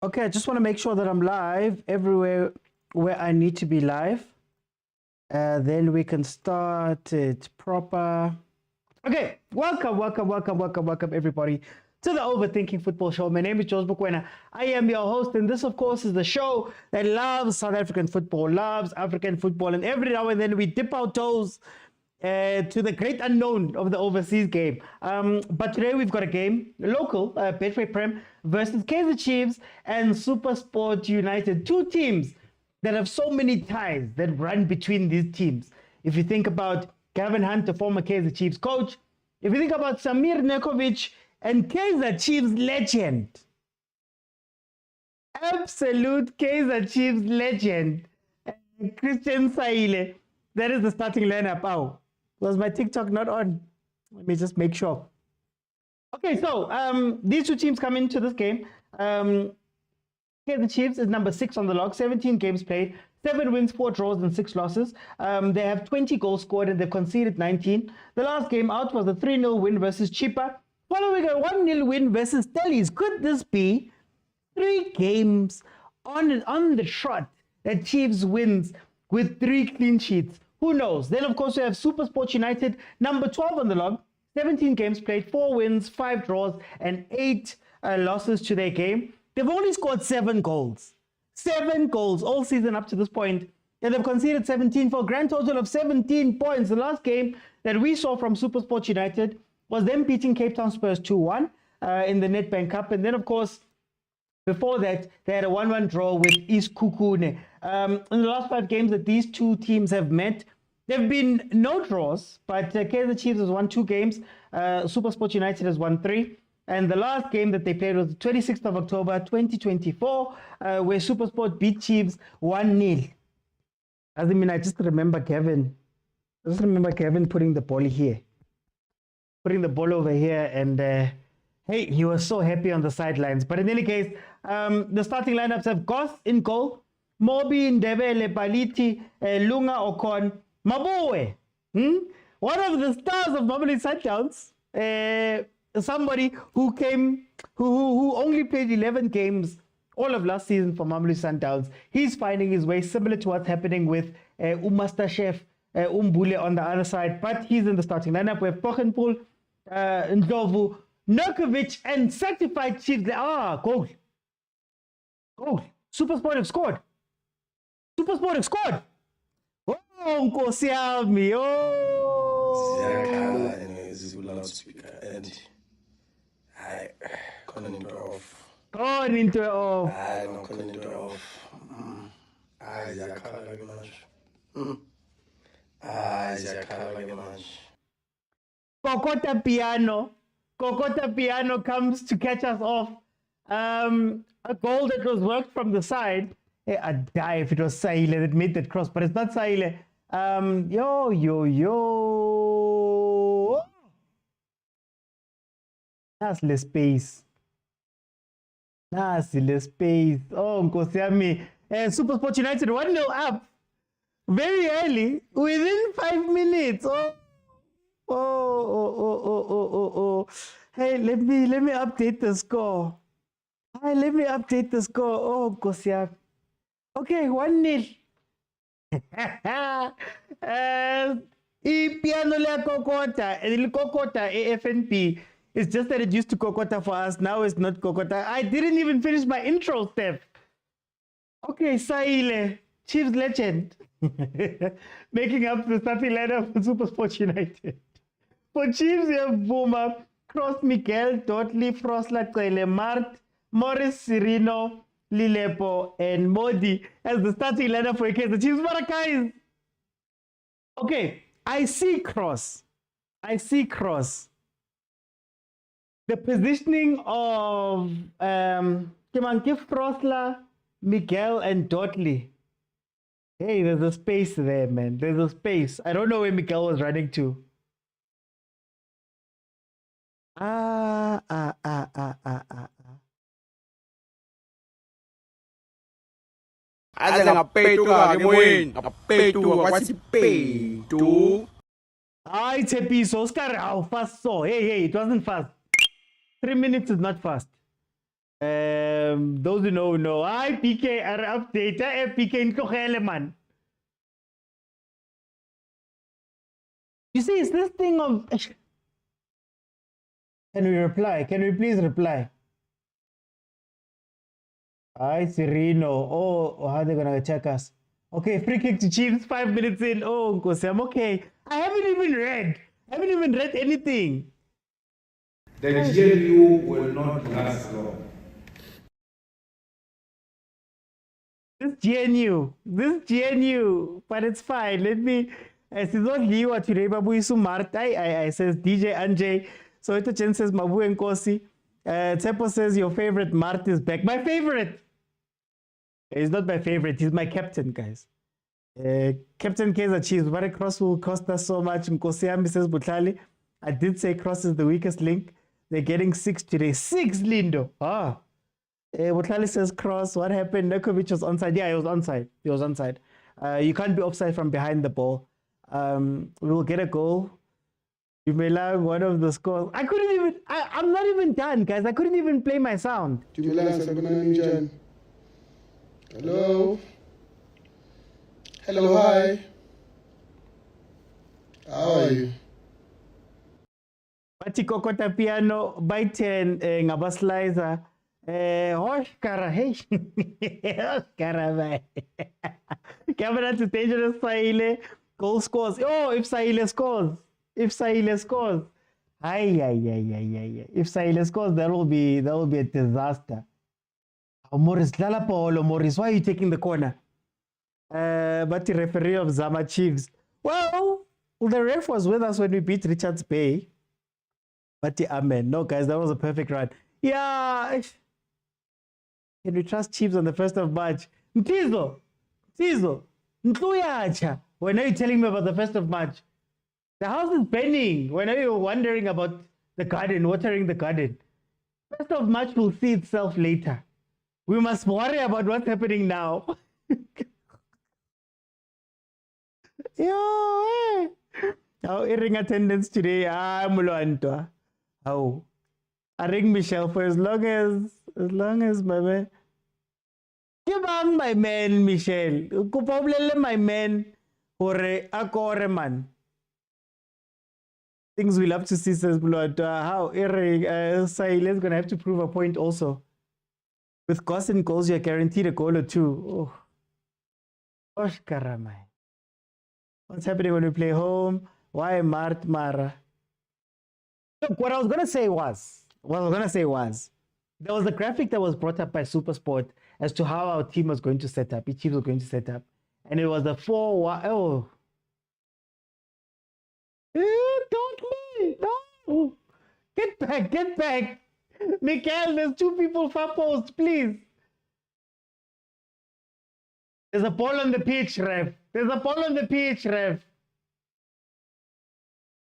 Okay, I just want to make sure that I'm live everywhere where I need to be live. Then we can start it proper. Okay, welcome everybody to the Overthinking Football Show. My name is Mokwena. I am your host, and this, of course, is the show that loves South African football, loves African football, and every now and then we dip our toes to the great unknown of the overseas game. But today we've got a game, local, Betway Prem versus Kaizer Chiefs and Supersport United. Two teams that have so many ties that run between these teams. If you think about Gavin Hunt, the former Kaizer Chiefs coach, if you think about Samir Nekovic and Kaizer Chiefs legend, absolute Kaizer Chiefs legend, Christian Saile, that is the starting lineup. Oh, was my TikTok not on? Let me just make sure. Okay, so these two teams come into this game. Kaizer Chiefs is number 6 on the log, 17 games played, 7 wins, 4 draws, and 6 losses. They have 20 goals scored and they've conceded 19. The last game out was a 3-0 win versus Chipa, following a 1-0 win versus Stellies. Could this be 3 games on the trot that Chiefs wins with 3 clean sheets? Who knows? Then, of course, we have Supersport United, number 12 on the log, 17 games played, 4 wins, 5 draws, and 8 losses to their game. They've only scored 7 goals. 7 goals all season up to this point. And they've conceded 17 for a grand total of 17 points. The last game that we saw from Supersport United was them beating Cape Town Spurs 2-1 in the Nedbank Cup. And then, of course, before that, they had a 1-1 draw with idiskitv. In the last 5 games that these two teams have met, there have been no draws, but Kaizer Chiefs has won 2 games. Supersport United has won 3. And the last game that they played was the 26th of October, 2024, where Supersport beat Chiefs 1-0. I mean, I just remember Gavin. I just remember Gavin putting the ball here. Putting the ball over here, and hey, he was so happy on the sidelines. But in any case, the starting lineups have Goss in goal, Mobi, Ndebele, Baliti, Lunga, Okon, Maboe. One of the stars of Mamelodi Sundowns, somebody who only played 11 games all of last season for Mamelodi Sundowns. He's finding his way, similar to what's happening with Master Chef Umbule on the other side, but he's in the starting lineup. We have Pochenpool, Ndlovu, Nurkovic, and certified Chiefs. Goal. Supersport have scored. Supersport have scored. Oh, Nkosi yami. Oh. Siyakhala anyways loudspeaker and I khona into off. Khona into off. Hayi no khona into off. Hayi siyakhala ke manje. Hayi siyakhala ke manje. Kokota Piano comes to catch us off. A goal that was worked from the side. I'd die if it was Saile that made that cross, but it's not Saile. That's the space. That's the space. Oh, Nkosi yami. Supersport United 1-0 up. Very early. Within 5 minutes. Oh. Hey, let me update the score. Oh, Nkosi yami. Okay, 1-0. Piano le Kokota, el Kokota FNP. It's just that it used to Kokota for us. Now it's not Kokota. I didn't even finish my intro, Steph. Okay, Saile, Chiefs legend. Making up the starting lineup for Supersport United. For Chiefs, you have Boma, Cross, Miguel, Dotley, Frosla, Kwele, Mart, Morris, Cirino, Lilepo, and Modi as the starting lineup for Kaizer Chiefs. Guys. Okay, I see Cross. The positioning of give Frosla, Miguel, and Dotley. Hey, there's a space there, man. There's a space. I don't know where Miguel was running to. Aze ngapetuka ke moyeni ngapetuka kwathi petu. Hayi Tshepiso, Oscar, how fast so? Hey, it wasn't fast. 3 minutes is not fast. Those who know. Hi, PK, are update. PK in Kochele, man. You see, it's this thing of... Can we reply? Can we please reply? Hi, Sereno. Oh, how are they going to attack us? Okay, free kick to Chiefs, 5 minutes in. Oh, Nkosi, I'm okay. I haven't even read anything. The GNU will not last long. This GNU, but it's fine. Let me... It's not Liwa today, Babu Isu Martai. I says DJ Anjay. So it says Mabu Nkosi. Tepo says your favorite Mart is back. My favorite! He's not my favorite. He's my captain, guys. Captain Kaizer Chiefs. But a cross will cost us so much. Nkosi says Butlali. I did say cross is the weakest link. They're getting 6 today. 6, Lindo. Butlali says cross. What happened? Nekovic was onside. Yeah, he was onside. You can't be offside from behind the ball. We will get a goal. You may allow one of the scores. I'm not even done, guys. I couldn't even play my sound. Hello. Hello, hi. How are you? Bati kokota piano by 10 ngabaslizer. Hoshkara, hey. Hoshkara, man. Camera to dangerous Saile. Goal scores. Oh, if Saile scores. If Saile scores. If Saile scores, that will be a disaster. Oh, Morris, Lala Paolo, Morris, why are you taking the corner? But the referee of Zama Chiefs. Well, the ref was with us when we beat Richards Bay. But the amen. No, guys, that was a perfect run. Yeah. Can we trust Chiefs on the 1st of March? Mtizo. Ntuyacha. When are you telling me about the 1st of March? The house is burning. When are you wondering about the garden, watering the garden? 1st of March will see itself later. We must worry about what's happening now. Yo, how ring attendance today? Muloanto. How? I ring Michelle for as long as my man. Give on my man, Michelle. Kupoblele my man. Hore akore man. Things we love to see, says Muloanto. How? Saile's gonna have to prove a point also. With goals and goals, you're guaranteed a goal or two. Oh. Osh karamai. What's happening when we play home? Why Mart Mara? Look, what I was going to say was, there was a graphic that was brought up by Supersport as to how our team was going to set up, each team was going to set up. And it was a 4-1. Oh. Don't leave. No. Get back. Mikael, there's 2 people far post, please. There's a ball on the pitch, ref.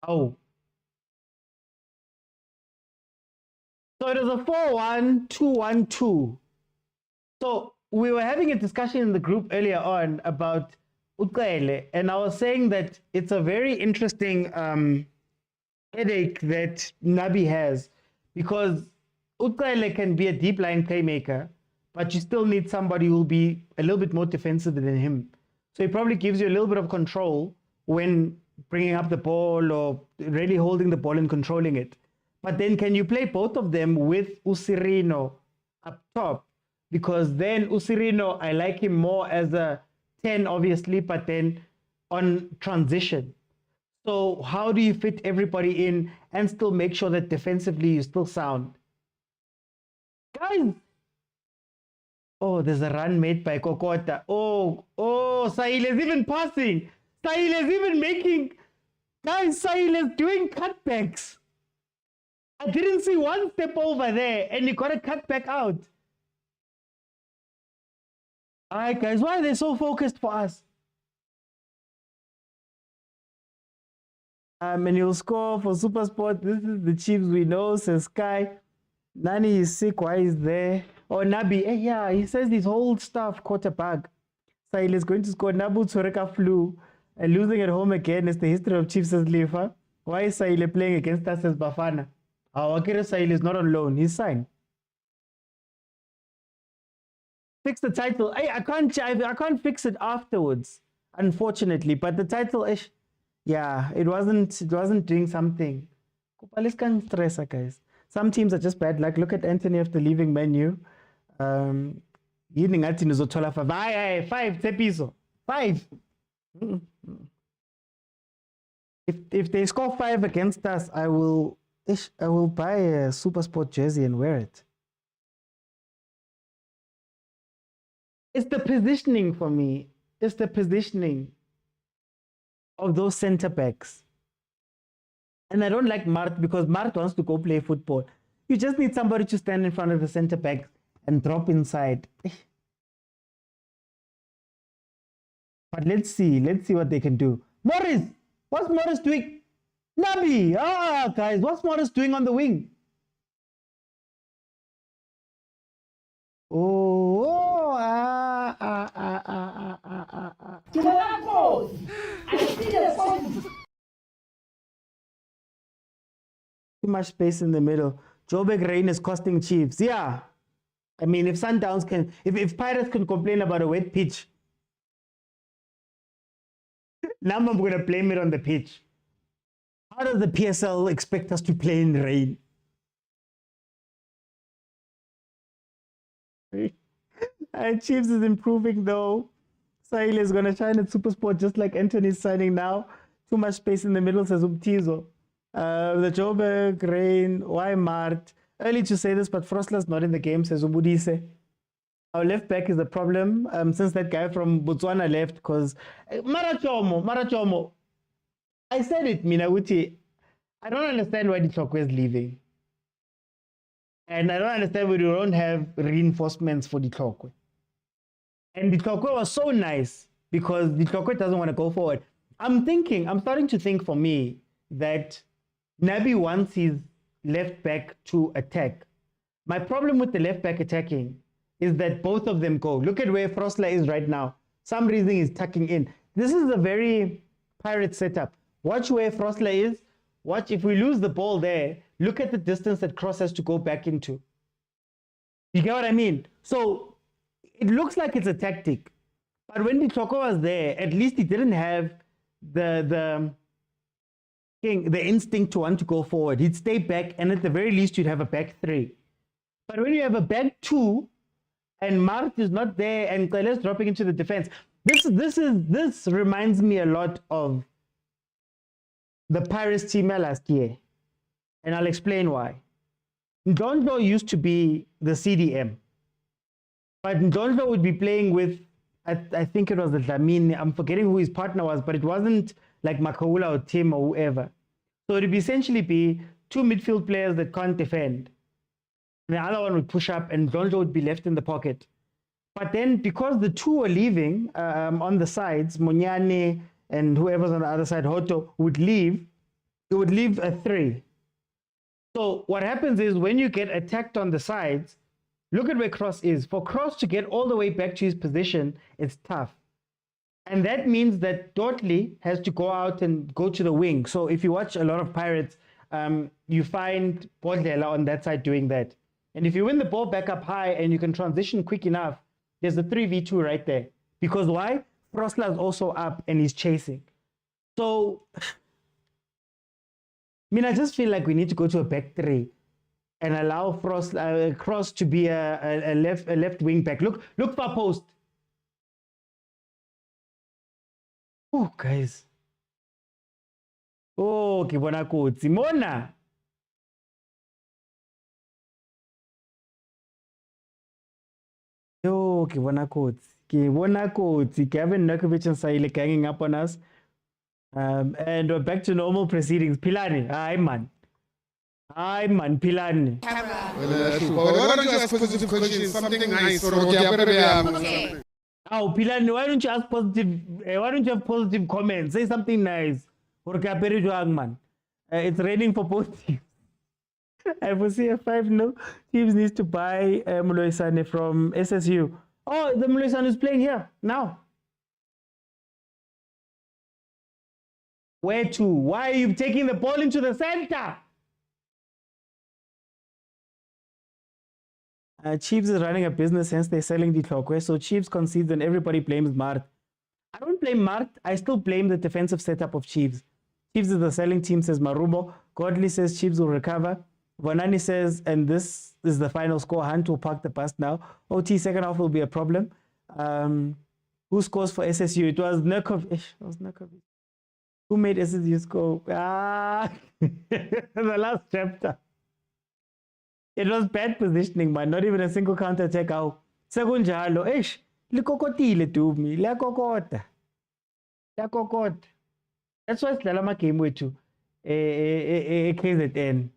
Oh. So it was a 4-1, 2-1-2. So we were having a discussion in the group earlier on about Utkele, and I was saying that it's a very interesting headache that Nabi has, because Utkele can be a deep line playmaker, but you still need somebody who will be a little bit more defensive than him. So he probably gives you a little bit of control when bringing up the ball or really holding the ball and controlling it. But then can you play both of them with Usirino up top? Because then Usirino, I like him more as a 10, obviously, but then on transition. So how do you fit everybody in and still make sure that defensively you still sound? Guys! Oh, there's a run made by Kokota. Oh, Sahil is even passing. Sahil is even making... Guys, Sahil is doing cutbacks. I didn't see one step over there and he got a cutback out. Alright, guys, why are they so focused for us? And he'll score for Supersport. This is the Chiefs we know, says Sky. Nani is sick, why is there? Oh, Nabi, yeah, he says his whole staff caught a bug. Sahil is going to score. Nabu Tsoreka flew. And losing at home again is the history of Chiefs as Lifa. Why is Sahil playing against us as Bafana? Our Akira Sahil is not on loan. He's signed. fix the title. I can't fix it afterwards, unfortunately. But the title, yeah, it wasn't doing something. Let's can't stress, guys. Some teams are just bad luck. Look at Anthony after leaving Man U. Yini ngathi nizothola 5. Hayi 5 Tepiso. 5. If they score 5 against us, I will buy a Supersport jersey and wear it. It's the positioning for me. It's the positioning of those center backs. And I don't like Mart because Mart wants to go play football. You just need somebody to stand in front of the center back and drop inside. But let's see what they can do. Morris, what's Morris doing? Nabi, guys, what's Morris doing on the wing? Too much space in the middle. Joburg rain is costing Chiefs. Yeah. I mean, if Sundowns can, if Pirates can complain about a wet pitch, now I'm going to blame it on the pitch. How does the PSL expect us to play in the rain? Chiefs is improving though. Sahil is going to shine at Supersport just like Anthony's signing now. Too much space in the middle, says Umtizo. The Joburg rain, why Mart? Early to say this, but Frostler's not in the game, says Ubudise. Our left back is the problem since that guy from Botswana left because Marachomo. I said it, Minawuti. I don't understand why Ditlokwe is leaving. And I don't understand why we don't have reinforcements for Ditlokwe. And Ditlokwe was so nice because Ditlokwe doesn't want to go forward. I'm starting to think for me that Nabi wants his left back to attack. My problem with the left back attacking is that both of them go. Look at where Frostler is right now. Some reason he's tucking in. This is a very pirate setup. Watch where Frostler is. Watch if we lose the ball there. Look at the distance that Cross has to go back into. You get what I mean? So it looks like it's a tactic. But when Ditlokwe was there, at least he didn't have the instinct to want to go forward. He'd stay back, and at the very least, you'd have a back 3. But when you have a back 2, and Mart is not there, and Kailer's dropping into the defense, this reminds me a lot of the Pirates team last year, and I'll explain why. Ndondlo used to be the CDM, but Ndondlo would be playing with, I think it was the Dlamini. I'm forgetting who his partner was, but it wasn't like Makaula or Tim or whoever. So it would essentially be 2 midfield players that can't defend. And the other one would push up and Ndondlo would be left in the pocket. But then because the 2 are leaving on the sides, Munyane and whoever's on the other side, Hoto, would leave, it would leave a 3. So what happens is when you get attacked on the sides, look at where Cross is. For Cross to get all the way back to his position, it's tough. And that means that Dotley has to go out and go to the wing. So if you watch a lot of Pirates, you find Bodlela on that side doing that. And if you win the ball back up high and you can transition quick enough, there's a 3v2 right there. Because why? Frostler is also up and he's chasing. So, I just feel like we need to go to a back 3 and allow Cross to be a left wing back. Look far post. Oh, guys. Oh, ke bona kotsi mona. Yo, ke bona kotsi. Gavin Nukovic and Saile ganging up on us. And we're back to normal proceedings. Pilani, hi man, Pilani. Why don't you ask positive questions? Something nice. Okay. Oh, Pilani, why don't you ask positive? Why don't you have positive comments? Say something nice. Man. It's raining for both teams. I foresee a 5-0. Teams needs to buy Muloisane from SSU. Oh, the Muloisane is playing here now. Where to? Why are you taking the ball into the center? Chiefs is running a business, hence they're selling the Tlokwe. So Chiefs concedes and everybody blames Mart. I don't blame Mart. I still blame the defensive setup of Chiefs. Chiefs is the selling team, says Marubo. Godly says Chiefs will recover. Vonani says, and this is the final score. Hunt will park the bus now. OT second half will be a problem. Who scores for SSU? It was Nerkovic. Who made SSU score? The last chapter. It was bad positioning, man. Not even a single counter attack out. Sekunjalo. Likokotile to me. Lakokota. That's why it's Lalama came with you. KZN.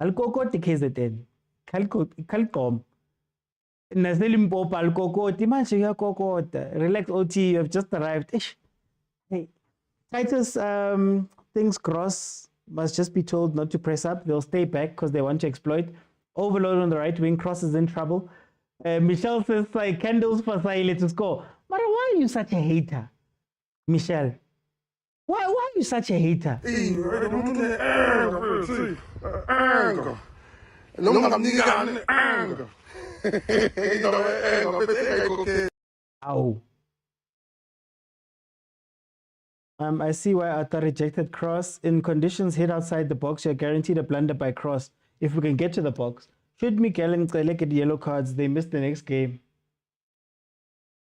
Alkokoti KZN. Kalkom. Naselimpopa alkokoti. Manche ya kokota. Relax OT, you have just arrived. Hey. Titus thinks Cross must just be told not to press up. They'll stay back because they want to exploit. Overload on the right wing. Cross is in trouble. Michelle says, like, candles for Saile to score. But why are you such a hater? Michelle. Why are you such a hater? Ow. I see why Arthur rejected Cross. In conditions hit outside the box, you're guaranteed a blunder by Cross if we can get to the box. Should Miguel and Cele get yellow cards, they missed the next game.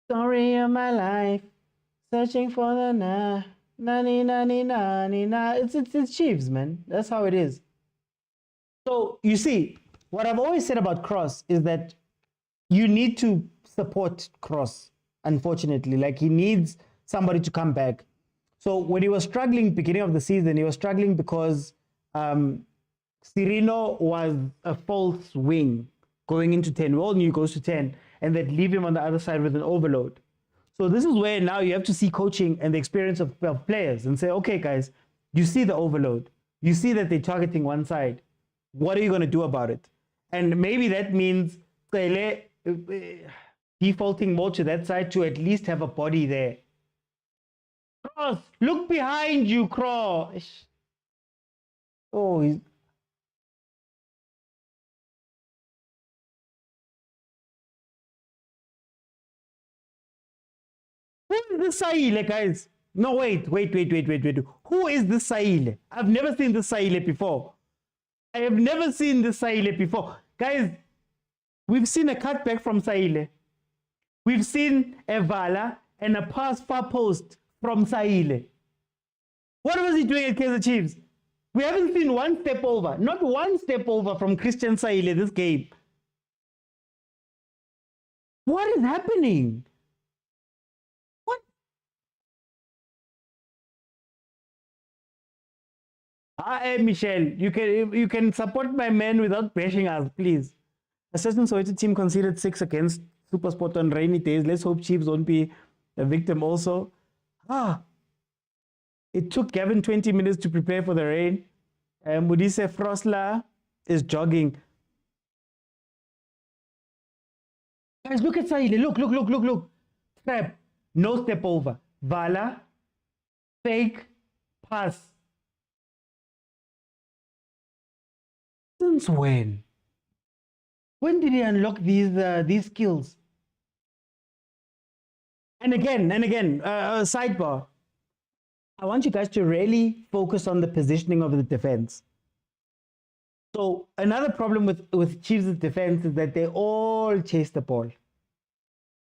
Story of my life, searching for the nani. It's Chiefs, man. That's how it is. So you see, what I've always said about Cross is that you need to support Cross. Unfortunately, like he needs somebody to come back. So when he was struggling beginning of the season, he was struggling because Cirino was a false wing going into 10. We all knew he goes to 10 and they'd leave him on the other side with an overload. So this is where now you have to see coaching and the experience of players and say, okay, guys, you see the overload. You see that they're targeting one side. What are you going to do about it? And maybe that means defaulting more to that side to at least have a body there. Cross, look behind you, Cross. Oh, he's... Who is this Saile, guys? No, wait. Who is this Saile? I've never seen this Saile before. I have never seen this Saile before. Guys, we've seen a cutback from Saile. We've seen a Vala and a pass far post from Saile. What was he doing at Kaizer Chiefs? We haven't seen one step over. Not one step over from Christian Saile this game. What is happening? Michelle, you can support my men without bashing us, please. A certain Soweto team conceded 6 against Supersport on rainy days. Let's hope Chiefs won't be a victim also. It took Gavin 20 minutes to prepare for the rain. Mudise Frosla is jogging. Guys, look at Saile. Look. Trap. No step over. Vala. Fake. Pass. Since when? When did he unlock these skills? And again, sidebar. I want you guys to really focus on the positioning of the defense. So another problem with Chiefs' defense is that they all chase the ball.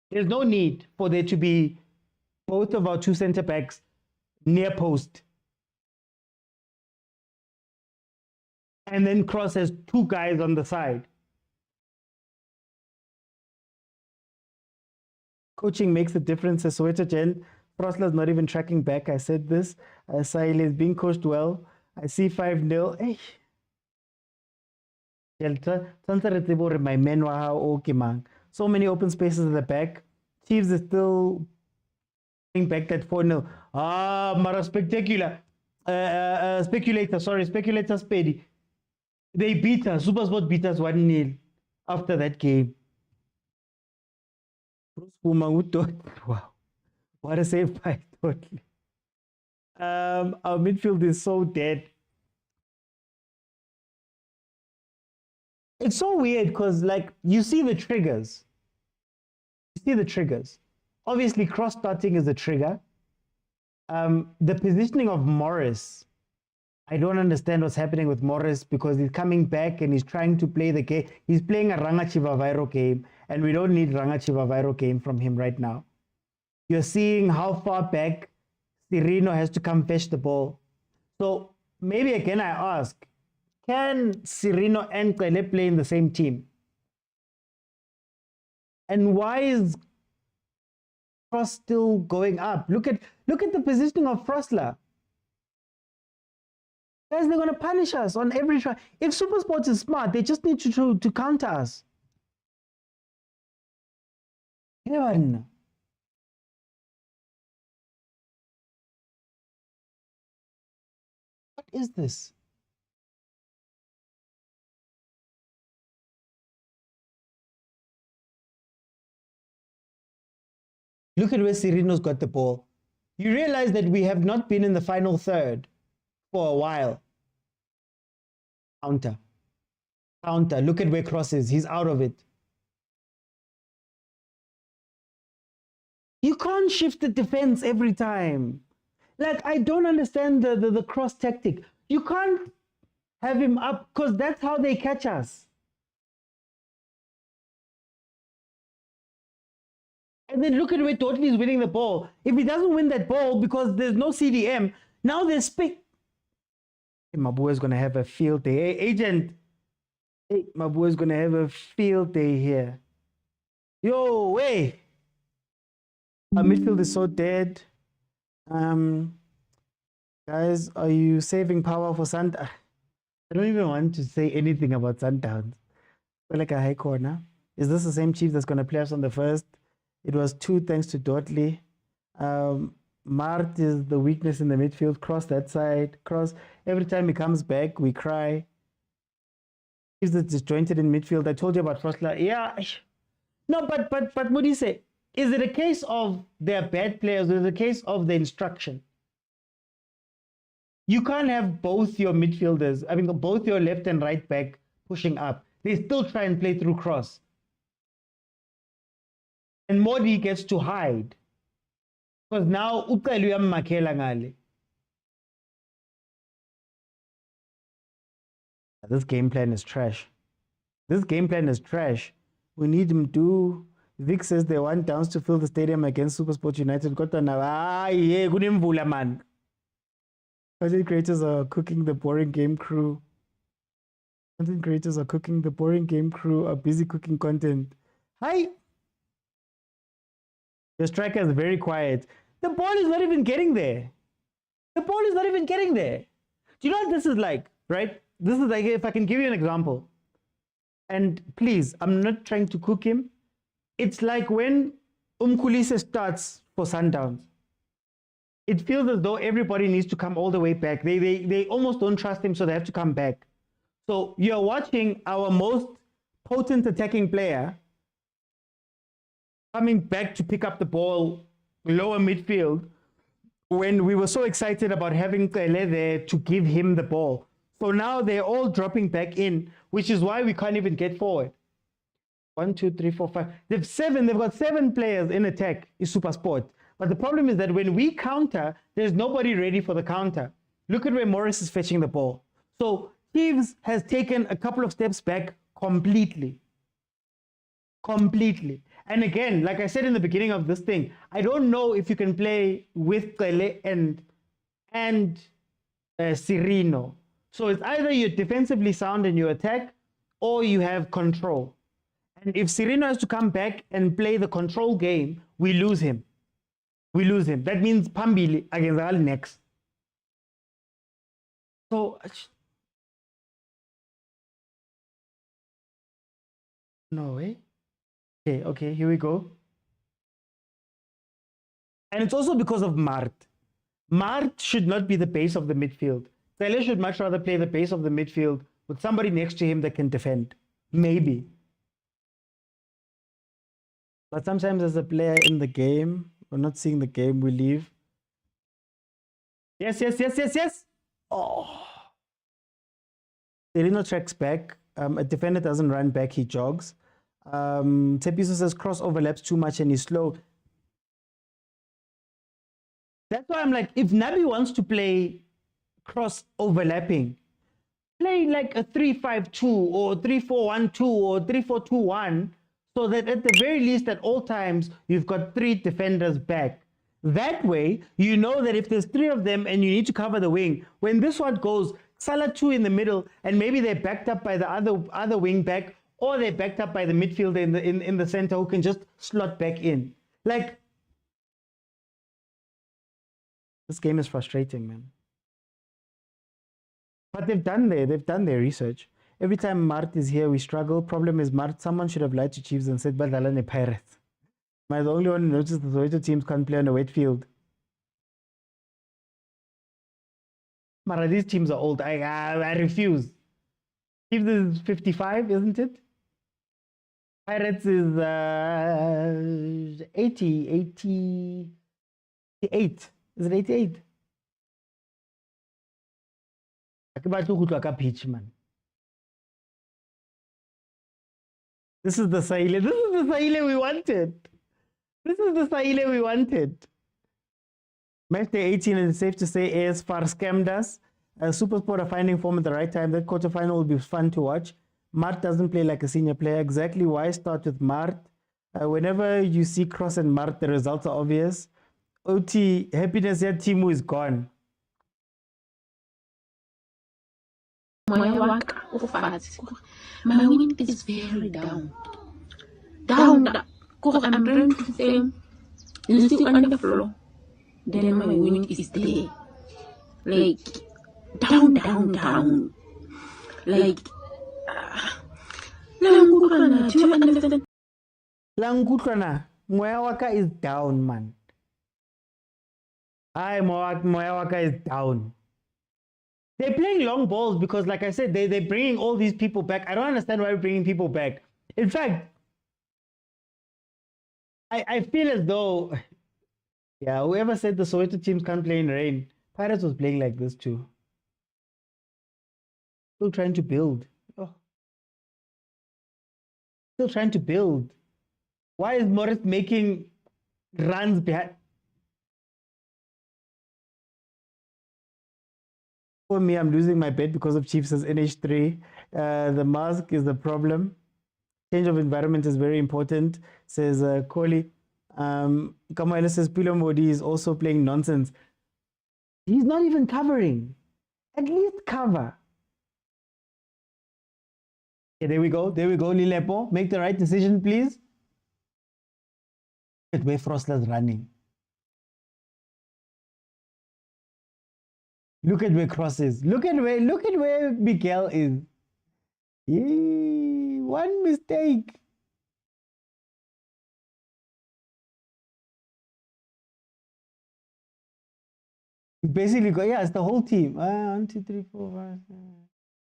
There's no need for there to be both of our two center backs near post. And then Cross has 2 guys on the side. Coaching makes a difference. Soweto Jen, Frosler's not even tracking back. I said this. Saile is being coached well. I see 5-0. Hey. My men were how okay, man. So many open spaces at the back. Chiefs is still back at 4-0. Mara spectacular. Speculator Spady. They beat us. Supersport beat us 1-0 after that game. Bruce Puma, wow. What a save by totally. Our midfield is so dead. It's so weird because, like, you see the triggers. You see the triggers. Obviously, cross-starting is a trigger. The positioning of Morris, I don't understand what's happening with Morris because he's coming back and he's trying to play the game. He's playing a Rangachivavairo game, and we don't need Rangachivavairo game from him right now. You're seeing how far back Sirino has to come fetch the ball. So maybe again I ask, can Sirino and Kele play in the same team? And why is Frost still going up? Look at the positioning of Frostler. Guys, they're going to punish us on every try. If Supersport is smart, they just need to counter us. Evan. What is this? Look at where Sirino's got the ball. You realize that we have not been in the final third for a while. Counter. Counter. Look at where Cross is. He's out of it. You can't shift the defense every time. Like, I don't understand the cross tactic. You can't have him up because that's how they catch us. And then look at where Totally is winning the ball. If he doesn't win that ball because there's no CDM, now there's space. Hey, Mabua is going to have a field day. Hey, agent. Hey, Mabua is going to have a field day here. Yo, way. Our midfield is so dead. Guys, are you saving power for Sundowns? I don't even want to say anything about Sundowns. We're like a high corner. Is this the same Chief that's going to play us on the first? It was 2 thanks to Dotley. Mart is the weakness in the midfield. Cross that side. Cross. Every time he comes back, we cry. He's disjointed in midfield. I told you about Frostler. Yeah. No, but Modise, is it a case of they're bad players or is it a case of the instruction? You can't have both your midfielders, I mean, both your left and right back pushing up. They still try and play through cross. And Modi gets to hide. Because now, this game plan is trash. This game plan is trash. We need him to... Vic says they want Downs to fill the stadium against Supersport United. Man. Content creators are cooking the boring game crew. Content creators are cooking the boring game crew are busy cooking content. Hi. Your striker is very quiet. The ball is not even getting there. The ball is not even getting there. Do you know what this is like, right? This is like, if I can give you an example. And please, I'm not trying to cook him. It's like when Umkulise starts for Sundowns. It feels as though everybody needs to come all the way back. They almost don't trust him, so they have to come back. So you're watching our most potent attacking player coming back to pick up the ball, lower midfield, when we were so excited about having Kele there to give him the ball. So now they're all dropping back in, which is why we can't even get forward. 1, 2, 3, 4, 5. They've got 7 players in attack in Supersport. But the problem is that when we counter, there's nobody ready for the counter. Look at where Morris is fetching the ball. So Chiefs has taken a couple of steps back completely. Completely. And again, like I said in the beginning of this thing, I don't know if you can play with Kele and Sirino. So it's either you're defensively sound in your attack or you have control. And if Sirino has to come back and play the control game, we lose him. We lose him. That means Pambili against Ahly next. So, no way. Okay, here we go. And it's also because of Mart. Mart should not be the base of the midfield. Sele should much rather play the base of the midfield with somebody next to him that can defend. Maybe. But sometimes as a player in the game, we're not seeing the game, we leave. Yes. Oh. Serino tracks back. A defender doesn't run back, he jogs. Tepiso says cross overlaps too much and he's slow. That's why I'm like, if Nabi wants to play cross overlapping, play like a 3-5-2 or 3-4-1-2 or 3-4-2-1, so that at the very least at all times you've got 3 defenders back. That way, you know that if there's 3 of them and you need to cover the wing, when this one goes, Salah 2 in the middle, and maybe they're backed up by the other wing back, or they're backed up by the midfielder in the center who can just slot back in. Like, this game is frustrating, man. But they've done their research. Every time Mart is here, we struggle. Problem is Mart, someone should have lied to Chiefs and said, Badalane Pirates. Am I the only one who noticed the Soweto teams can't play on a wet field? Mara, these teams are old. I refuse. Chiefs is 55, isn't it? Pirates is 88. Is it 88? Man. This is the Saile. This is the Saile we wanted. This is the Saile we wanted. Match day 18, and it's safe to say AS far scammed us. Supersport are finding form at the right time. That quarterfinal will be fun to watch. Mart doesn't play like a senior player. Exactly why start with Mart? Whenever you see Cross and Mart, the results are obvious. OT, happiness here, Timu is gone. My wind is very down. Down. I'm trying to say, it's still on the floor. Then my wind is there. Like, down. Like, do you understand? Langutrana, Moyawaka is down, man. Moyawaka is down. They're playing long balls because, like I said, they're bringing all these people back. I don't understand why we're bringing people back. In fact, I feel as though, yeah, whoever said the Soweto teams can't play in rain, Pirates was playing like this too. Still trying to build. Oh. Still trying to build. Why is Morris making runs behind? For me, I'm losing my bet because of Chiefs as NH3. The mask is the problem. Change of environment is very important, says Kohli. Kamaela says Pilo Modi is also playing nonsense. He's not even covering. At least cover. Okay, there we go. There we go, Lilepo. Make the right decision, please. Look at where Frostler's running. Look at where Cross is. Look at where Miguel is. Yee, one mistake. Basically, yeah, it's the whole team. 1, 2, 3, 4, 5, 6.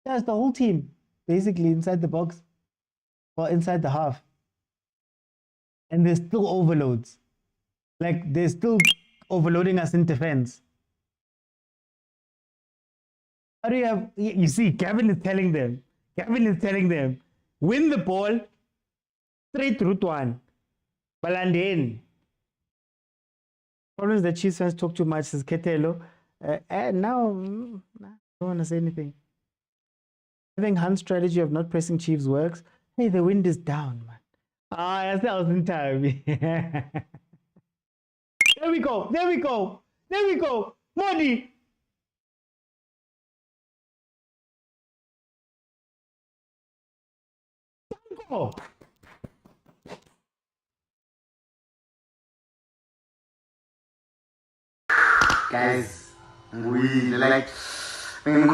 Yeah, it's the whole team. Basically, inside the box. Or inside the half. And there's still overloads. Like, they're still overloading us in defense. How do you have, you see, Gavin is telling them, win the ball, straight route one, Balandin. Problem is that Chiefs fans talk too much, says Ketelo. And now, I don't want to say anything. Having Hunt's strategy of not pressing Chiefs works. Hey, the wind is down, man. That's the thousand time. There we go. Modi. Go. Guys, we like I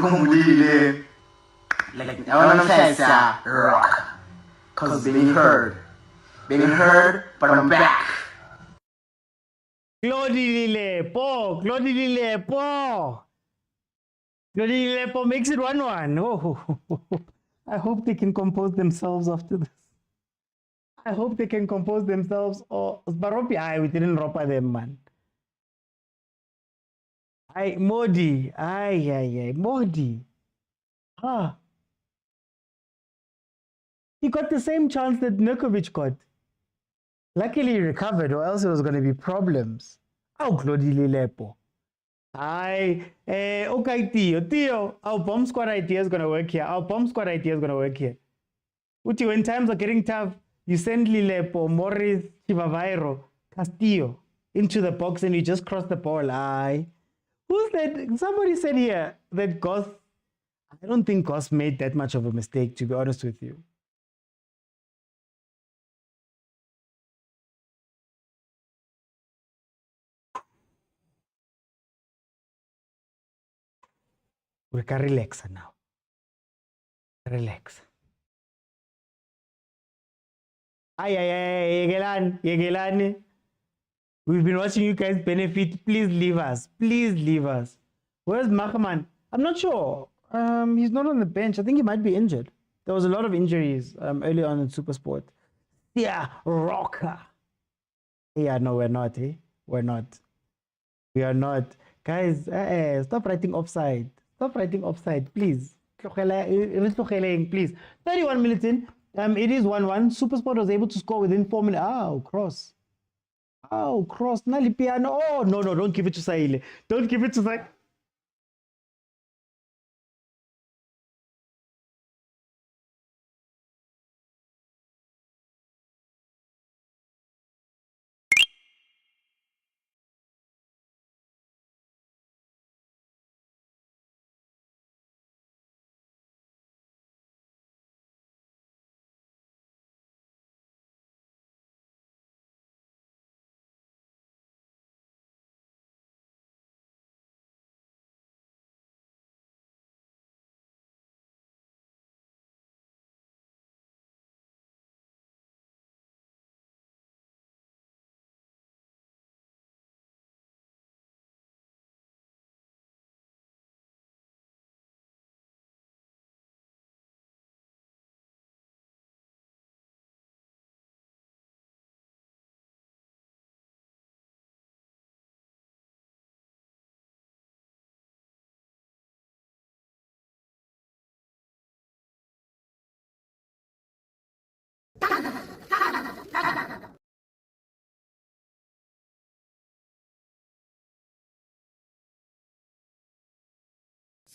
want to say rock, cause being heard, but I'm back. Claudie Lilepo makes it 1-1. Oh, I hope they can compose themselves after this. Or Baropi, we didn't ropa them, man. Modi. Modi. He got the same chance that Nurkovic got. Luckily he recovered, or else it was going to be problems. Oh, Claudie Lepo. Hi, okay, Theo, our bomb squad idea is going to work here. Our bomb squad idea is going to work here. Uti, when times are getting tough, you send Lilepo, Morris, Chivavairo, Castillo into the box and you just cross the ball. Aye. Who said? Somebody said here that Goss, I don't think Goss made that much of a mistake, to be honest with you. We can relax now. Relax. Ay, Yegelani. We've been watching you guys benefit. Please leave us. Please leave us. Where's Mahman? I'm not sure. He's not on the bench. I think he might be injured. There was a lot of injuries early on in Supersport. Yeah, Rocker. Yeah, no, we're not. We're not. We are not. Guys, stop writing offside. Stop writing offside, please. Please. 31 minutes in. It is 1-1. Supersport was able to score within 4 minutes. Oh, cross. Oh, cross. Nali piano. Oh, no, don't give it to Saile. Don't give it to Saile.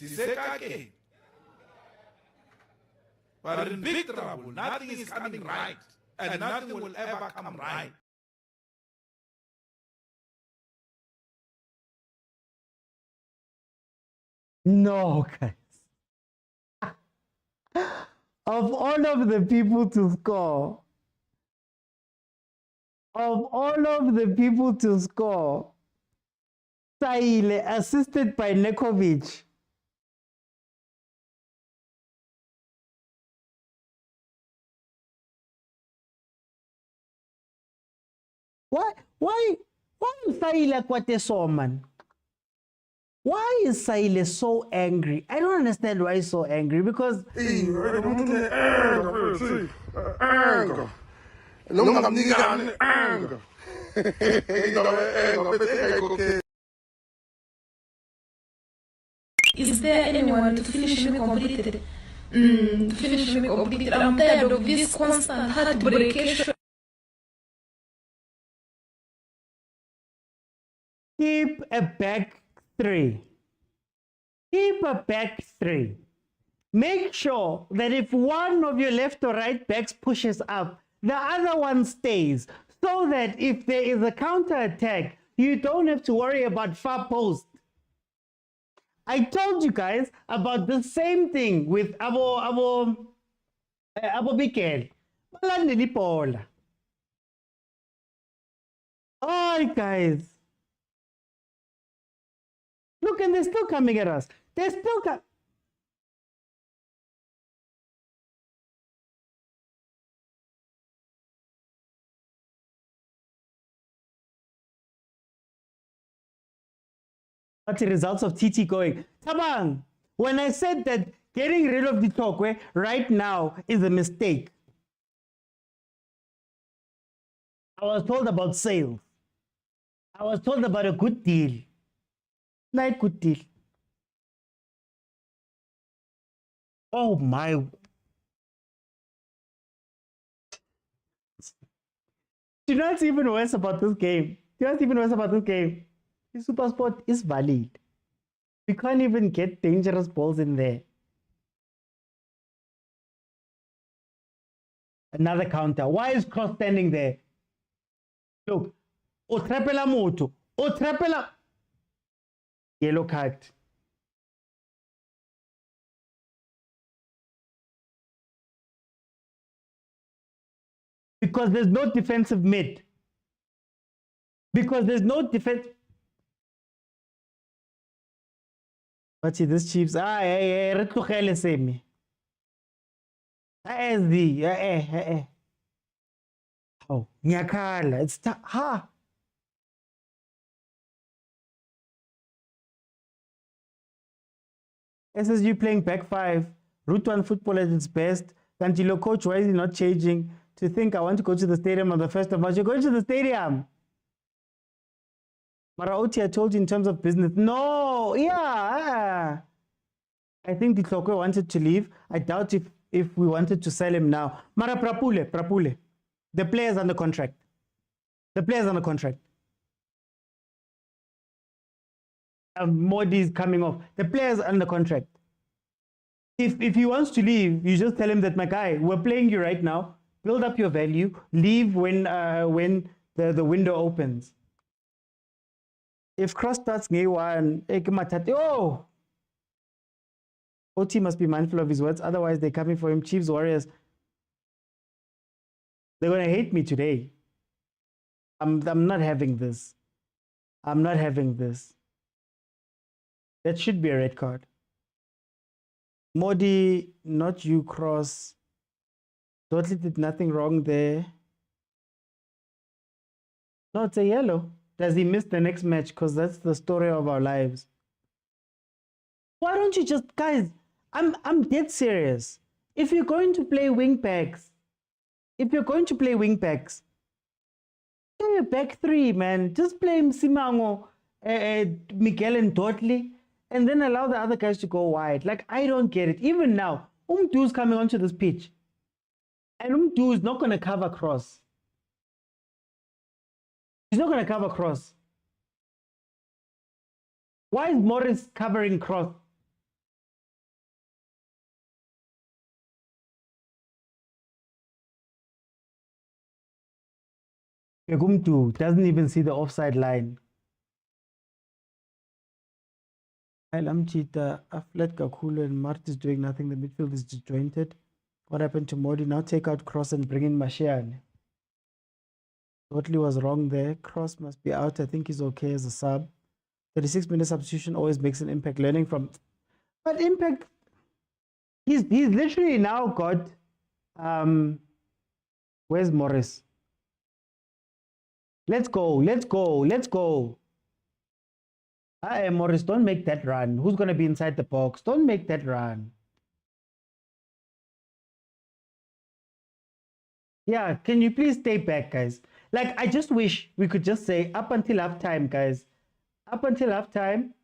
Sisekake. But in big trouble, nothing is coming right, and nothing will ever come right. No, guys. Of all of the people to score, Saile assisted by Nekovic. Why is Saile Kwate so, man? Why is Saile so angry? I don't understand why he's so angry, because Anger. Is there anyone to finish me completed? Finish me completed. I'm tired of this constant heartbreak. keep a back three. Keep a back three. Make sure that if one of your left or right backs pushes up, the other one stays, so that if there is a counter attack, you don't have to worry about far post. I told you guys about the same thing with Abo Bikel. Alright, guys. Look, and they're still coming at us. They're still coming. What's the results of TT going? Tabang, when I said that getting rid of the Tokwe right now is a mistake, I was told about sales. I was told about a good deal. Not good deal. Oh my. Do you know what's even worse about this game? Do you know what's even worse about this game? The Supersport is valid. We can't even get dangerous balls in there. Another counter. Why is Cross standing there? Look. O trapela moto. O trapela. Yellow card. Because there's no defensive mid. Because there's no defense. What's this Chiefs? Retlogele semi. Oh, nyakala. It's ha. SSU playing back five. Route 1 football at its best. Cantilo coach, why is he not changing? To think I want to go to the stadium on the 1st of March. You're going to the stadium. Marawa, I told you in terms of business. No, yeah. I think the Tlokwe wanted to leave. I doubt if we wanted to sell him now. Mara Prapule. The player's under contract. Modi is coming off. The player's under contract. If he wants to leave, you just tell him that, my guy, we're playing you right now. Build up your value. Leave when the window opens. If Cross starts one, oh! OT must be mindful of his words, otherwise they're coming for him. Chiefs, Warriors. They're going to hate me today. I'm not having this. I'm not having this. That should be a red card. Modi, not you, Cross. Totally did nothing wrong there. No, it's a yellow. Does he miss the next match? Because that's the story of our lives. Why don't you just, guys, I'm dead serious. If you're going to play wing backs, play your back three, man. Just play Msimango, Miguel and Dotley, and then allow the other guys to go wide. Like, I don't get it. Even now, Umdu's coming onto this pitch. And Umdu is not going to cover Cross. He's not going to cover Cross. Why is Morris covering Cross? Umdu doesn't even see the offside line. Alamchita, Aflet Kakulu and Mart is doing nothing. The midfield is disjointed. What happened to Modi? Now take out Cross and bring in Mashiane. Totally was wrong there. Cross must be out. I think he's okay as a sub. 36-minute substitution always makes an impact. Learning from, but impact. He's literally now got. Where's Morris? Let's go. Morris, don't make that run. Who's gonna be inside the box? Don't make that run. Yeah, can you please stay back, guys? Like, I just wish we could just say up until halftime, guys. Up until halftime,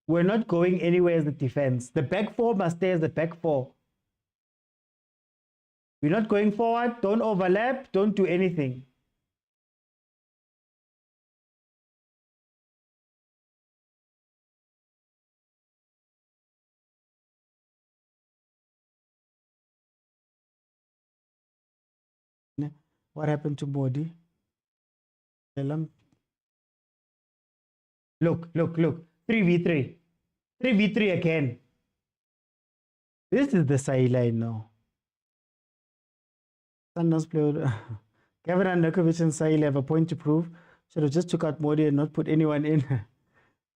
we're not going anywhere as the defense. The back four must stay as the back four. We're not going forward. Don't overlap. Don't do anything. What happened to Modi? Look. 3v3. 3v3 again. This is the sideline now. Sundowns player Gavin and Nukovic and Sahil have a point to prove. Should have just took out Modi and not put anyone in.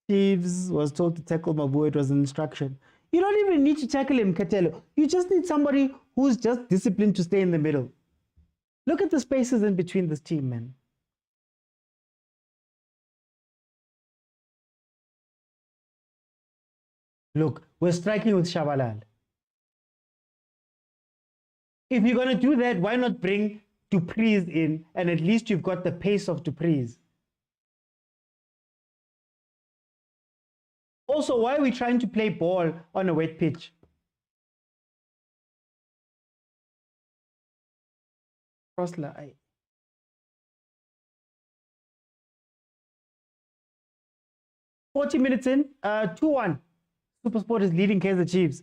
Chiefs was told to tackle Mabu. It was an instruction. You don't even need to tackle him, Katelo. You just need somebody who's just disciplined to stay in the middle. Look at the spaces in between this team, man. Look, we're striking with Shabalal. If you're going to do that, why not bring Dupreez in, and at least you've got the pace of Dupreez. Also, why are we trying to play ball on a wet pitch? 40 minutes in, 2-1. Supersport is leading Kaizer Chiefs.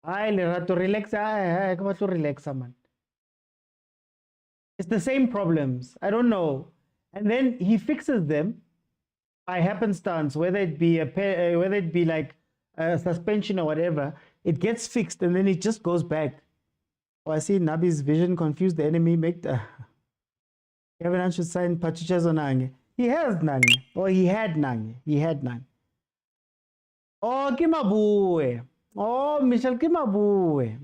Ay, Lerato, relax. Ay, come on, relax, man. It's the same problems. I don't know. And then he fixes them by happenstance, whether it be like a suspension or whatever. It gets fixed and then it just goes back. Oh, I see Nabi's vision confused the enemy. Make the Gavin should sign Patrice Motsepe. He has none. Or he had none. He had none. Oh, Kimabue. Oh, Michel Kimabue.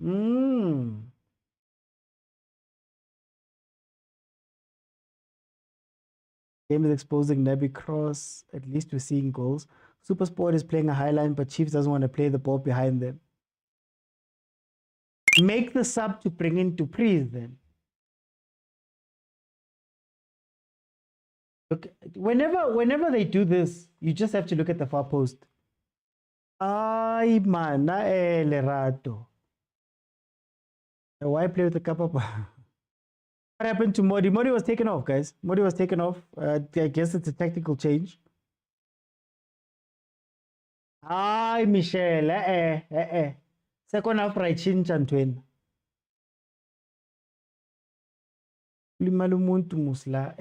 Game is exposing Nabi Cross. At least we're seeing goals. Supersport is playing a high line, but Chiefs doesn't want to play the ball behind them. Make the sub to bring in to Priest then. Look, whenever they do this, you just have to look at the far post. Ay, man, Lerato. Why play with the cup up? What happened to Modi? Modi was taken off, guys. Modi was taken off. I guess it's a tactical change. Ay, Michelle, Second half right chin chantwen. Limalumuntu musla.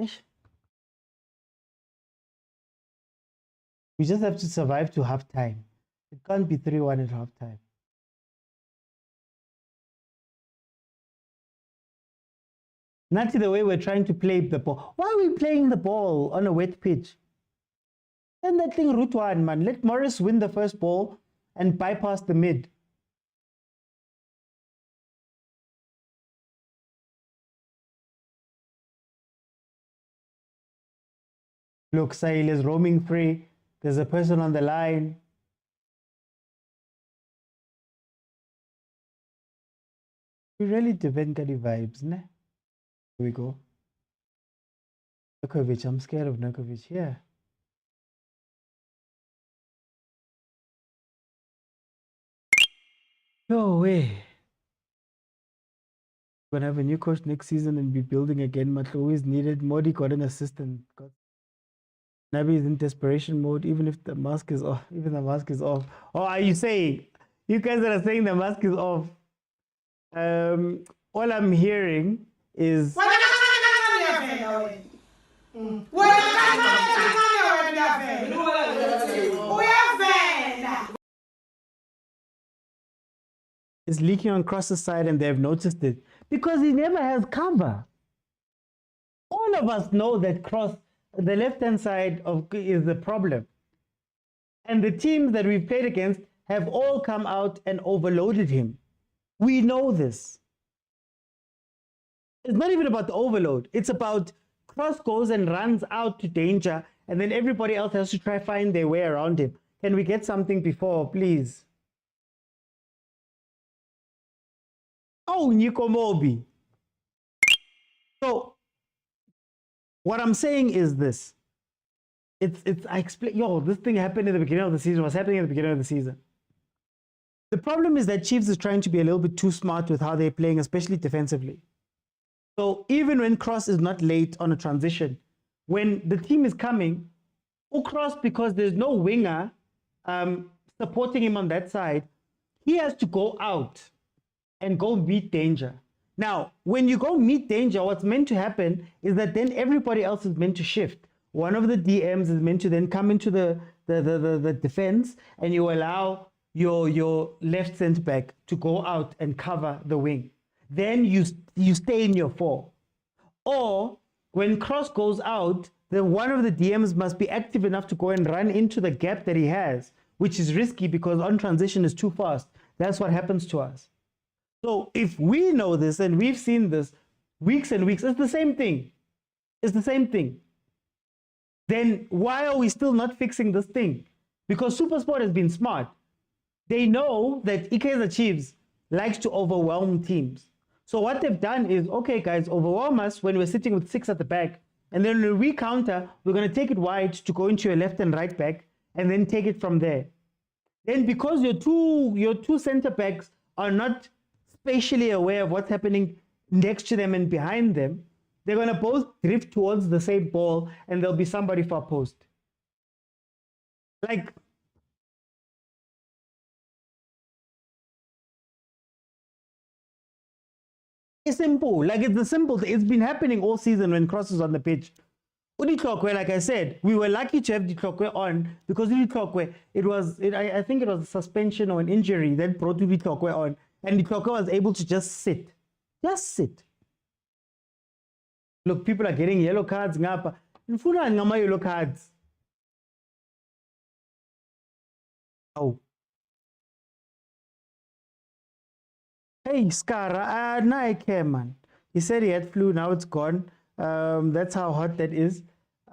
We just have to survive to half time. It can't be 3-1 at half time. Not the way we're trying to play the ball. Why are we playing the ball on a wet pitch? Send that thing route one, man. Let Morris win the first ball and bypass the mid. Look, Sahil is roaming free. There's a person on the line. We really Devenkali vibes, ne? Here we go. Nukovic, I'm scared of Nukovic here. No way. We're going to have a new coach next season and be building again. Matlo is needed. Modi got an assistant. Nabi is in desperation mode, even if the mask is off. Even the mask is off. Oh, are you saying? You guys that are saying the mask is off. All I'm hearing is it's leaking on Cross's side and they've noticed it because he never has cover. All of us know that Cross, the left-hand side is the problem. And the teams that we've played against have all come out and overloaded him. We know this. It's not even about the overload. It's about Cross goes and runs out to danger and then everybody else has to try find their way around him. Can we get something before, please? Oh, Nico Mobi. So, what I'm saying is this. I explain, this thing happened in the beginning of the season, what's happening at the beginning of the season. The problem is that Chiefs is trying to be a little bit too smart with how they're playing, especially defensively. So even when Cross is not late on a transition, when the team is coming, Cross, because there's no winger supporting him on that side, he has to go out and go meet danger. Now, when you go meet danger, what's meant to happen is that then everybody else is meant to shift. One of the DMs is meant to then come into the defense and you allow your left centre back to go out and cover the wing. Then you stay in your 4. Or when Cross goes out, then one of the DMs must be active enough to go and run into the gap that he has, which is risky because on transition is too fast. That's what happens to us. So if we know this and we've seen this weeks and weeks, it's the same thing. It's the same thing. Then why are we still not fixing this thing? Because Supersport has been smart. They know that Kaizer Chiefs likes to overwhelm teams. So what they've done is, okay, guys, overwhelm us when we're sitting with 6 at the back. And then when we counter, we're going to take it wide to go into your left and right back and then take it from there. Then because your two center backs are not spatially aware of what's happening next to them and behind them, they're going to both drift towards the same ball and there'll be somebody far post. Like, it's simple. Like, it's the simple thing. It's been happening all season when Cross is on the pitch. Uditlokwe, like I said, we were lucky to have Uditlokwe on because Uditlokwe, I think it was a suspension or an injury that brought Uditlokwe on, and Uditlokwe was able to just sit. Just sit. Look, people are getting yellow cards. Ngapa. Nifuna ngama yellow cards. Oh. Hey, Skara, Nike, man. He said he had flu, now it's gone. That's how hot that is.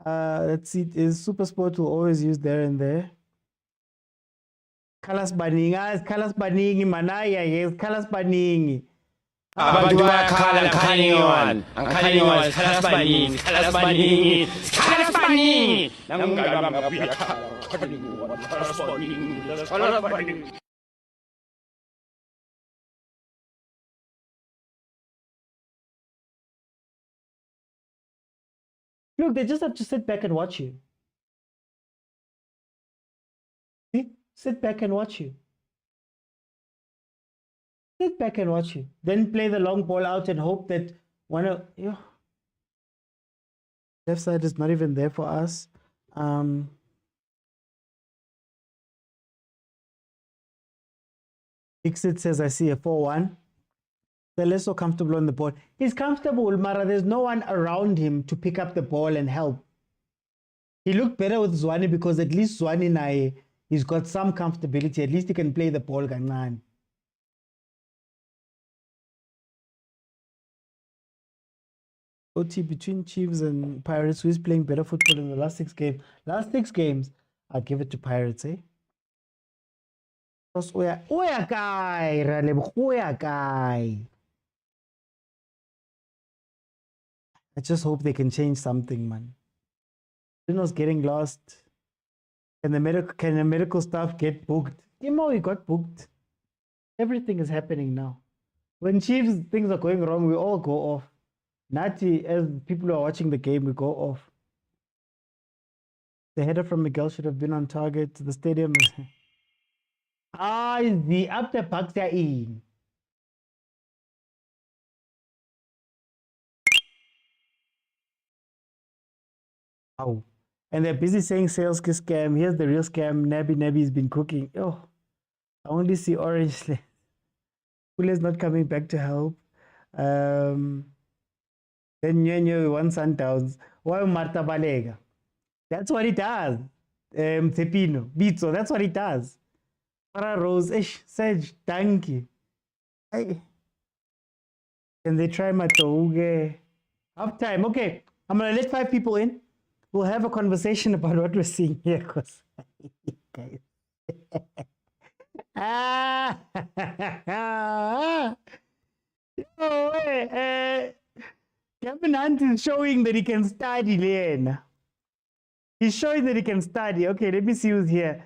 Let's see, Supersport will always use there and there. Kalas baningi, kalas baningi, manaya, yes, kalas baningi. Abantu bayakhala khanye one. Khanye one, kalas baningi, kalas baningi, kalas baningi. Namngani wami uyakhala khanye one, kalas baningi, kalas baningi. Look, they just have to sit back and watch you. See? Sit back and watch you. Sit back and watch you. Then play the long ball out and hope that one of you. Left side is not even there for us. Dixit says, I see a 4-1. They're less so comfortable on the ball. He's comfortable, Mara. There's no one around him to pick up the ball and help. He looked better with Zwane because at least Zwane he's got some comfortability. At least he can play the ball. OT between Chiefs and Pirates, who is playing better football in the last 6 games? Last 6 games, I'll give it to Pirates, eh? I just hope they can change something, man. Bruno's getting lost. Can the medical staff get booked? You know, we got booked. Everything is happening now. When Chiefs things are going wrong, we all go off. Nati, as people who are watching the game, we go off. The header from Miguel should have been on target. The stadium is... the after packs are in. Oh, and they're busy saying sales scam. Here's the real scam. Nabby's been cooking. Oh, I only see orange. Kule's not coming back to help. Then Nyenyo won Sundowns. Why Marta Balega? That's what it does. Tepino, Pitso, that's what it does. Para Rose, Sage, thank you. Hey. Can they try Motaung? Half time. Okay, I'm gonna let 5 people in. We'll have a conversation about what we're seeing here, because guys. Gavin Hunt is showing that he can study, Lena. He's showing that he can study. Okay, let me see who's here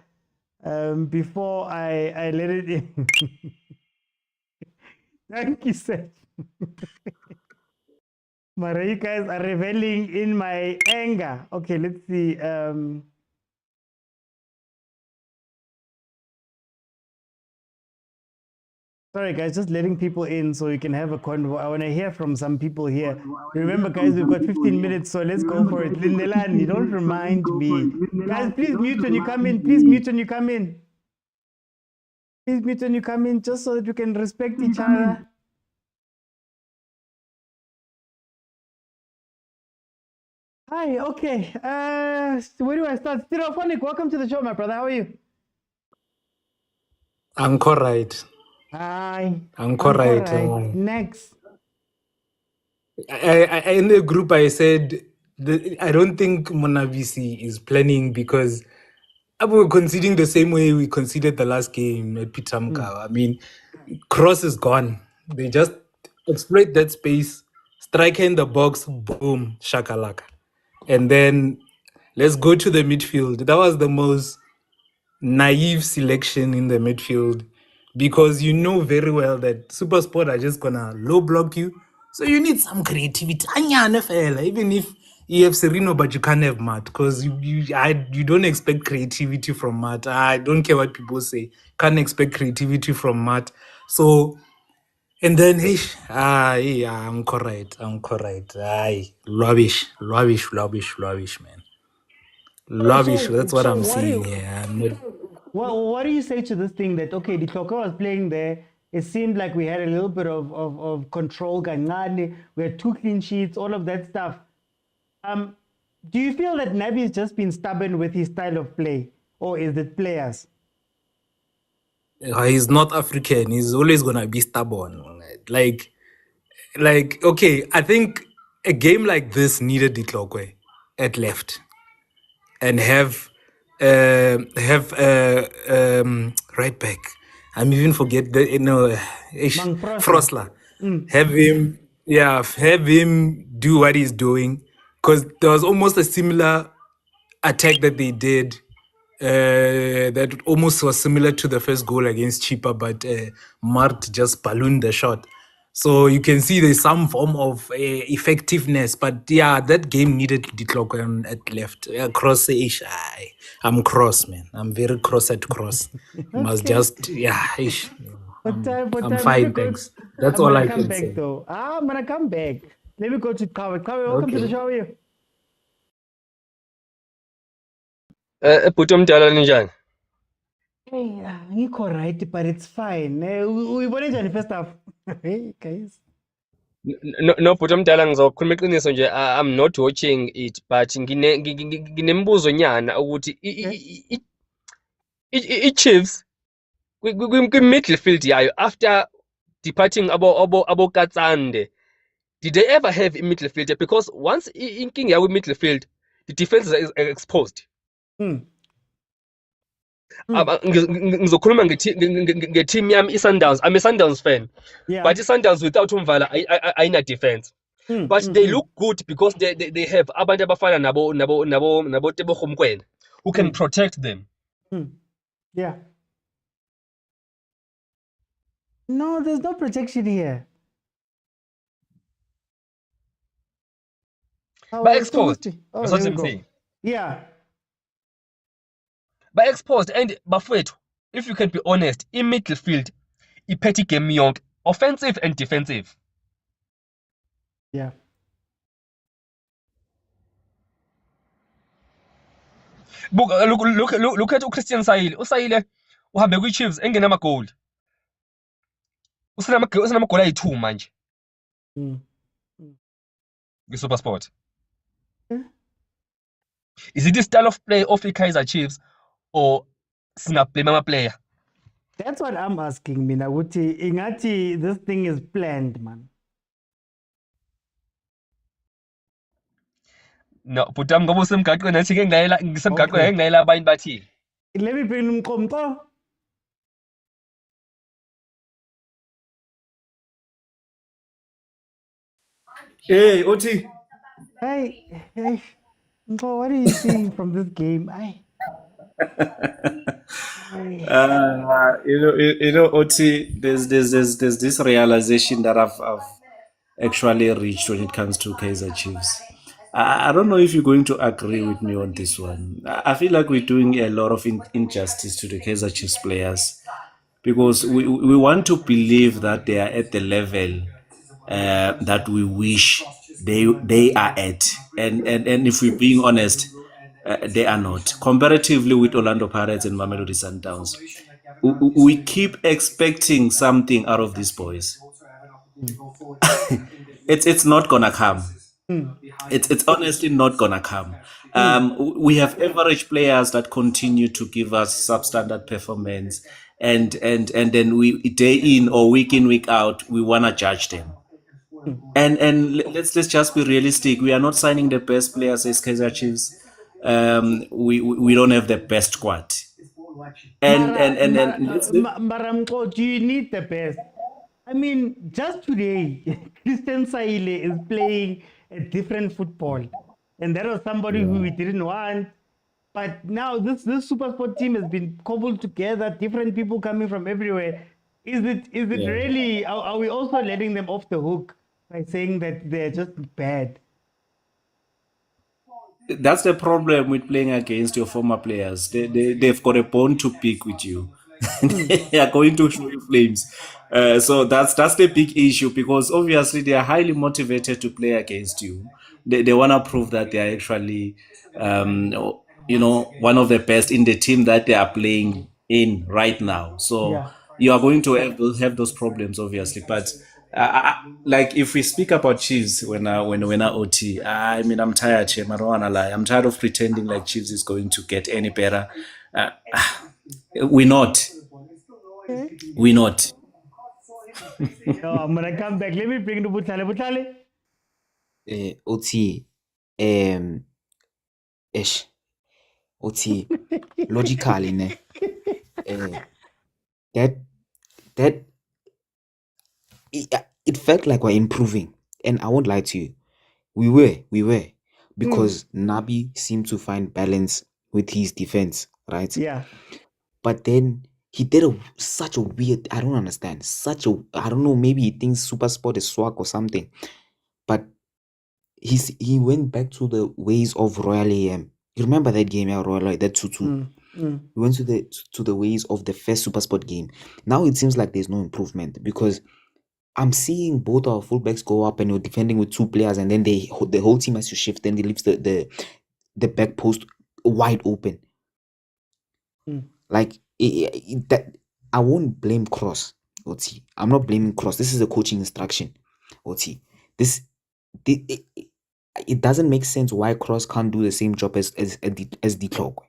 before I let it in. Thank you, sir. Mara, you guys are reveling in my anger. Okay, let's see. Sorry, guys, just letting people in so you can have a convo. I want to hear from some people here. Remember, guys, we've got 15 minutes, so let's go for it. Lindelani, don't remind me. Guys, please mute when you come in. Please mute when you come in. Please mute when you come in, just so that we can respect each other. Hi, okay. Where do I start? Stereophonic, welcome to the show, my brother. How are you? I'm correct. Hi. I'm correct. Next. In the group, I said I don't think Monavisi is planning because we're conceding the same way we conceded the last game at Pitamka. I mean, Cross is gone. They just exploit that space, strike in the box, boom, shakalaka. And then let's go to the midfield. That was the most naive selection in the midfield because you know very well that Supersport are just gonna low block you. So you need some creativity. Even if EF Sereno, but you can't have Matt because you don't expect creativity from Matt. I don't care what people say. Can't expect creativity from Matt. So, and then, yeah, I'm correct. Aye, rubbish, man. Rubbish. That's what I'm saying here. I'm not. What do you say to this thing that, okay, the Tloko was playing there, it seemed like we had a little bit of control, kancane, we had 2 clean sheets, all of that stuff. Do you feel that Nabi has just been stubborn with his style of play, or is it players? He's not African. He's always gonna be stubborn. Like, okay, I think a game like this needed Ditlokwe at left and have right back. I'm even forget the Frosler. Have him do what he's doing, because there was almost a similar attack that they did that almost was similar to the first goal against Chipa, but Mart just ballooned the shot. So you can see there's some form of effectiveness, but yeah, that game needed the clock at left. Cross ish. I'm cross, man. I'm very cross at cross. Must just I'm fine, thanks. That's all I can say. Though. I'm gonna come back. Let me go to Kawe. Kawe, welcome to the show. How are you? Bhuti omdala ninjani? Hey, ngikho right, but it's fine. Uyibone njani first half? Hey guys. No bhuti omdala, ngizokhuluma iqiniso nje, I'm not watching it, but nginembuzo nyana ukuthi i-Chiefs kwi-midfield yayo after departing abo Katsande, did they ever have a midfielder? Because once inking yawo midfield, the defense is exposed. Ngizokhuluma nge-team yami i-Sundowns. I'm a Sundowns fan, but i-Sundowns without Umvala ayina defense, but they look good because they have abantu abafana nabo Tebogo Mokwena who can protect them. Yeah. No, there's no protection here. But exposed. That's what I'm saying. Yeah. But exposed, and bafowethu, if you can be honest, in midfield, iphethe game yonke, offensive and defensive. Yeah. Look at Christian Sayile. uSayile uhambe kwi-Chiefs engenamagoli. Usenamagoli ayi-2 manje. Supersport. Is it the style of play of the Kaizer Chiefs, or singablame ama-player? That's what I'm asking, mina. Ingati, this thing is planned, man. No, bhuti wami, ngoba usemgaqweni nathi ngisemgaqweni ngingayela abanye bathini. Let me bring Mkomko. Hey, Oti. Hey, Mko, what are you seeing from this game? Oti, there's this realization that I've actually reached when it comes to Kaizer Chiefs. I don't know if you're going to agree with me on this one. I feel like we're doing a lot of injustice to the Kaizer Chiefs players, because we want to believe that they are at the level that we wish they are at, and if we're being honest, they are not. Comparatively with Orlando Pirates and Mamelodi Sundowns, we keep expecting something out of these boys. It's not gonna come. It's honestly not gonna come. We have average players that continue to give us substandard performance, and then we day in or week in week out we wanna judge them. And let's just be realistic. We are not signing the best players as Kaizer Chiefs. We don't have the best squad. And Maramko, do you need the best? I mean, just today, Christian Sayile is playing a different football, and that was somebody who we didn't want. But now this Supersport team has been cobbled together, different people coming from everywhere. Is it really? Are we also letting them off the hook by saying that they're just bad? that's the problem with playing against your former players. They've got a bone to pick with you. They are going to show you flames. So that's the big issue, because obviously they are highly motivated to play against you. They want to prove that they are actually, one of the best in the team that they are playing in right now. So Yeah. you are going to have those problems, obviously. But like if we speak about Chiefs when I OT, I mean I'm tired, Chem, I don't wanna lie. I'm tired of pretending like Chiefs is going to get any better. We're not. We're not. No, I'm gonna come back. Let me bring the Butale. Butale. OT, ish, OT, logically, ne, that it felt like we're improving, and I won't lie to you, we were, because Nabi seemed to find balance with his defense, right? Yeah. But then he did such a weird, I don't understand, I don't know, maybe he thinks Supersport is swag or something, but he went back to the ways of Royal AM. You remember that game, yeah, Royal, that 2-2? He went to the ways of the first Supersport game. Now it seems like there's no improvement, because I'm seeing both our fullbacks go up and you're defending with two players, and then the whole team has to shift, then they leave the back post wide open. Like that, I won't blame Cross, OT. I'm not blaming Cross. This is a coaching instruction, OT. It doesn't make sense why Cross can't do the same job as the clock.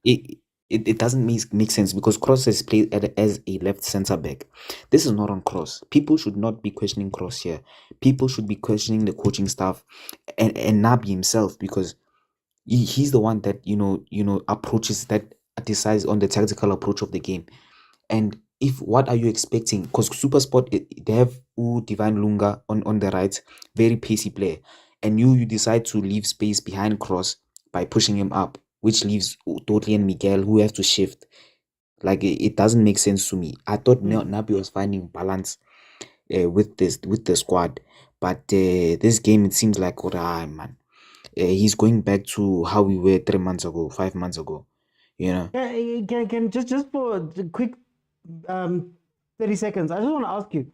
It doesn't make sense, because Cross has played as a left centre back. This is not on Cross. People should not be questioning Cross here. People should be questioning the coaching staff and Nabi himself, because he's the one that approaches, that decides on the tactical approach of the game. And what are you expecting? Because Supersport, they have Divine Lunga on the right, very pacey player, and you decide to leave space behind Cross by pushing him up, which leaves Totli and Miguel, who have to shift. Like, it doesn't make sense to me. I thought Nabi was finding balance with the squad, but this game, it seems like, man, he's going back to how we were 3 months ago, 5 months ago. Yeah, can just for a quick 30 seconds, I just want to ask you,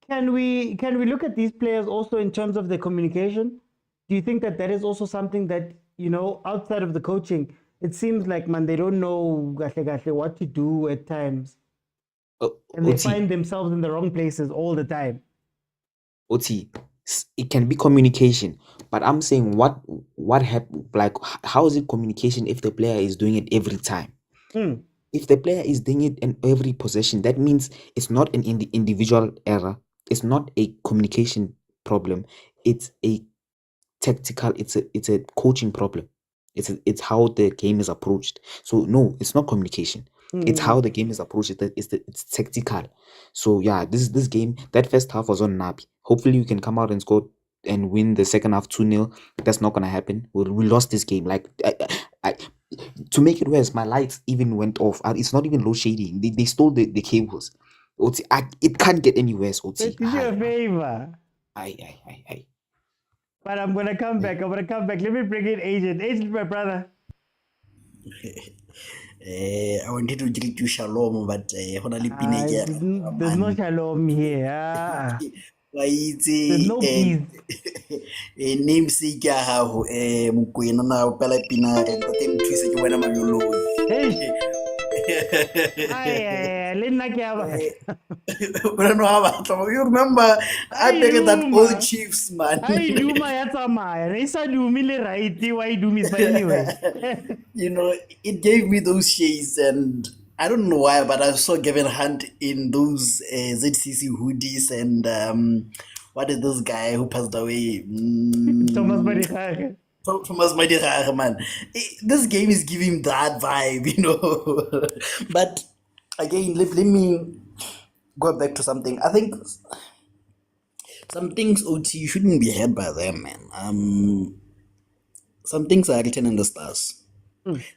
can we look at these players also in terms of their communication? Do you think that is also something that, outside of the coaching, it seems like, man, they don't know what to do at times, and they find themselves in the wrong places all the time? OT, it can be communication, but I'm saying what happened, like, how is it communication if the player is doing it every time? If the player is doing it in every possession, that means it's not an individual error, it's not a communication problem, it's a tactical, it's a coaching problem, it's how the game is approached. So no, it's not communication. It's how the game is approached. It's tactical. So yeah, this game, that first half was on Nabi. Hopefully we can come out and score and win the second half 2-0. That's not gonna happen. We lost this game. Like, to make it worse, my lights even went off. It's not even load shading. They stole the cables. OT, it can't get any worse, OT. Do you a favor? Aye. But I'm gonna come back. Let me bring in Agent, my brother. I wanted to greet you shalom, but there's no shalom here. There's no peace. Namesake ya gago mokwena na o pela pina re tate mthuse ke wena manyolo. You remember I take that old Chiefs, man. I do my anyway. It gave me those shades, and I don't know why, but I saw Gavin Hunt in those ZCC hoodies, and what is this guy who passed away? Thomas Madikage. Thomas Madikage, man. This game is giving that vibe, But again, let me go back to something. I think some things OT shouldn't be heard by them, man. Some things are written in the stars.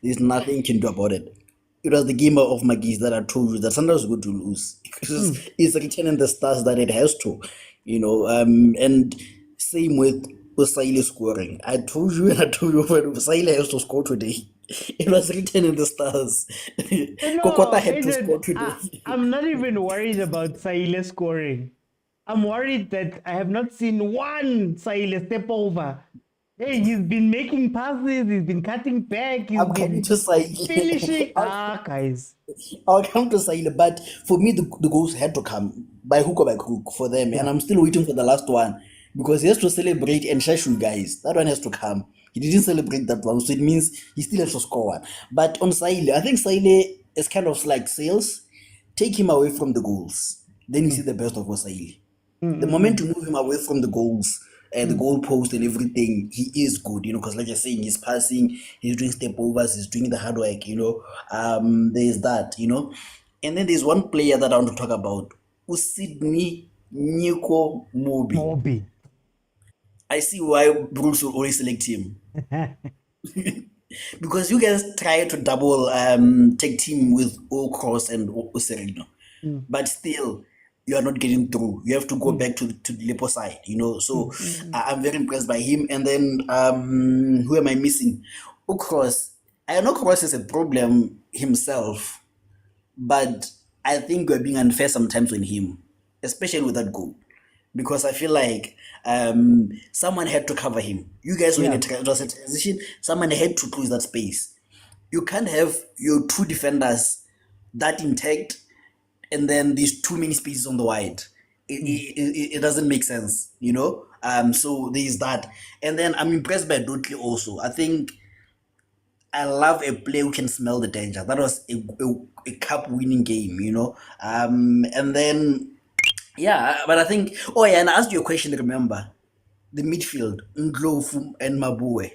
There's nothing you can do about it. It was the game of Magis that I told you that Sundowns is going to lose, because it's written in the stars that it has to, and same with Usaile scoring. I told you and I told you when Usaile has to score today. It was written in the stars. Kokota had to score today. I'm not even worried about Saile scoring. I'm worried that I have not seen one Saile step over. Hey, he's been making passes, he's been cutting back, he's I'm been coming to Saile. finishing. Guys. I'll come to Saile, but for me, the goals had to come by hook or by crook for them. And I'm still waiting for the last one because he has to celebrate and Shashu, guys. That one has to come. He didn't celebrate that one, so it means he still has to score one. But on Saile, I think Saile is kind of like sales. Take him away from the goals. Then you see the best of Saile. The moment you move him away from the goals and the goal post and everything, he is good, because like you're saying, he's passing, he's doing step overs, he's doing the hard work, there's that, And then there's one player that I want to talk about, Sydney Nico Mobi. I see why Bruce will always select him. Because you guys try to double take team with Cross and Sereno. But still, you are not getting through. You have to go back to the Lepo side, So I'm very impressed by him. And then who am I missing? Cross. I know Cross is a problem himself, but I think we're being unfair sometimes on him, especially with that goal. Because I feel like someone had to cover him. You guys were in a transition. Someone had to close that space. You can't have your two defenders that intact and then these too many spaces on the wide. It doesn't make sense, So there's that. And then I'm impressed by Dudley also. I think I love a player who can smell the danger. That was a cup winning game, And then, but I think, and I asked you a question, remember? The midfield, Ndlovu and Mabue.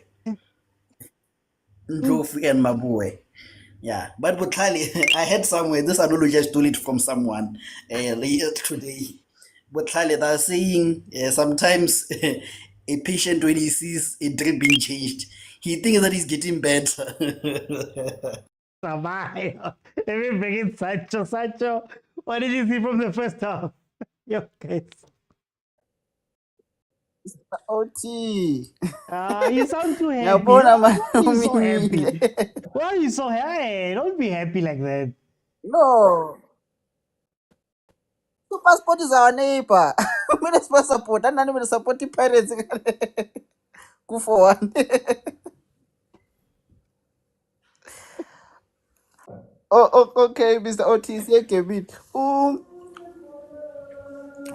Yeah, but Botlhale, I heard somewhere, this I just stole it from someone later today. Botlhale, they're saying sometimes a patient, when he sees a drip being changed, he thinks that he's getting better. Let me bring in Sancho. What did you see from the first half? Yo, guys. OT. You sound too happy. You're so happy. Why are you so happy? Don't be happy like that. No. Supersport is our neighbor. We're supposed to support. And we're supporting parents. Go for one. Okay, Mr. Otis. Kevin.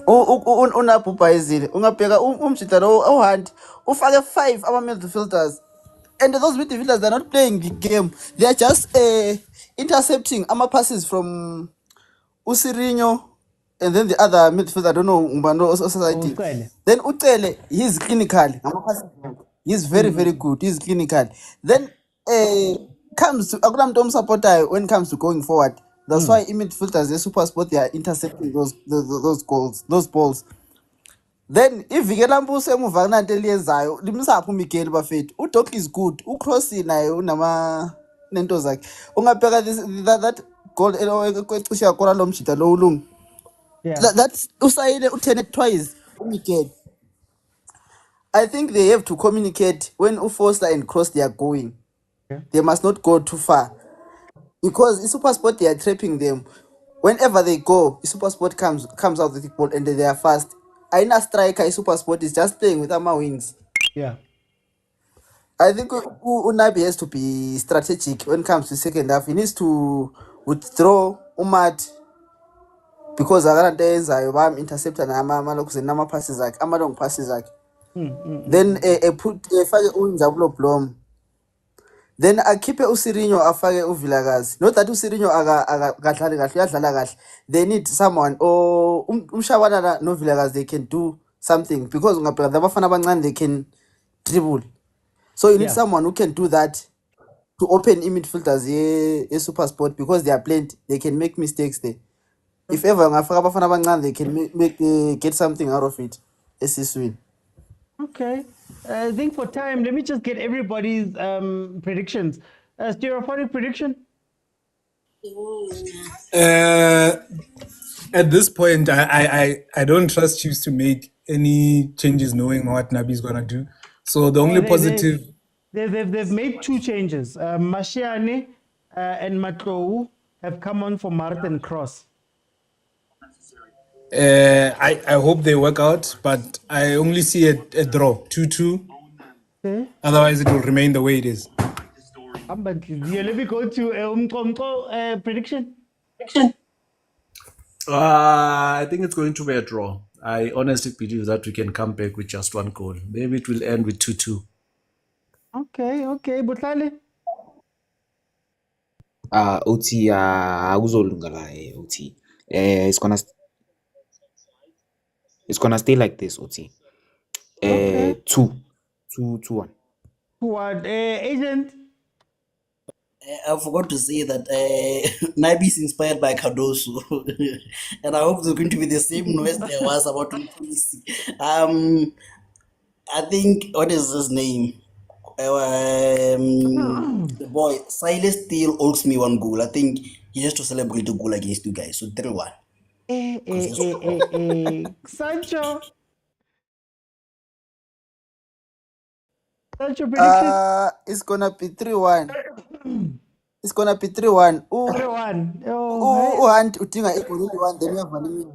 Unabhubhayizile ungabheka umjida lo awuhandi ufake 5 ama-midfielders and those midfielders, they're not playing the game, they are just intercepting passes from Usirino and then the other midfielder, I don't know Umbano society. Then Ucele, he's clinical, he's very very good, he's clinical. Then comes to Agulam supporter when it comes to going forward. That's why in midfielders, the Supersport, they are intercepting those goals, those balls. Then if Vikelambu semuvana nteliyenzayo limsapho Miguel bafethu uDoc is good uCross naye unama nento zakhe ungabheka that goal kwecisha yakora lo mjida lo ulungu that usayile u10 twice Miguel. I think they have to communicate when Ufoster and Cross they are going. They must not go too far. Because in Supersport, they are trapping them. Whenever they go, Supersport comes out with the ball and they are fast. Aina striker, Supersport is just playing with our wings. Yeah. I think Unabi has to be strategic when it comes to second half. He needs to withdraw Umat because I'm interceptor nama passes like Amadong passes like. Then put Unzabulo Blom. Then akhiphe uSirino afake uvilakazi. Not that uSirino akadlali kahle uyadlala kahle. They need someone or umshawana no vilakazi, they can do something because ngabheka abafana abancane they can dribble. So you need someone who can do that to open midfielders a Supersport because they are plenty. They can make mistakes there. If ever ngafaka abafana abancane they can make get something out of it. Esiswini. Okay. I think for time, let me just get everybody's predictions. Stereophonic prediction? At this point, I don't trust Chiefs to make any changes knowing what Nabi's gonna do. So the only positive. They've made 2 changes. Mashiane and Matou have come on for Martin Cross. I hope they work out, but I only see a draw, 2-2. Okay. Otherwise, it will remain the way it is. But let me go to prediction. I think it's going to be a draw. I honestly believe that we can come back with just 1 goal. Maybe it will end with 2-2. Okay, Butlale. OT akuzolunga la OT. It's gonna stay like this, OT. 2-1. 2-1. Agent. I forgot to say that Nabi is inspired by Cardoso, and I hope it's going to be the same noise there was about Police. I think, what is his name? The boy Silas still owes me 1 goal. I think he has to celebrate a goal against you guys. So 3-1. Sancho prediction. It's gonna be 3-1. It's gonna be 3-1. 3-1. Uhunt udinga igoli eli-1 then uyavalimiwe.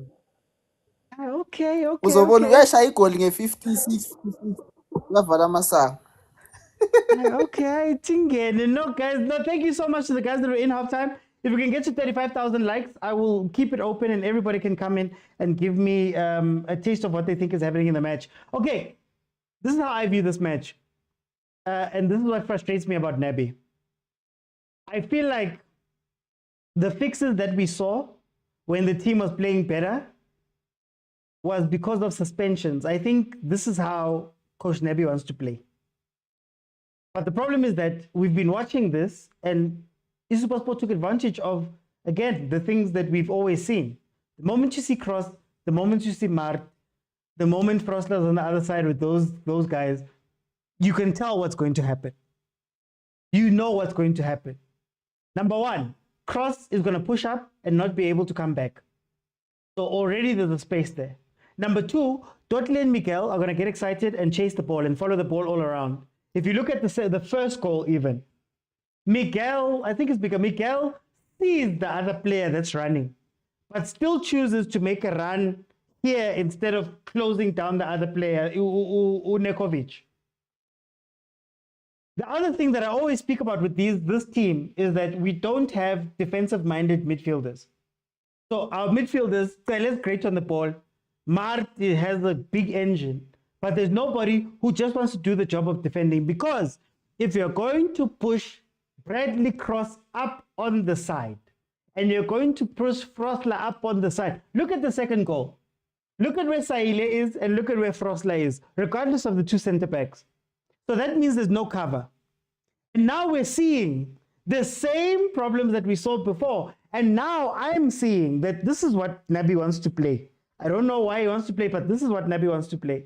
Okay. Uzobona uyashaya igoli nge-56 uyavala amasango. Okay, Tingen. No, guys, thank you so much to the guys that were in halftime. If we can get to 35,000 likes, I will keep it open and everybody can come in and give me a taste of what they think is happening in the match. Okay, this is how I view this match. And this is what frustrates me about Nabi. I feel like the fixes that we saw when the team was playing better was because of suspensions. I think this is how Coach Nabi wants to play. But the problem is that we've been watching this and Supersport took advantage of, again, the things that we've always seen. The moment you see Cross, the moment you see Mart, the moment Frostler's on the other side with those guys, you can tell what's going to happen. You know what's going to happen. Number 1, Cross is going to push up and not be able to come back. So already there's a space there. Number 2, Dotley and Miguel are going to get excited and chase the ball and follow the ball all around. If you look at the first goal even, Miguel, I think it's because Miguel sees the other player that's running, but still chooses to make a run here instead of closing down the other player, Unekovic. The other thing that I always speak about with this team is that we don't have defensive-minded midfielders. So our midfielders, Tele's great on the ball, Mart has a big engine, but there's nobody who just wants to do the job of defending, because if you're going to push Bradley Cross up on the side and you're going to push Frostler up on the side, look at the second goal. Look at where Saile is and look at where Frostler is, regardless of the 2 center backs. So that means there's no cover. And now we're seeing the same problems that we saw before. And now I'm seeing that this is what Nabi wants to play. I don't know why he wants to play, but this is what Nabi wants to play.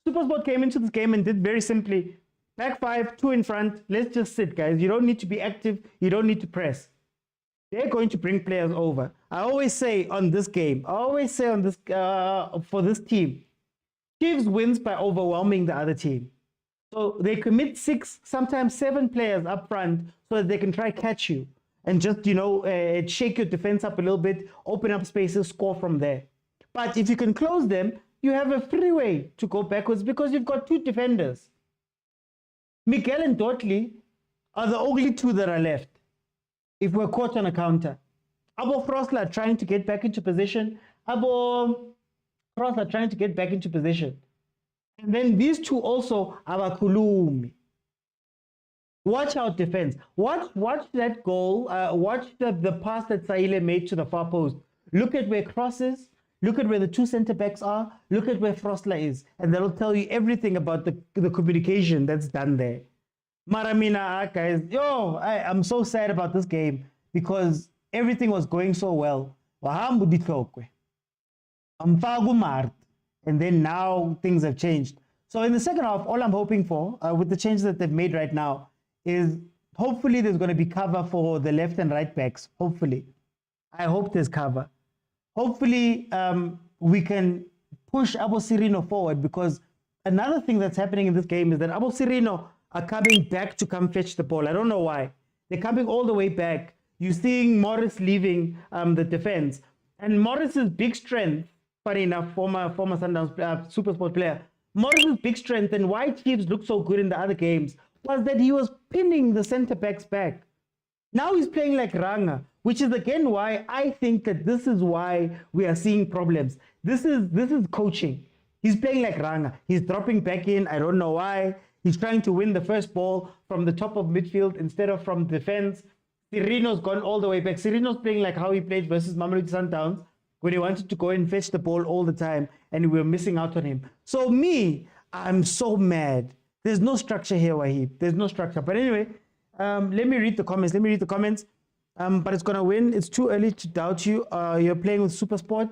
Supersport came into this game and did very simply, back 5, 2 in front, let's just sit, guys. You don't need to be active. You don't need to press. They're going to bring players over. I always say on this game, for this team, Chiefs wins by overwhelming the other team. So they commit 6, sometimes 7 players up front so that they can try catch you and just, shake your defense up a little bit, open up spaces, score from there. But if you can close them, you have a free way to go backwards because you've got 2 defenders. Miguel and Dotley are the only 2 that are left if we're caught on a counter. Abo Frostler trying to get back into position. And then these 2 also are Kulumi. Watch out defense. Watch that goal. Watch the pass that Saile made to the far post. Look at where Cross is. Look at where the 2 center backs are. Look at where Frostler is. And that'll tell you everything about the communication that's done there. Maramina, guys, I'm so sad about this game because everything was going so well. And then now things have changed. So in the second half, all I'm hoping for, with the changes that they've made right now, is hopefully there's going to be cover for the left and right backs. Hopefully. I hope there's cover. Hopefully we can push Abo Sirino forward, because another thing that's happening in this game is that Abo Sirino are coming back to come fetch the ball. I don't know why. They're coming all the way back. You're seeing Morris leaving the defense. And Morris's big strength, funny enough, former Sundowns Supersport player, Morris's big strength and why Chiefs looked so good in the other games was that he was pinning the centre backs back. Now he's playing like Ranga, which is again why I think that this is why we are seeing problems. This is coaching. He's playing like Ranga. He's dropping back in. I don't know why. He's trying to win the first ball from the top of midfield instead of from defense. Sirino's gone all the way back. Sirino's playing like how he played versus Mamelodi Sundowns, when he wanted to go and fetch the ball all the time and we were missing out on him. So I'm so mad. There's no structure here, Wahid. There's no structure. But anyway, let me read the comments. But it's going to win. It's too early to doubt you. You're playing with Supersport.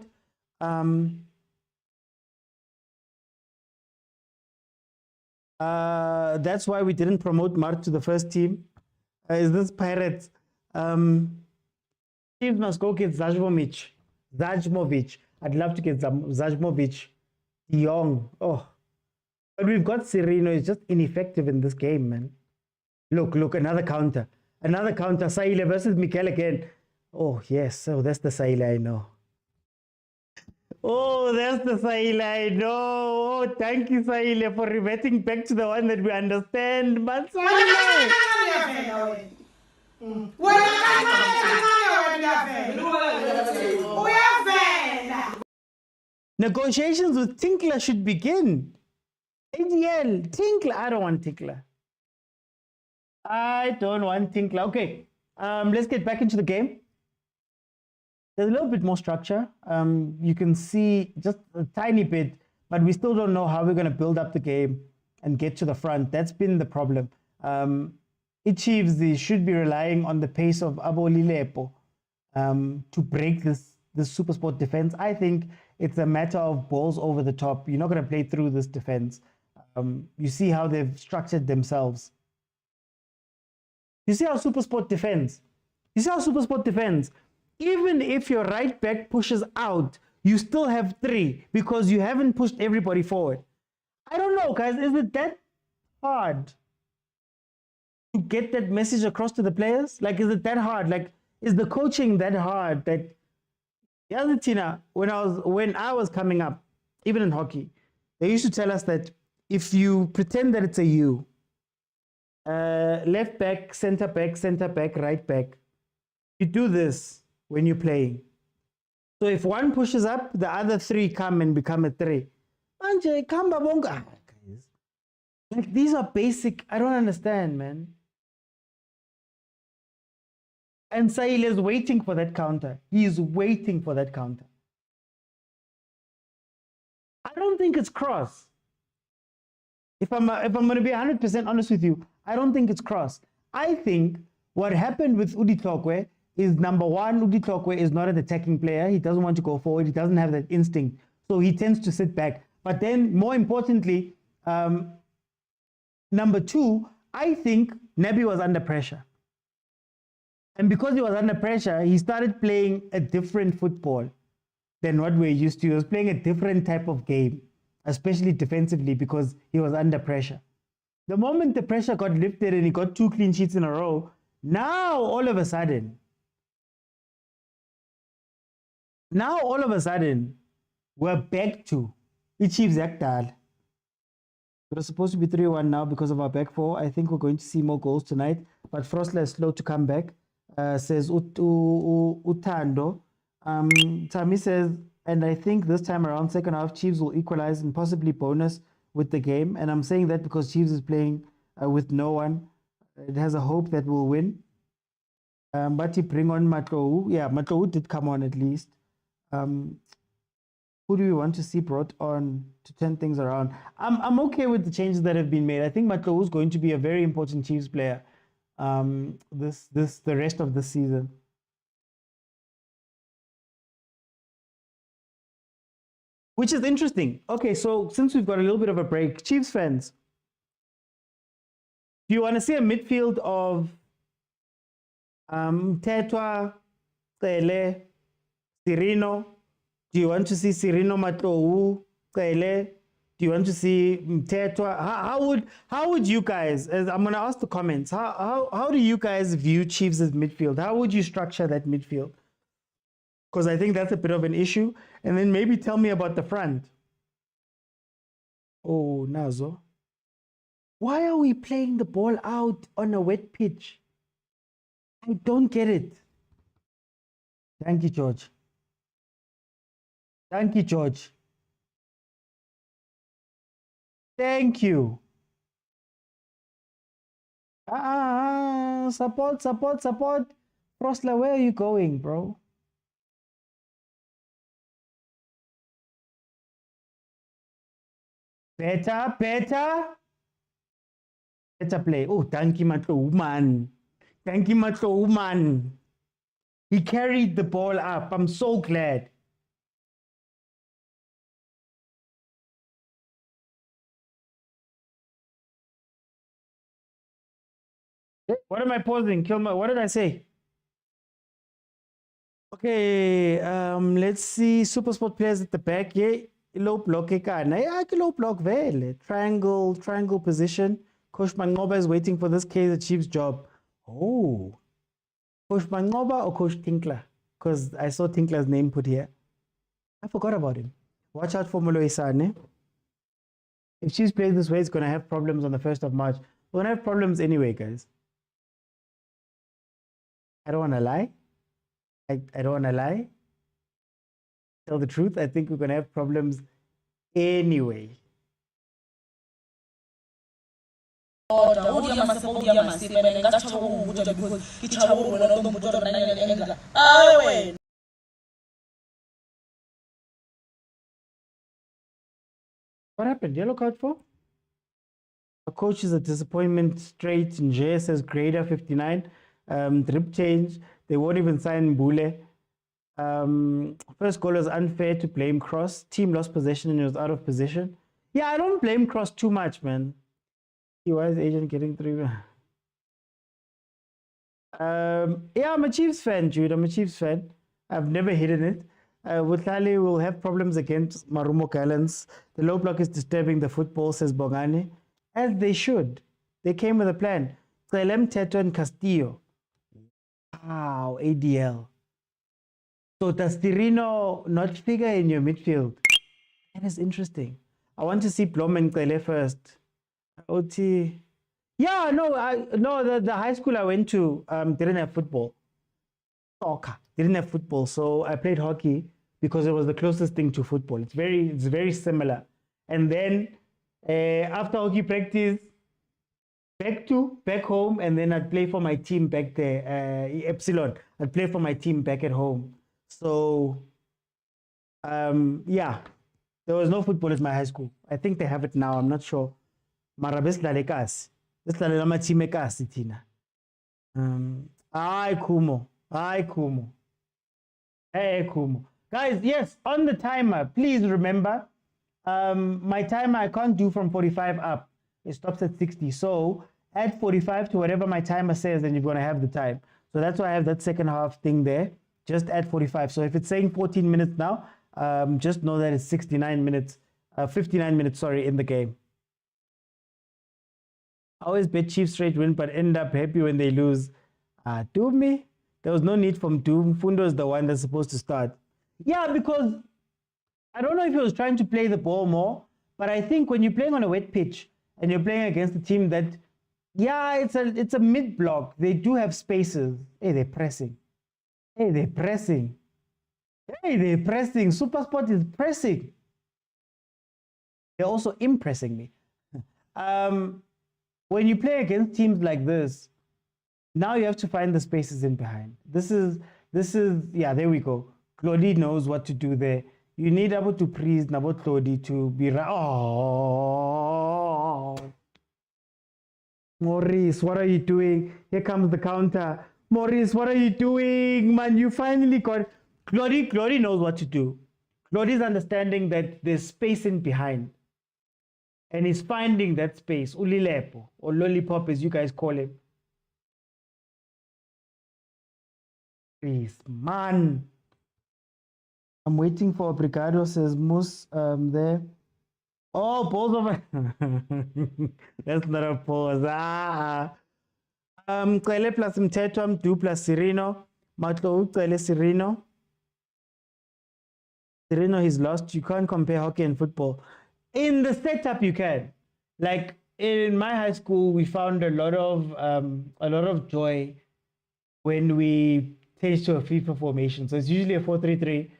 That's why we didn't promote Mart to the first team. Is this Pirates? Chiefs must go get Zajmovic. I'd love to get Zajmovic. Young. Oh. But we've got Sirino. He's just ineffective in this game, man. Look, another counter. Saile versus Mikel again. Oh, yes. Oh, that's the Saile I know. Oh, that's the Saile I know. Oh, thank you, Saile, for reverting back to the one that we understand. But Saile! Negotiations with Tinkler should begin. ADL, Tinkler. I don't want Tinkler. Okay, let's get back into the game. There's a little bit more structure. You can see just a tiny bit, but we still don't know how we're going to build up the game and get to the front. That's been the problem. Chiefs, they should be relying on the pace of Abo Lilepo to break this Supersport defense. I think it's a matter of balls over the top. You're not going to play through this defense. You see how they've structured themselves. You see how Supersport defends. Even if your right back pushes out, you still have 3 because you haven't pushed everybody forward. I don't know, guys. Is it that hard to get that message across to the players? Like, is it that hard? Like, is the coaching that hard? That Yazitina, when I was coming up, even in hockey, they used to tell us that if you pretend that it's a U, left back, center back, right back, you do this when you're playing. So if one pushes up, the other 3 come and become a 3. Manje, kamba bonga. Like, these are basic. I don't understand, man. And Sail is waiting for that counter. He is waiting for that counter. I don't think it's cross. If I'm going to be 100% honest with you, I don't think it's cross. I think what happened with Udi Tlokwe is, number one, Udi Tlokwe is not an attacking player. He doesn't want to go forward. He doesn't have that instinct. So he tends to sit back. But then, more importantly, number 2, I think Nabi was under pressure. And because he was under pressure, he started playing a different football than what we're used to. He was playing a different type of game, especially defensively, because he was under pressure. The moment the pressure got lifted and he got 2 clean sheets in a row, now all of a sudden, we're back to Chiefs Yakdal. It was supposed to be 3-1 now because of our back 4. I think we're going to see more goals tonight, but Frosler is slow to come back. Says Utando. Tami says, and I think this time around, second half, Chiefs will equalize and possibly bonus with the game. And I'm saying that because Chiefs is playing with no one. It has a hope that we'll win. But you bring on Matlou. Yeah, Matlou did come on at least. Who do we want to see brought on to turn things around? I'm okay with the changes that have been made. I think Matlou is going to be a very important Chiefs player the rest of the season. Which is interesting. Okay, so since we've got a little bit of a break, Chiefs fans, do you want to see a midfield of Tetwa, Tele, Sirino? Do you want to see Sirino Matlou, Cele, do you want to see Mtetwa? How would you guys, as I'm gonna ask the comments, how do you guys view Chiefs as midfield? How would you structure that midfield? Because I think that's a bit of an issue. And then maybe tell me about the front. Oh, Nazo. Why are we playing the ball out on a wet pitch? I don't get it. Thank you, George. Thank you, George. Thank you. Support. Frosler, where are you going, bro? Better play. Oh, thank you, man. Thank you, man. He carried the ball up. I'm so glad. What am I pausing? What did I say? Okay, let's see. Supersport players at the back. Yeah, low block. Low block. Triangle position. Coach Mangoba is waiting for this Kaizer Chiefs job. Oh, Coach Mangoba or Coach Tinkler? Because I saw Tinkler's name put here. I forgot about him. Watch out for Moloi Sane. If Chiefs plays this way, it's going to have problems on the 1st of March. We're going to have problems anyway, guys. I don't want to lie. I don't want to lie. Tell the truth, I think we're going to have problems anyway. What happened? Yellow card for? The coach is a disappointment straight. Nje says grader 59. Drip change. They won't even sign Mbule. First goal was unfair to blame Cross. Team lost possession and he was out of position. Yeah, I don't blame Cross too much, man. Why is agent getting through? Yeah, I'm a Chiefs fan, Jude. I'm a Chiefs fan. I've never hidden it. With Ahly, we'll have problems against Marumo Gallants. The low block is disturbing the football, says Bongani. As they should. They came with a plan. Salem, Teto, and Castillo. Wow, ADL. So does Tirino not figure in your midfield? That is interesting. I want to see Blom and Kele first. OT. Yeah, no, the high school I went to didn't have football. Soccer. Didn't have football. So I played hockey because it was the closest thing to football. It's very similar. And then after hockey practice, back home, and then I'd play for my team back there, Epsilon. I'd play for my team back at home. So, yeah, there was no football at my high school. I think they have it now. I'm not sure. Marabes Lalekasi. This Lalama Chimekasi Tina. Ay Kumo. Hey Kumo. Guys, yes, on the timer, please remember, my timer I can't do from 45 up. It stops at 60. So add 45 to whatever my timer says, and you're going to have the time. So that's why I have that second half thing there. Just add 45. So if it's saying 14 minutes now, just know that it's 59 minutes, 59 minutes, sorry, in the game. I always bet Chiefs straight win, but end up happy when they lose. Doom me? There was no need from Doom. Fundo is the one that's supposed to start. Yeah, because I don't know if he was trying to play the ball more, but I think when you're playing on a wet pitch and you're playing against a team that, yeah, it's a mid block. They do have spaces. Hey, they're pressing. Supersport is pressing. They're also impressing me. When you play against teams like this, now you have to find the spaces in behind. This is yeah, there we go. Claudie knows what to do there. You need able to praise Nabo Claudie to be oh, Maurice, what are you doing? Here comes the counter. Maurice, what are you doing? Man, you finally got Claudie. Claudie knows what to do. Claudie's understanding that there's space in behind. And he's finding that space. Ulilepo, or lollipop as you guys call him. Please, man. I'm waiting for Obrigado, says Moose there. Oh, balls of that's not a pause. Cele plus Mtetom, Du plus Cirino. Matlo Cele Cirino. Cirino, he's lost. You can't compare hockey and football. In the setup, you can. Like in my high school, we found a lot of joy when we changed to a FIFA formation. So it's usually a 4-3-3.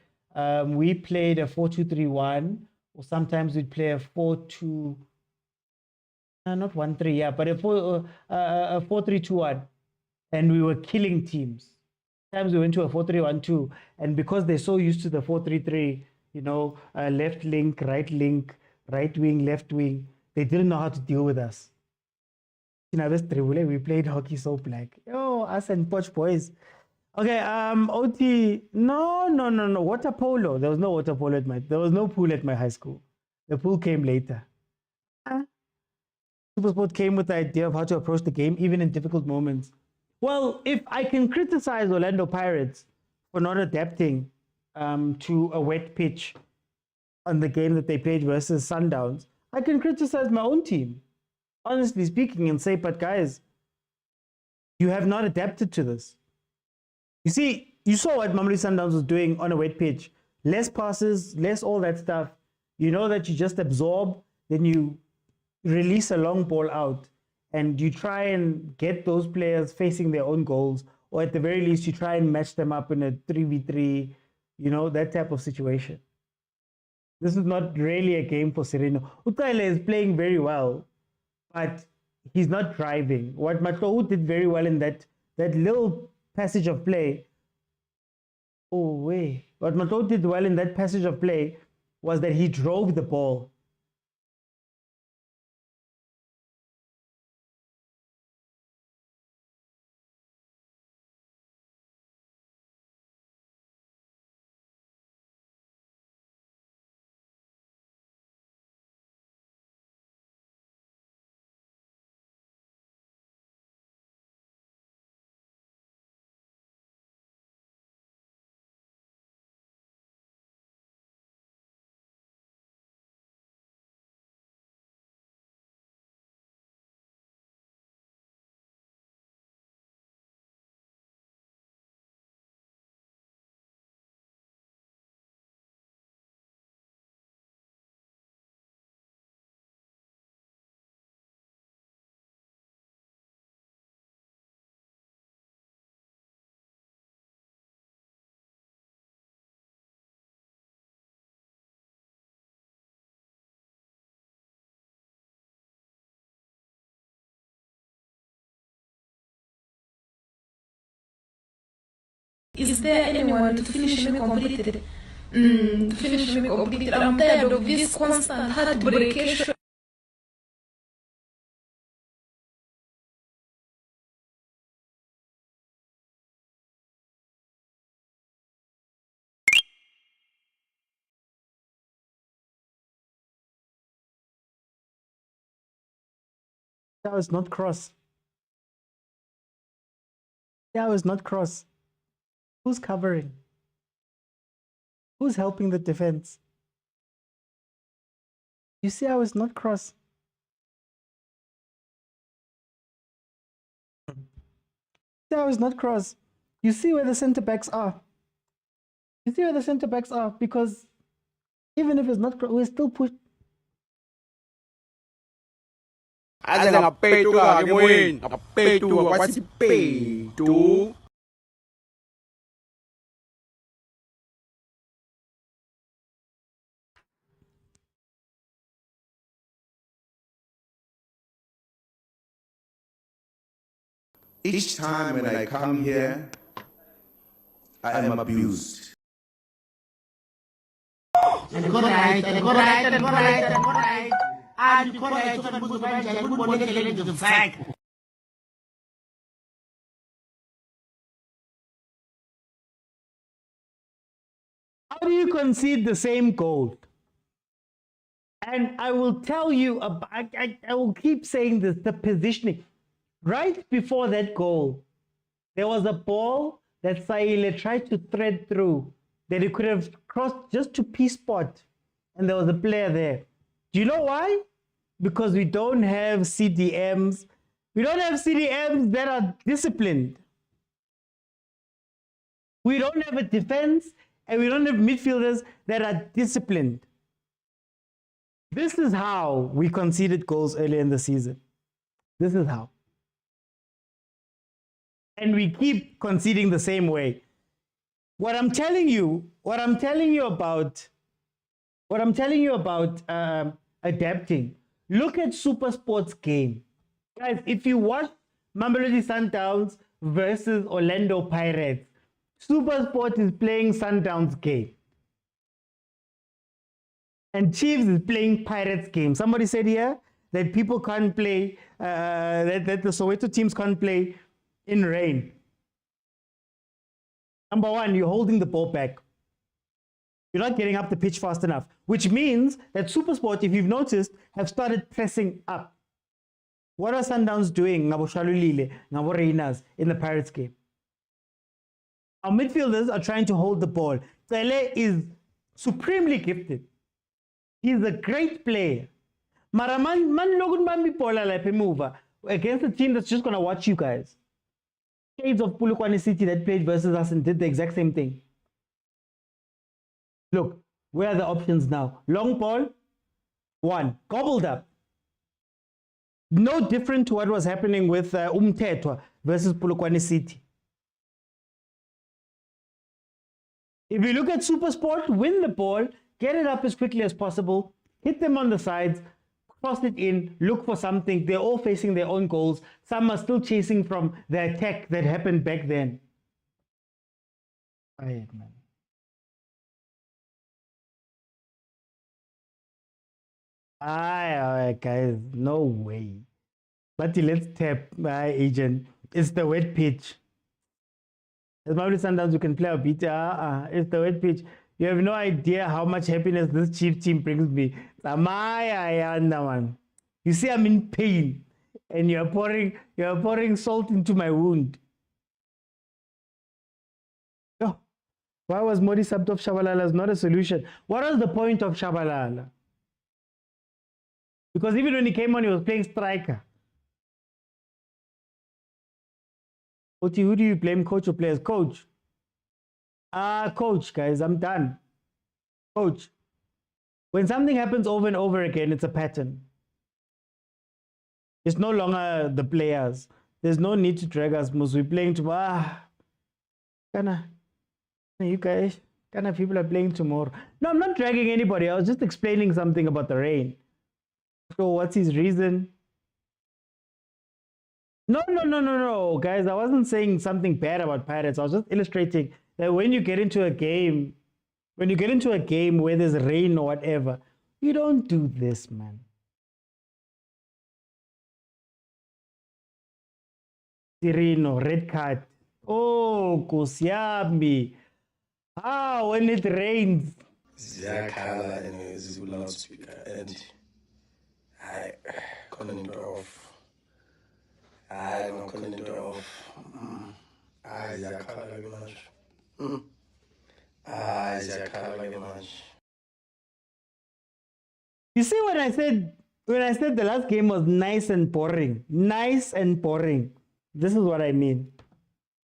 We played a 4-2-3-1, or sometimes we'd play a 4-2. Not 1-3, yeah, but a 4-3-2-1, and we were killing teams. Sometimes we went to a 4-3-1-2, and because they're so used to the 4-3-3, left link, right wing, left wing, they didn't know how to deal with us. We played hockey so black. Oh, us and Poch boys. Okay, OT. No. Water polo. There was no water polo there was no pool at my high school. The pool came later. Supersport came with the idea of how to approach the game, even in difficult moments. Well, if I can criticize Orlando Pirates for not adapting to a wet pitch on the game that they played versus Sundowns, I can criticize my own team, honestly speaking, and say, but guys, you have not adapted to this. You see, you saw what Mamelodi Sundowns was doing on a wet pitch. Less passes, less all that stuff. You know that you just absorb, then you release a long ball out, and you try and get those players facing their own goals, or at the very least, you try and match them up in a 3v3, that type of situation. This is not really a game for Sereno. Utale is playing very well, but he's not driving. What Matlohu did very well in that little passage of play. What Matlohu did well in that passage of play was that he drove the ball. Is there anyone to finish me completed? I'm tired of this constant heartbreak. That was not cross. That was not cross. Who's covering? Who's helping the defense? You see, I was not cross. That was not cross. You see where the center backs are. You see where the center backs are, because even if it's not cross, we're still pushed. Each time when I come here, I am abused. How do you concede the same goal? And I will tell you, I will keep saying this, the positioning. Right before that goal, there was a ball that Saile tried to thread through, that he could have crossed just to P spot, and there was a player there. Do you know why? Because we don't have CDMs. We don't have CDMs that are disciplined. We don't have a defense, and we don't have midfielders that are disciplined. This is how we conceded goals earlier in the season. This is how. And we keep conceding the same way. What I'm telling you about adapting, look at Supersport's game. Guys, if you watch Mamelodi Sundowns versus Orlando Pirates, Supersport is playing Sundowns game. And Chiefs is playing Pirates game. Somebody said here that people can't play, that the Soweto teams can't play in rain. Number one, you're holding the ball back. You're not getting up the pitch fast enough, which means that Supersport, if you've noticed, have started pressing up. What are Sundowns doing, Ngabo Shalulile, Ngabo Reinas, in the Pirates game? Our midfielders are trying to hold the ball. Tsele is supremely gifted. He's a great player. Maraman against a team that's just going to watch you guys. Shades of Polokwane City that played versus us and did the exact same thing. Look, where are the options now? Long ball, one, gobbled up. No different to what was happening with Umtetwa versus Polokwane City. If you look at Supersport, win the ball, get it up as quickly as possible, hit them on the sides, cross it in, look for something. They're all facing their own goals. Some are still chasing from the attack that happened back then. Quiet, man. Aye, guys, no way. But let's tap my agent. It's the wet pitch. As Mamelodi Sundowns, you can play a bit. It's the wet pitch. You have no idea how much happiness this Chief team brings me. You see, I'm in pain, and you're pouring salt into my wound. Oh, why was Modi subbed off Shabalala? Is not a solution. What was the point of Shabalala? Because even when he came on, he was playing striker. Oti, who do you blame, coach or players? Coach. Coach, guys, I'm done. Coach. When something happens over and over again, it's a pattern. It's no longer the players. There's no need to drag us. We're playing tomorrow. You guys, people are playing tomorrow. No, I'm not dragging anybody. I was just explaining something about the rain. So what's his reason? No, guys. I wasn't saying something bad about Pirates. I was just illustrating that when you get into a game, where there's rain or whatever, you don't do this, man. Sirino, red card. Oh, Kusiami. When it rains. Ziyakhala and loudspeaker and I couldn't do off. I couldn't do off. Ziyakhala very much. Ziyakhala very much. You see when I said the last game was nice and boring. Nice and boring. This is what I mean.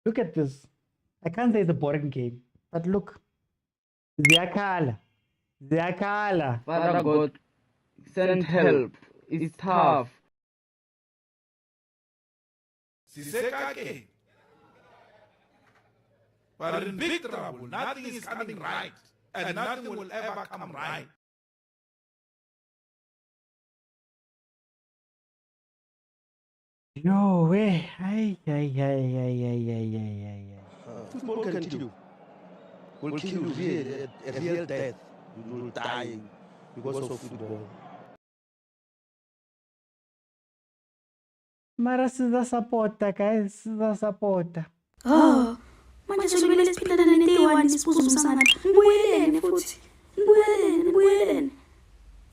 Look at this. I can't say it's a boring game, but look. Ziyakhala. Father God, send help. It's tough. Sisekake. But in big trouble, nothing is coming right, and nothing will ever come right. No way. Football can kill you. Will kill you really, a real death. You will die because of football. Mara sizasapota, guys. Sizasapota. Oh, manje solubele siphilana ne-day1 isibuzo umsana. Ngibuyelene futhi. Ngibuyelene.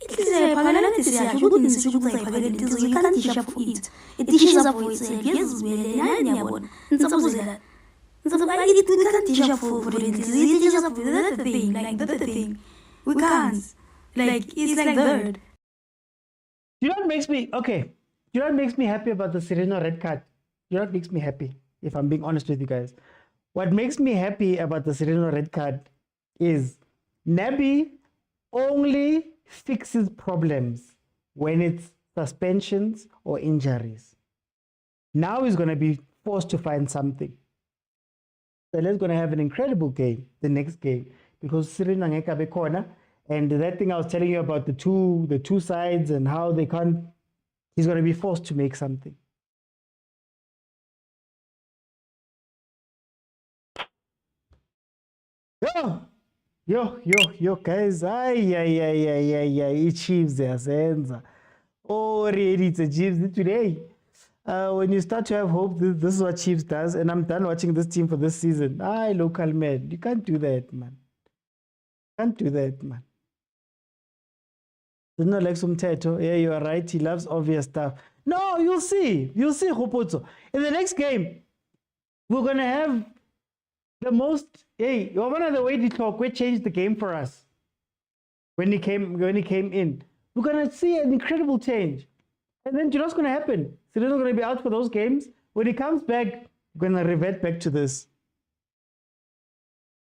Inhliziyo yaphakala nathi siyasho ukuthi nisisho ukuthi ayiphakele inhliziyo can't dish up for it. It dishes up for itself. Yezibuyelene nani yabona. Ngisabuzela. We can't dish up for the inhliziyo. It dishes up for that's the thing. Like that's the thing. We can't. Like it's like Vert. You know what makes me okay? You know what makes me happy about the Sereno red card? You know what makes me happy? If I'm being honest with you guys, what makes me happy about the Sereno red card is Nabi only fixes problems when it's suspensions or injuries. Now he's going to be forced to find something. So he's going to have an incredible game, the next game, because Sereno angeka be corner. And that thing I was telling you about the two sides and how they can't, he's going to be forced to make something. Yo, guys. Ay, Chiefs, yasenza. Already it's a Chiefs today. When you start to have hope, this is what Chiefs does. And I'm done watching this team for this season. Local man. You can't do that, man. Can't do that, man. It's not like some Tato. Yeah, you are right. He loves obvious stuff. No, you'll see. You'll see, Hopotso. In the next game, we're going to have the most. Hey, one of the way to talk, we changed the game for us. When he came in, we're going to see an incredible change. And then, do you know what's going to happen? Sereno's going to be out for those games. When he comes back, we're going to revert back to this.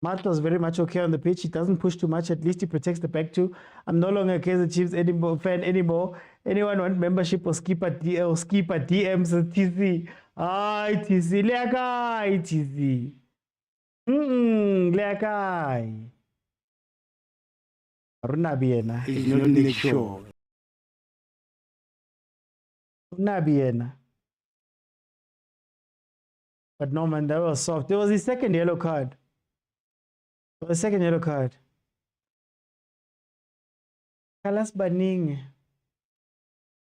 Martha's very much okay on the pitch. He doesn't push too much. At least he protects the back too. I'm no longer a Kaizer Chiefs fan anymore. Anyone want membership or skip at DMs TC? TC. Leakai, TC. Leakai. Runabiena. It's not make sure. Runabiena. But no, man, that was soft. It was his second yellow card. The second yellow card. Kalas baning.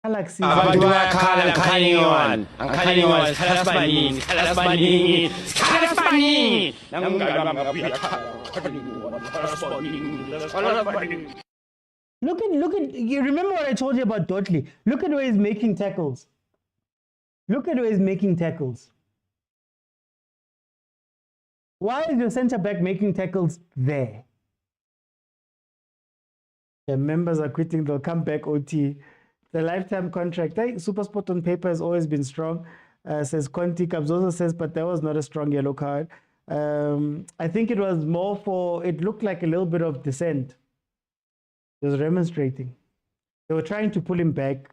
Galaxy. Abantu bayakhala khanye kalas baningi. Kalas baningi. Look at, you remember what I told you about Dotley? Look at where he's making tackles. Look at where he's making tackles. Why is your centre back making tackles there? The members are quitting, they'll come back OT. The lifetime contract. Supersport on paper has always been strong. Says Conti. Kabzozo says, but that was not a strong yellow card. I think it was more for, it looked like a little bit of dissent. He was remonstrating. They were trying to pull him back.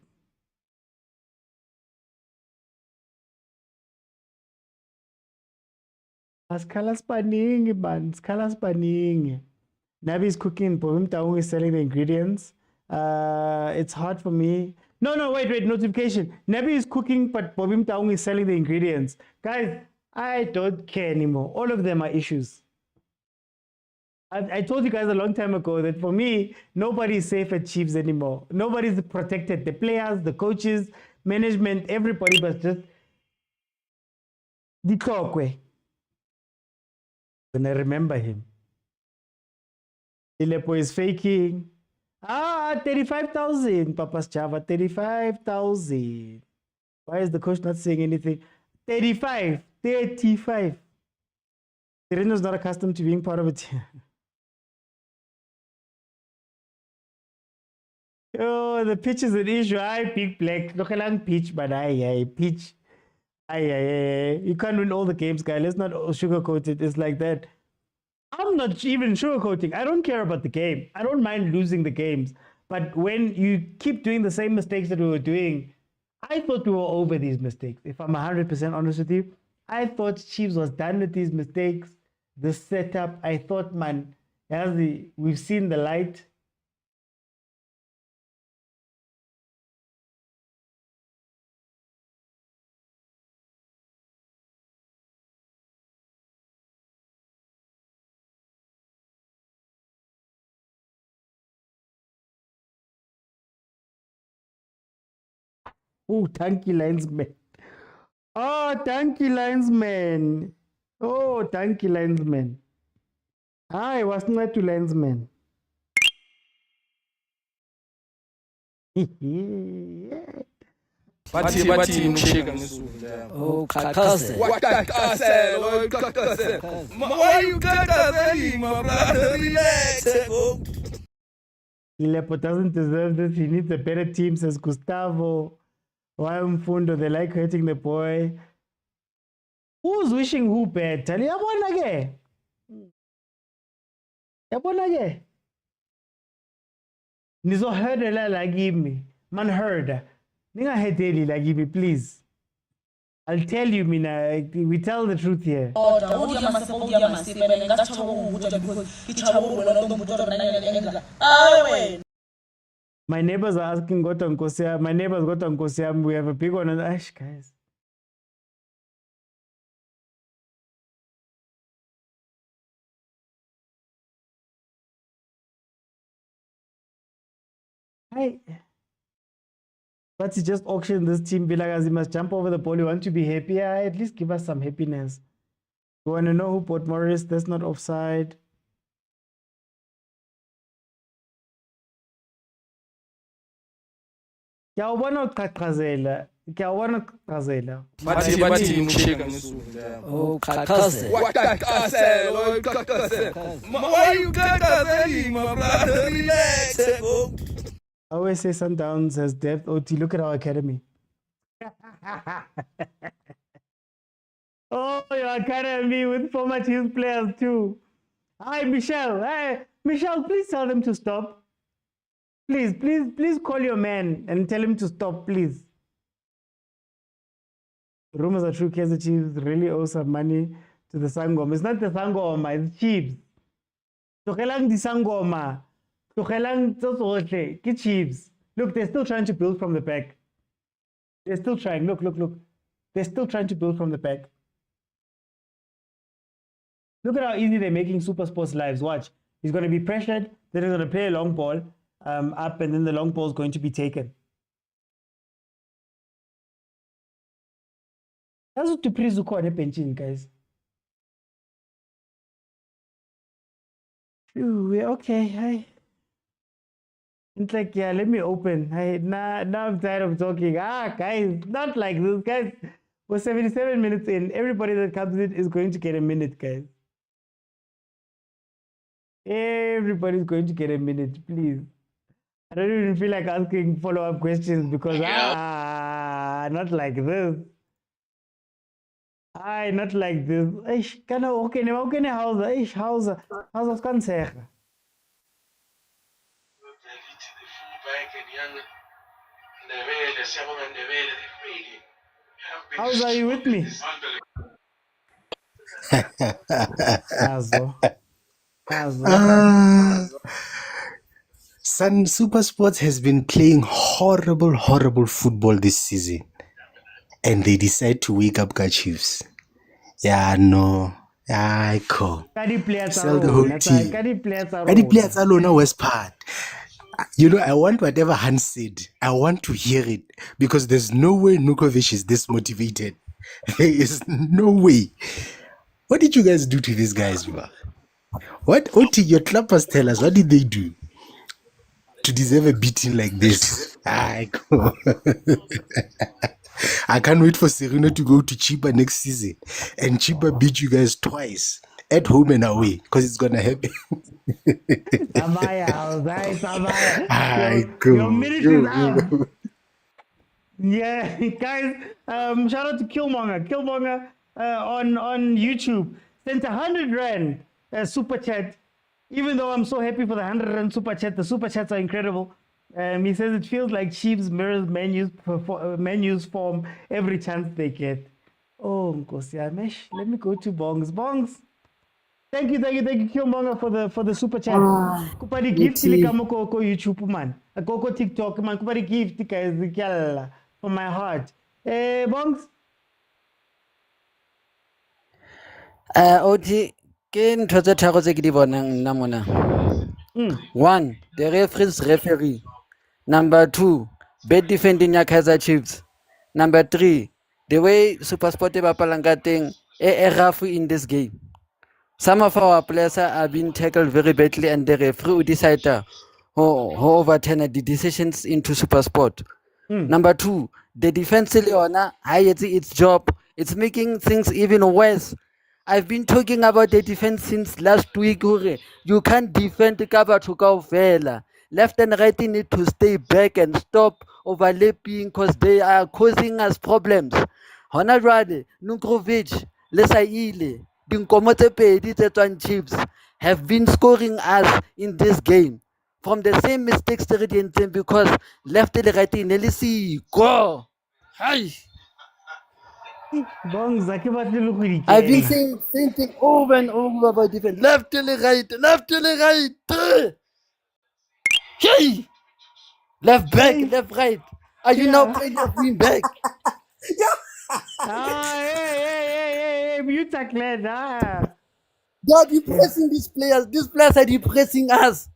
Skalas paningi, man. Skalas paningi. Nabi is cooking. Motaung is selling the ingredients. It's hard for me. No, wait. Notification. Nabi is cooking, but Motaung is selling the ingredients. Guys, I don't care anymore. All of them are issues. I told you guys a long time ago that for me, nobody is safe at Chiefs anymore. Nobody's protected. The players, the coaches, management, everybody, but just the talk way. When I remember him. Ilepo is faking. 35,000. Papa's Java, 35,000. Why is the coach not saying anything? 35. Sereno's not accustomed to being part of it. Oh, the pitch is an issue. Big black. Look at pitch, but pitch. You can't win all the games, guy. Let's not sugarcoat it. It's like that. I'm not even sugarcoating. I don't care about the game. I don't mind losing the games. But when you keep doing the same mistakes that we were doing, I thought we were over these mistakes. If I'm 100% honest with you, I thought Chiefs was done with these mistakes. The setup, I thought, man, we've seen the light. Oh, thank you, linesman. Oh, thank you, linesman. Oh, thank you, linesman. I was not to linesman. Bathi ngishika ngisule. Oh, khakhaze. What kakase? Why you kakase, my brother? Relax. Lepo doesn't deserve this. He needs a better team, says Gustavo. Why Mfundo? They like hurting the boy. Who's wishing who bad? Tell yabona ke. Yabona ke. Nizo heard like me. Man heard. Ninga hedeli like me, please. I'll tell you, Mina. We tell the truth here. My neighbors are asking, "Got on Kosia." My neighbors got on Kosia. We have a big one on Ash, guys. Hi. But he just auctioned this team. Vilakazi must jump over the ball. You want to be happy? Yeah, at least give us some happiness. You want to know who bought Morris? That's not offside. Kyawubona uqhaqhazela. Kyawubona uqhaqhazela. Bathi ngikushika ngesungu. Oh, qhaqhazela. Waqhaqhazela, why you qhaqhazela, my brother? Relax. I always say Sundowns has depth. OT, look at our academy. Oh, your academy with former Chiefs players too. Hi, Michelle. Hey, Michelle, please tell them to stop. Please call your man and tell him to stop, please. Rumors are true. Kaizer Chiefs really owe some money to the Sangoma. It's not the Sangoma, it's Chiefs. Tlogelang di Sangoma. Tlogelang tso tsohle ke Chiefs. Look, they're still trying to build from the back. They're still trying. Look. They're still trying to build from the back. Look at how easy they're making Supersport's lives. Watch. He's going to be pressured. Then he's going to play a long ball up, and then the long ball is going to be taken. That's what to Prizuko and pension, guys. We're okay. Hi. It's like, yeah, let me open. Now I'm tired of talking. Guys, not like this, guys. We're 77 minutes in. Everybody that comes in is going to get a minute, guys. Everybody's going to get a minute, please. I don't even feel like asking follow-up questions because, not like this. Not like this. How's kan zeggen? How's are you with me? Sun Supersport has been playing horrible football this season, and they decide to wake up Chiefs. Yeah, no. I call. Sell the whole team. Kadi players alone West part. You know, I want whatever Hans said. I want to hear it because there's no way Nukovic is this motivated. There is no way. What did you guys do to these guys, bro? What, OT, your clappers tell us, what did they do to deserve a beating like this? I can't wait for Serena to go to Chiba next season and Chiba beat you guys twice, at home and away, because it's going to happen. Your minute is up. Yeah, guys, shout out to Killmonger on YouTube sent 100 Rand super chat. Even though I'm so happy for the 100 Rand super chat, the super chats are incredible. He says it feels like Chiefs mirrors menus form every chance they get. Oh, Nkosiamesh, let me go to Bongs. Thank you, Killmonger for the super chat. Kupari gift ko YouTube man. Ko TikTok man. Kupari gift guys from my heart. Bongs. OT ke ntho tse tharo tse ke di bonang nna mona. 1, the referee. Number 2, bad defending ya Kaizer Chiefs. Number 3, the way Supersport e bapalang ka teng rough in this game. Some of our players are being tackled very badly and the referee decided who overturn the decisions into Supersport. Number 2, the defense its job. It's making things even worse. I've been talking about the defense since last week. You can't defend cover to go fella. left and right need to stay back and stop overlapping because they are causing us problems. Hona jwale, Nugrovic, Lesaile, Dinkomo tse pedi tse tswang Chiefs have been scoring us in this game from the same mistakes they did because left and right in go. Hi. I've been saying same thing over and over about defense. Left to the right, left to the right. Hey! Left back, left right. Are you now playing left wing back? Hey, mute that Glenn. God, you pressing these players. These players are depressing us.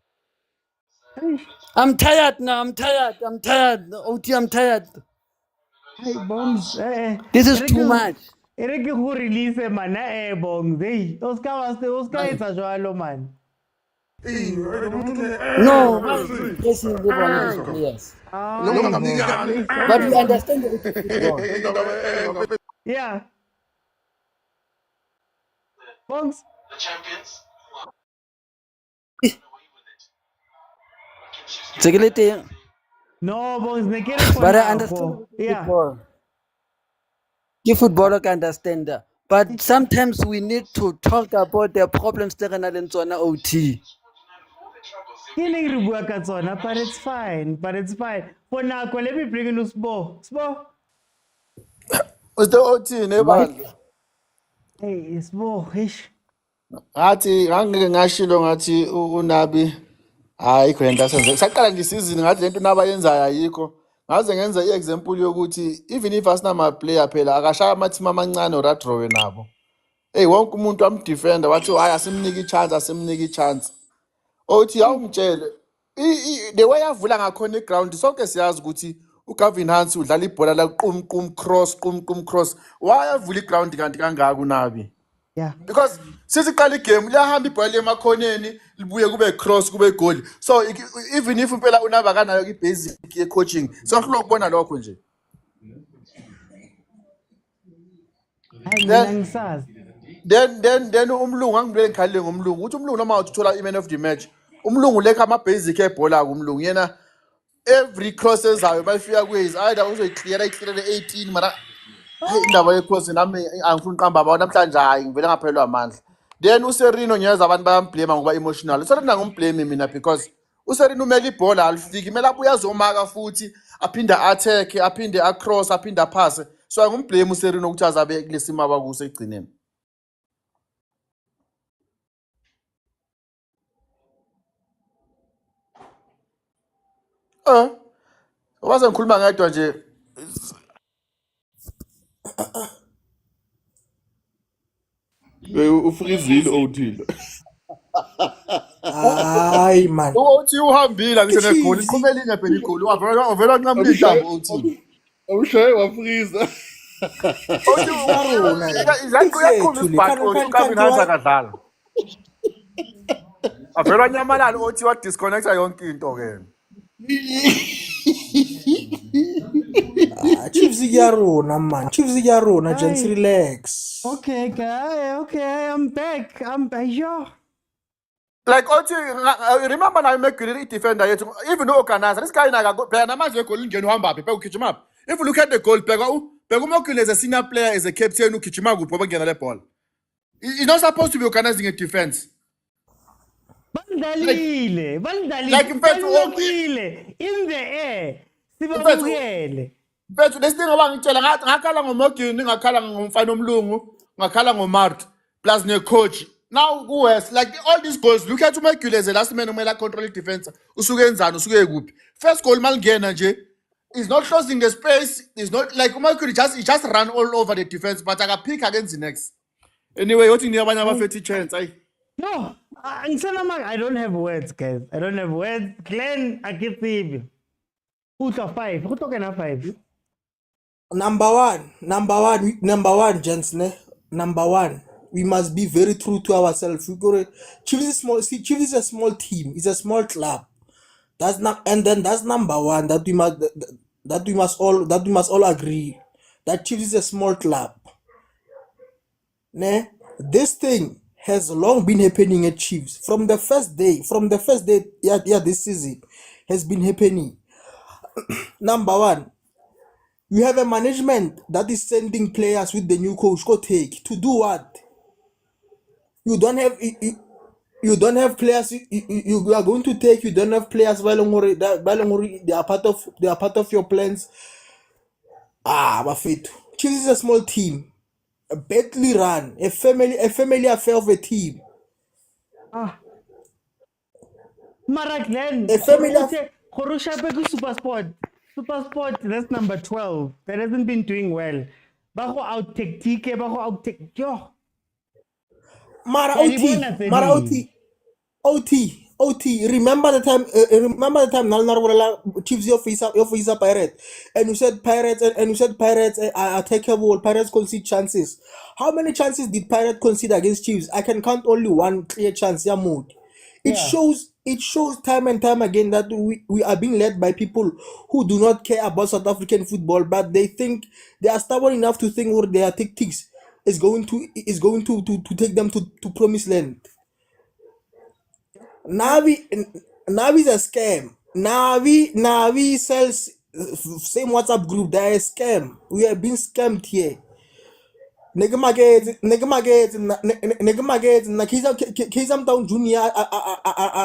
I'm tired now. I'm tired. OT, I'm tired. Hey, Bongs. This is too much. Ere ke go release man Bongs. Hey, Oscar etsa jwalo man. No, why is he pressing the one of these players? But we understand the football. Yeah. Bongs. The champions. No, Bongs, ne kere but I understand football. Give footballer can understand that. But sometimes we need to talk about the problems that are in zona OT. But it's fine. For now, let me bring in Sbo. Sbo. What's the OT neighbor? Hey, Sbo, ish. Ngathi ngangeke ngashilo ngathi uNabi hayi kwenta senze saqala nje season ngathi lento nabayenzayo ayikho ngaze ngenza iexample yokuthi even if asinama player phela akashaya ama team amancane or draw nabo hey wonke umuntu amdefender wathi hayi asimniki chance othi awumtshele the way avula ngakhona eground sonke siyazi ukuthi uGavin Hansi udlala ibhola la qum cross why avula iground kanti kangaka uNabi. Yeah. Because sisiqala igame liyahamba ibhola emakhoneni libuye kube cross kube goal. So even if impela uNaba kanayo ibasic ye coaching sokuhlola ukubona lokho nje. Then umlungu angibulele ngikhalile ngomlungu uthi umlungu noma uthola iman of the match umlungu lekha ama basic ebhola kumlungu yena every cross ezayo bayifika kwezi either uzoyiclear 18 mara indaba yecross nami angifuni uqamba baba namhlanje hayi ngivele ngaphelwa amandla. Then uSerino nyeza abantu bayamblame ngoba emotional. So mina ngumblame mina because uSerino umele ibhola alifiki imela abuya azomaka futhi aphinda attack aphinde across aphinda pass. So ngumblame uSerino ukuthi azabe kulesimo abakuso egcineni. Waze ngikhuluma ngedwa nje ufrizile othile. Hayi man. Uthi uhambile ngisho negoli iqhubela inye phela igoli wavela nqamla idlambu uthi. Awushaye wafriza. Uthi uyakhuluma isibhaxo uGavin Hansi akadlala. Avela nyamalala uthi wa disconnecta yonke into ke. Chiefs yarona man. Chiefs yarona, just relax. Okay, guy. Okay, I'm back. Yo. Like Oti, remember now make a defender yet. Even though organizer, this guy naga player na manzi goal ngene uhamba phe ukhichima up. If you look at the goal, Pegumokule is a senior player, is a captain who ukhichima kuphi ngena le ball. He's not supposed to be organizing a defense. Bandalile. Like in fact, in the air. Sibabukele. But this thing abangitshela ngakhala ngomogini ngakhala ngomfana omlungu ngakhala ngomart plus ne coach. Now who else? Like all these goals, look at Umakule as the last man who control defense. Usuke enzani usuke kuphi. First goal malingena nje is not closing the space. Is not like Umakule just run all over the defense but akapick against the next. Anyway, what in the abanye abafethi chance ay. No, I don't have words, guys. I don't have words. Glenn akithibi. Who's a 5? Who talking a 5? Number one, gents. Number one, we must be very true to ourselves. We go. Chiefs is small. See, Chiefs is a small team. It's a small club. That's number one. That we must all agree. That Chiefs is a small club. This thing has long been happening at Chiefs. From the first day, this season has been happening. Number one, you have a management that is sending players with the new coach. Go take to do what? You don't have you don't have players. You are going to take. You don't have players. They are part of your plans. Bafethu. Chiefs is a small team, a badly run, a family affair of a team. Mara Glenn, A family Supersport. Supersport, that's number 12. That hasn't been doing well. Bago out tactique, bago out tactique. Yo. Mara OT. Remember the time? Chiefs your face up Pirate, and you said Pirates are attackable. Pirates concede chances. How many chances did Pirates concede against Chiefs? I can count only one clear chance. Yeah, mood. It shows time and time again that we are being led by people who do not care about South African football, but they think they are stubborn enough to think what their tactics is going to take them to promised land. Navi is a scam. Navi sells same WhatsApp group. They are a scam. We are being scammed here. Nigga Market, Kaizer Motaung Junior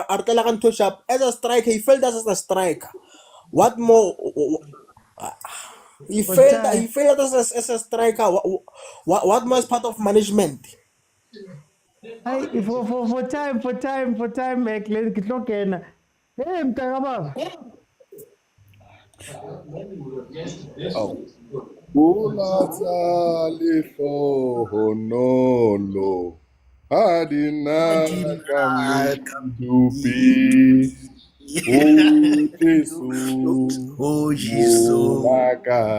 Artelagan touch up as a striker. He felt as a striker. What more? He failed as a striker. What more is part of management? For time, Glenn, Kitlokena. Hey, Mtagaba. Oh. Ulatali honolo Adina kamdupi Utesu Monaka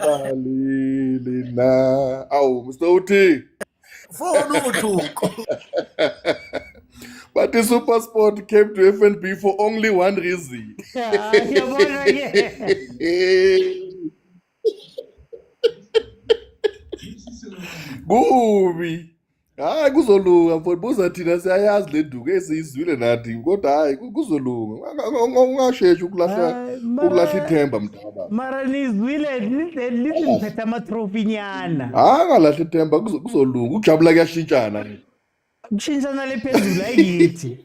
Ibalilina. Oh, Mr. Oti. But the Supersport came to FNB for only one reason. Kubi. Hayi kuzolunga mfowethu buza thina siyayazi le duku esiyizwile nathi kodwa hayi kuzolunga ungasheshi ukulahla ithemba mntaba. Mara nizwile listen amatrophy nyana. Angalahla ithemba kuzolunga ukujabula kuyashintshana. Kushintshana lephezulu ayithi.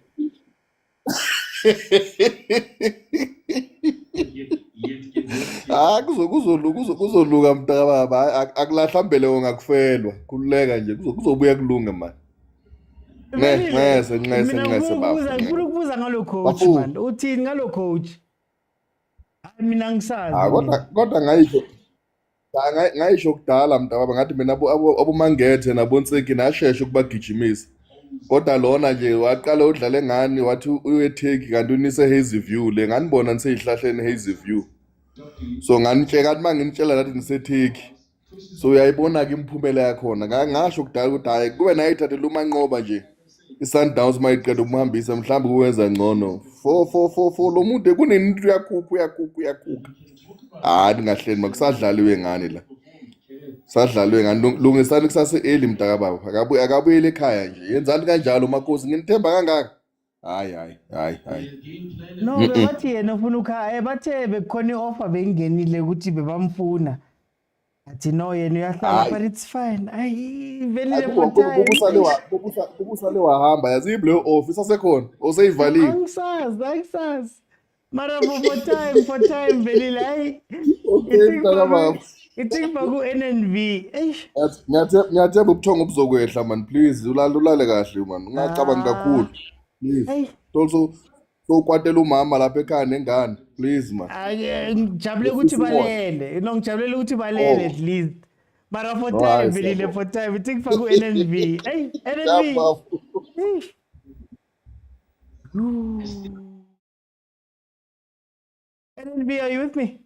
Kuzolunga mntakababa akulahla mbele ongakufelwa khululeka nje kuzobuya kulunga manje. Ngese baba. Ngifuna ukubuza ngalo coach man. Uthini ngalo coach? Mina ngisazi. Kodwa ngayisho kudala mntakababa ngathi mina abomangethe nabonseki nasheshe ukubagijimisa. Kodwa lona nje waqala udlala ngani wathi uyetheki kanti unise Hazy View le nganibona niseyihlahleni Hazy View. So nganitshela kathi mangintshela nathi nisetheki. So uyayibona ke imphumela yakhona. Ngasho kudala ukuthi hayi kube nayo ithathela umanqoba nje. iSundowns mayiqeda umhambisa mhlawumbe kuwenza ngcono. For lo muntu kunento yakhupha. Hayi ngahleni makusadlaliwe ngani la. Sadlalwe ngani lungisani kusase early mntakababa. Akabuyele ekhaya nje. Yenzani kanjalo makosi nginithemba kangaka. Hayi. No, bathi yena ufuna ukhaya bathe bekhona ioffer bengenile ukuthi bebamfuna. Athi no yena uyahlala but it's fine. Ayi velile for time. Ubusale wahamba yazi le office asekhona oseyivaliwe. Angisazi. Mara for time velile ayi. Okay mntakababa. Ithi ku NNV. Ngiyathemba ubuthongo buzokwehla man please ulale kahle man ungacabangi kakhulu. Please. Also sokwatela umama lapha ekhaya nengane please man. Ngijabule ukuthi balele. Ngijabule ukuthi balele at least. Mara for time velile for time. Ithi ku NNV. Hey NNV. NNV, are you with me?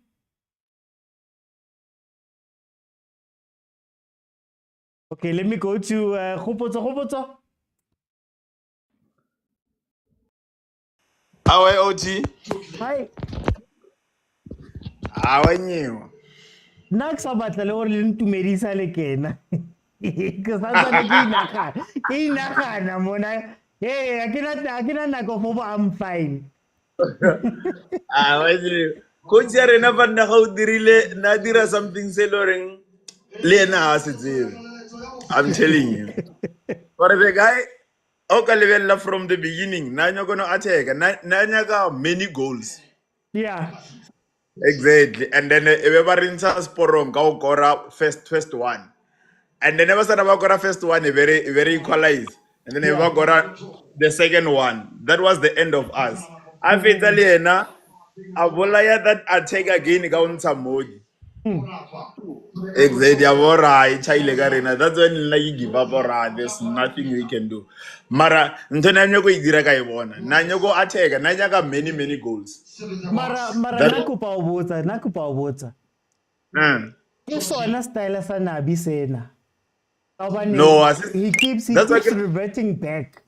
Okay, let me go to Khopotso. Awe OT. Hi. Awe nyewa. Naksabatla le gore le ntumedisa le kena. Because that's what ke inagana mona. Hey, akina nako for I'm fine. Coach ya rena fa nna ga o dirile na dira something se loreng le ena a se tsebe. I'm telling you. For the guy, okay, level from the beginning. Now you're gonna attack. Now you got many goals. Yeah. Exactly. And then everybody in sporong go kora first one. And then never said about kora first one very equalized. And then never kora the second one. That was the end of us. I feel na abolaya that attack again go on some mode. Exactly. That's when like give up or there's nothing we can do. Mara ntona go idira ka ibona. Na go attack na got many goals. Mara That nakupa ubotsa. Ke sona style sa Nabi sena. no, He keeps that's like reverting back.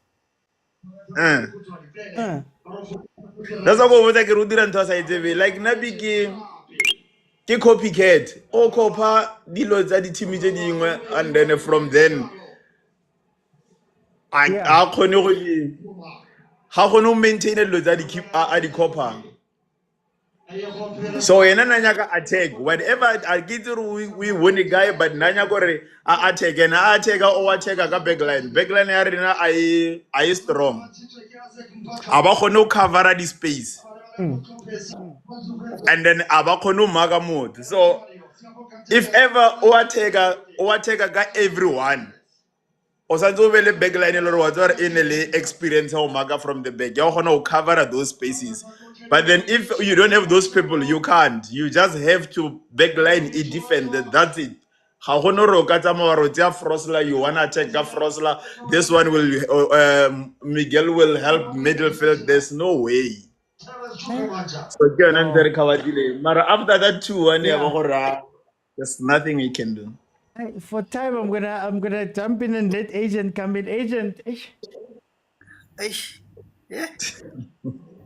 That's why go ke rudira ntho sa itsebe like Nabi ke copycat. O kopa dilo tsa di team tse dingwe and then from then I khone go ha khone maintain dilo tsa di keep a di copang. So yena nanyaka attack whatever I get we win the guy but nanya gore attack and attack o attack ka backline ya rena I strong aba khone o cover the space and then aba khone o maka motho. So if ever o attack ka everyone o sa ntse o be le backline le wa tswa in le experience o maka from the back ya gona o cover those spaces. But then if you don't have those people you can't, you just have to backline it defend that's it. Ga gona ro ka tsamaya ro tsa Frosla you wanna check ka Frosla, this one will Miguel will help midfield, there's no way. So mara after that 2-1 ya go there's nothing we can do. For time, I'm gonna jump in and let Agent come in. Agent, yeah.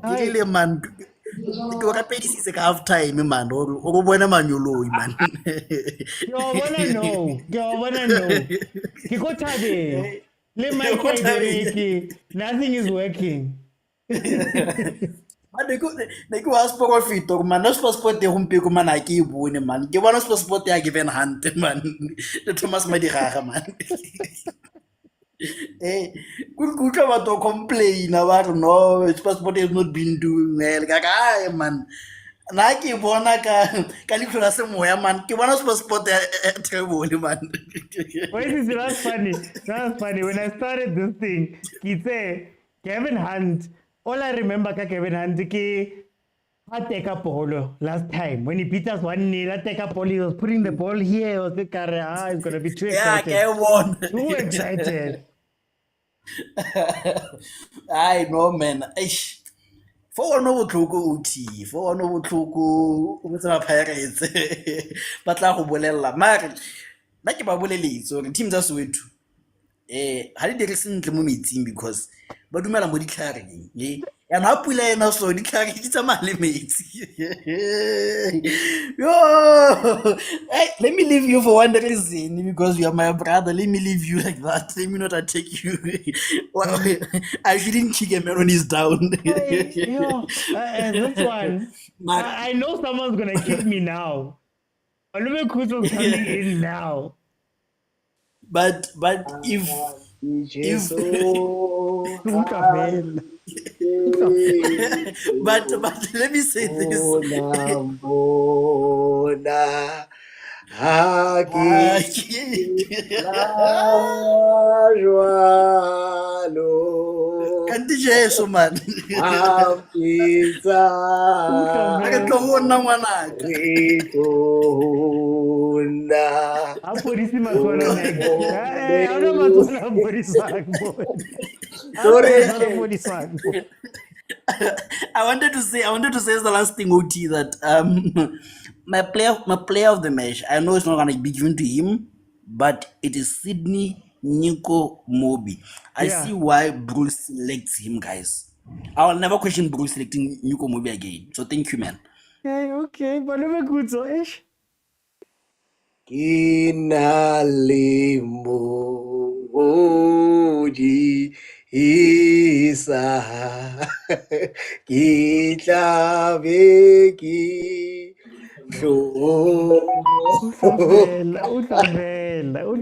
Really, man. Ke ka pedisitse ka half time man. O bona manyoloi man. Ke wanna know. Ke go thabeng. Le my nothing is working. Ne ke was profit man. No Supersport e gompieko man a ke e bone man. Ke bona Supersport ya Gavin Hunt man. Le Thomas Madiraga man. Kutlwa batho complain about no Supersport has not been doing well. Ka man. Na ke bona ka litlo la semoya man. Ke bona Supersport terrible man. Wait, that's funny. That's funny. When I started this thing, he said Gavin Hunt. All I remember ka Gavin Hunt ke I take a polo last time when he beat us 1-0. I take a polo. He was putting the ball here. He was like, it's gonna be too excited. Yeah, I won. Too excited. I know, man. For no botlhoko OT, for no botlhoko o tsama Pirates. Batla go bolella mara ba ke ba boleletse gore team tsa Soweto ha di dire sentle mo metsing because ba dumela mo ditlhareng ya na pula ena so ditlhare di tsamaya le metsi. Yo, hey, let me leave you for one reason because you are my brother. Let me leave you like that. Let me not attack you. I shouldn't kick a melon is down. This one, I know someone's gonna kick me now. Oliver Kuto's coming in now. But if but let me say this. Can't you so man? I wanted to say as the last thing, OT, that my player of the match, I know it's not gonna be given to him, but it is Sydney Nico Mobi. I see why Bruce selects him, guys. I will never question Bruce selecting Nico Mobi again. So thank you, man. Okay, but never good so ish. Kinalimoji isa kitlabeki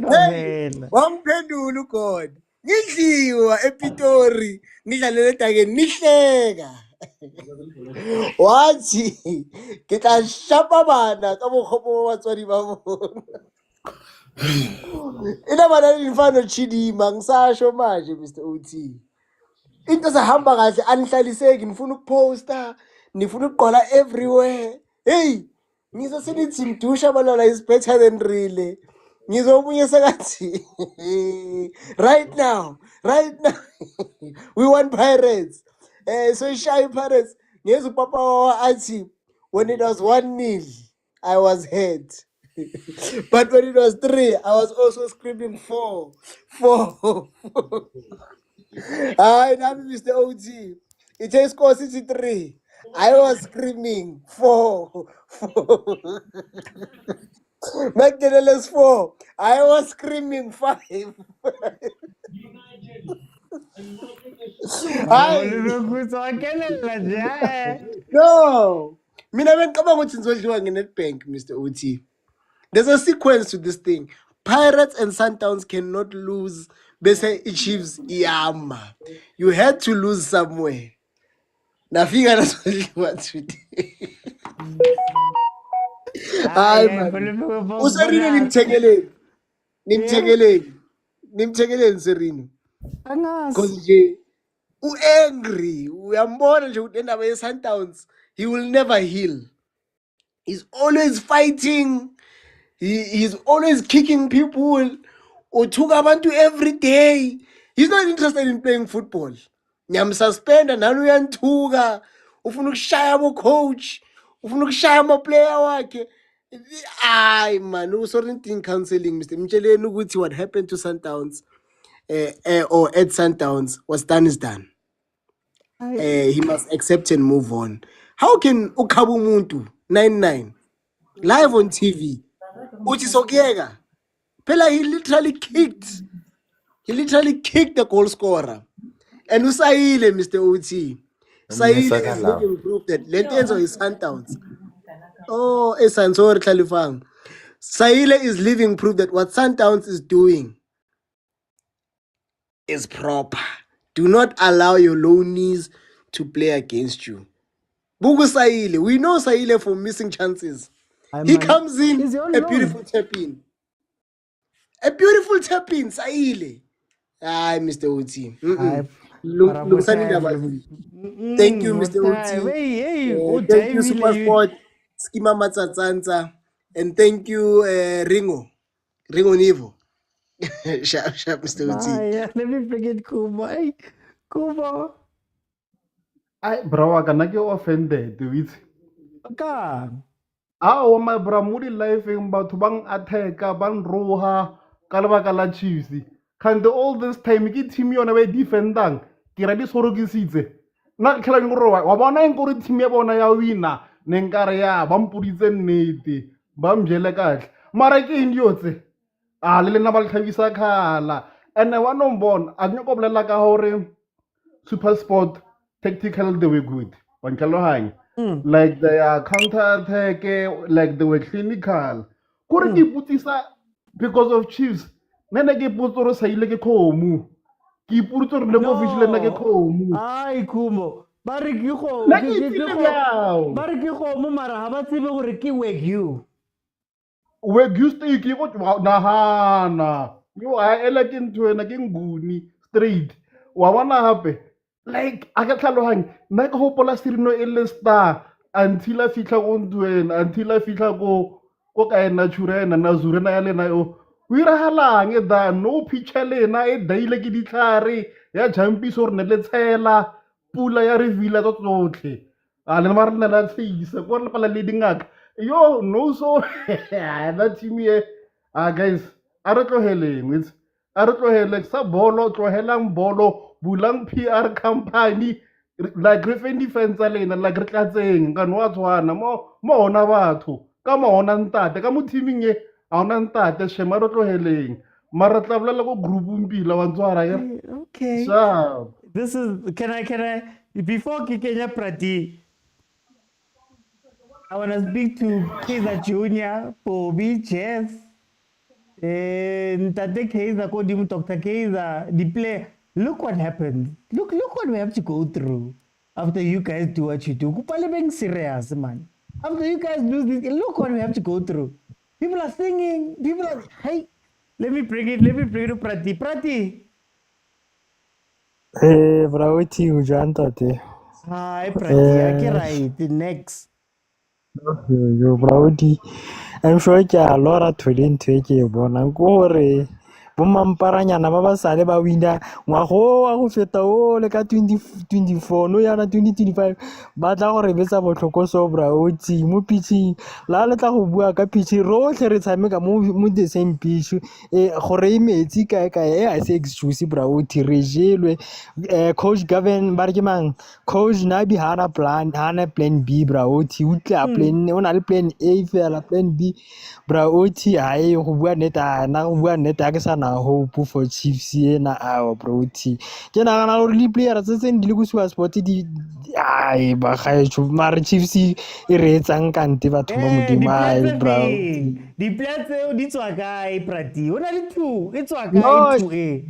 Hey, wamphendula uGod. Ngidliwa ePitori, ngidlalele eDakeni nihleka. Wathi ke tla shapa bana ka bokgopo ba batswadi ba bona. Ina bana lifano Chidima ngisasho manje Mr. OT. Into sahamba kahle anihlaliseki nifuna ukuposta, nifuna ukugqola everywhere. Hey, ngizwe senithi mdusha balala is better than really. Ngizwe omunye sekathi right now we want Pirates. So shy Pirates. Ngizwe upapa wawa athi when it was 1-0 I was hurt. But when it was 3 I was also screaming 4. Hi, I'm Mr. OT. It takes score 63. I was screaming 4. McDonald's 4. I was screaming 5. Hi. No. Mina bengicabanga ukuthi ngizodliwa nge-Nedbank, Mr. OT. There's a sequence to this thing. Pirates and Sundowns cannot lose. Bese Chiefs iyama. You had to lose somewhere. Nafika nasodliwa today. Hayi man. Userino nimthekeleni Serino. Cause nje angry. Uyambona nje ukuthi endaba ye-Sundowns he will never heal. He's always fighting. He's always kicking people. Uthuka abantu every day. He's not interested in playing football. Nyamsuspenda nani uyanthuka. Ufuna ukushaya abo-coach. Ufuna ukushaya ama-player wakhe. Ay man, usorting counseling Mr. Mtsheleni ukuthi what happened to Sundowns or at Sundowns was done is done. He must accept and move on. How can ukhaba umuntu 99 live on TV? Uthi sokuyeka. Phela he literally kicked the goal scorer. And usayile Mr. OT. Sayile is living proof that Lentenzo is Sundowns. Oh, sorry, Khalifang. Sayile is living proof that what Sundowns is doing is proper. Do not allow your loanies to play against you. Bugu Sayile, we know Sayile for missing chances. He comes in, a beautiful tap-in. A beautiful tap-in, Sayile. Ay, Mr. OT. Thank you, Mr. OT. Thank you, Supersport, Skima Matsatsantsa, and thank you, Ringo Nivo. Sharp, Mr. OT. Let me forget Kuba. Hey, Kuba. Bro, I cannot get offended with. Okay. My bro, moody life in Batubang Ateka, Ban Roha, Kalabakala Chiefs. Can the all this time get him on a way defending? Kiradi Sorogi Size. Not killing Roa, Wabana and Gori Timebona Wina, Nengaria, Bampurizen Nate, Bam Jelegat, Maraki in Yote. Lilena Balkavisa Kala, and I want on born, I've no problem like a hore, Supersport, tactical, they were good. One Kalohang. Like they are counter attack, like they were clinical. Couldn't you put this because of Chiefs? Nenege putoro saile komu. Ki putoro nebo vishile nage komu. Ay kumo. Bariki ko. Bariki ko mo mara habati be gore ki wegyu. Wegyu stay ki ko nahana. You are elegant to na nguni straight. Wa wana hape. Like akatlhalohang nna ka hopola Serino e le star until a fitla go ntwena until a fitla go ka ena Churena na Zurena ya lena yo o iragalang e da no picture lena e daile ke ditlhare ya Champions or ne le tshela pula ya revila tsotlhe le mara nna la tshisa go le pala le dingaka yo no so that team here guys a re tloheleng sa bolo tlohelang bolo bulang PR company like Griffin defense lena like re tlatseng ka no a tshwana mo ona batho ka mo ona ntate ka mo teaming e a ona ntate she mara tloheleng mara tla bolela go group mpila wa ntswara ya Okay. sharp. This is, can I, before Kikenya Prati, I want to speak to Kaizer Junior, Bobby, Jess, Tate Kaizer, Kodim, Dr. Kaizer, the player. Look what happened. Look what we have to go through after you guys do what you do. Kupale being serious, man. After you guys do this, look what we have to go through. People are singing. People are, hey, let me bring it to Prati. Prati. Brawiti Ujantate. Hi, Prati. Okay, right. Next. Yo, Brawiti. I'm sure you are a lot of 2020. Bonangore. Bomamparanyana ba ba sale ba winda ngwago wa go feta o le ka 2024 no yana 2025 ba tla go re betsa botlhokoso Brawiti mo pitching la le tla go bua ka pitch rotlhe re tshameka mo the same pitch gore e metsi kae a se excuse Brawiti re jelwe coach Gavin ba re ke mang coach Nabi hana plan B Brawiti o tla plan o na le plan A fela plan B Brawiti ai go bua neta na go bua neta ke sana hope for Chiefs ena a Brawiti ke nagana gore le player tse tseng di le go Supersport di ai ba gaetsho mara Chiefs e re etsang kante batho ba modimo ai Brawiti Di plans tseo di tswa kae Prati? Ho na le two, e tswa no kae two e?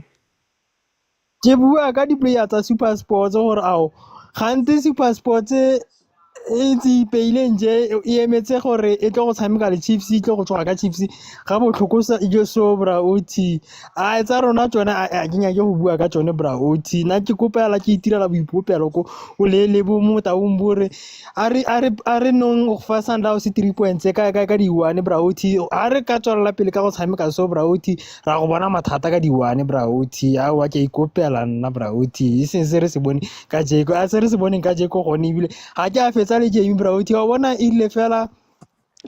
ke bua ka di-player tsa Supersport gore ao gante Supersport e tse ipeileng je e emetse gore e tlo go tshameka le Chiefs e tlo go tsoga ka Chiefs ga botlhokosa e jo so Brawiti a tsa rona tsona a ke nyake go bua ka tsone Brawiti na ke kopela ke itirela boipopelo ko o le bo Motaung bore a re nong go fa Sundowns 3 points ka di 1 Brawiti a re ka tswela pele ka go tshameka so Brawiti ra go bona mathata ka di 1 Brawiti a wa ke ikopela nna Brawiti e se re se bone ka jeko a se re se bone ka jeko gone ebile ga ke a fetsa le game Brawiti wa bona ile fela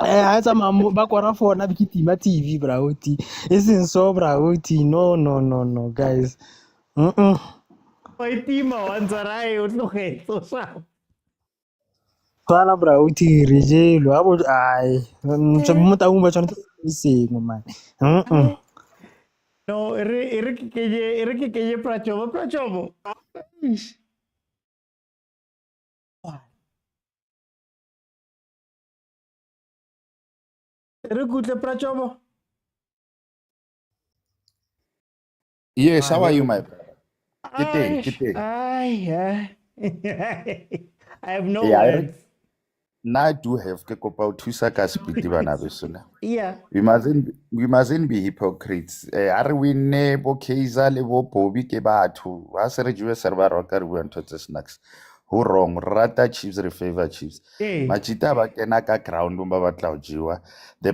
ha tsa mambo ba kwara fona ke tima TV Brawiti e seng so Brawiti no guys Itima wa Ntswarai o tlogetso sa. Fana Brawiti re jelo a bo ai Motaung ba tsona e seng man No, ere ke kenye prachomo. Ere kutle prachomo. Yes, how are you, my brother? I have no words. Now I do have ke kopa o thusa ka speed bana besona. Yeah. We mustn't be hypocrites. Are we ne bo Kaizer le bo Bobby ke batho. Wa se re jwe server roka re bua ntho tse snacks. Who wrong? Rata Chiefs re favor Chiefs. Machita ba kena ka ground ba batla ho jiwa. The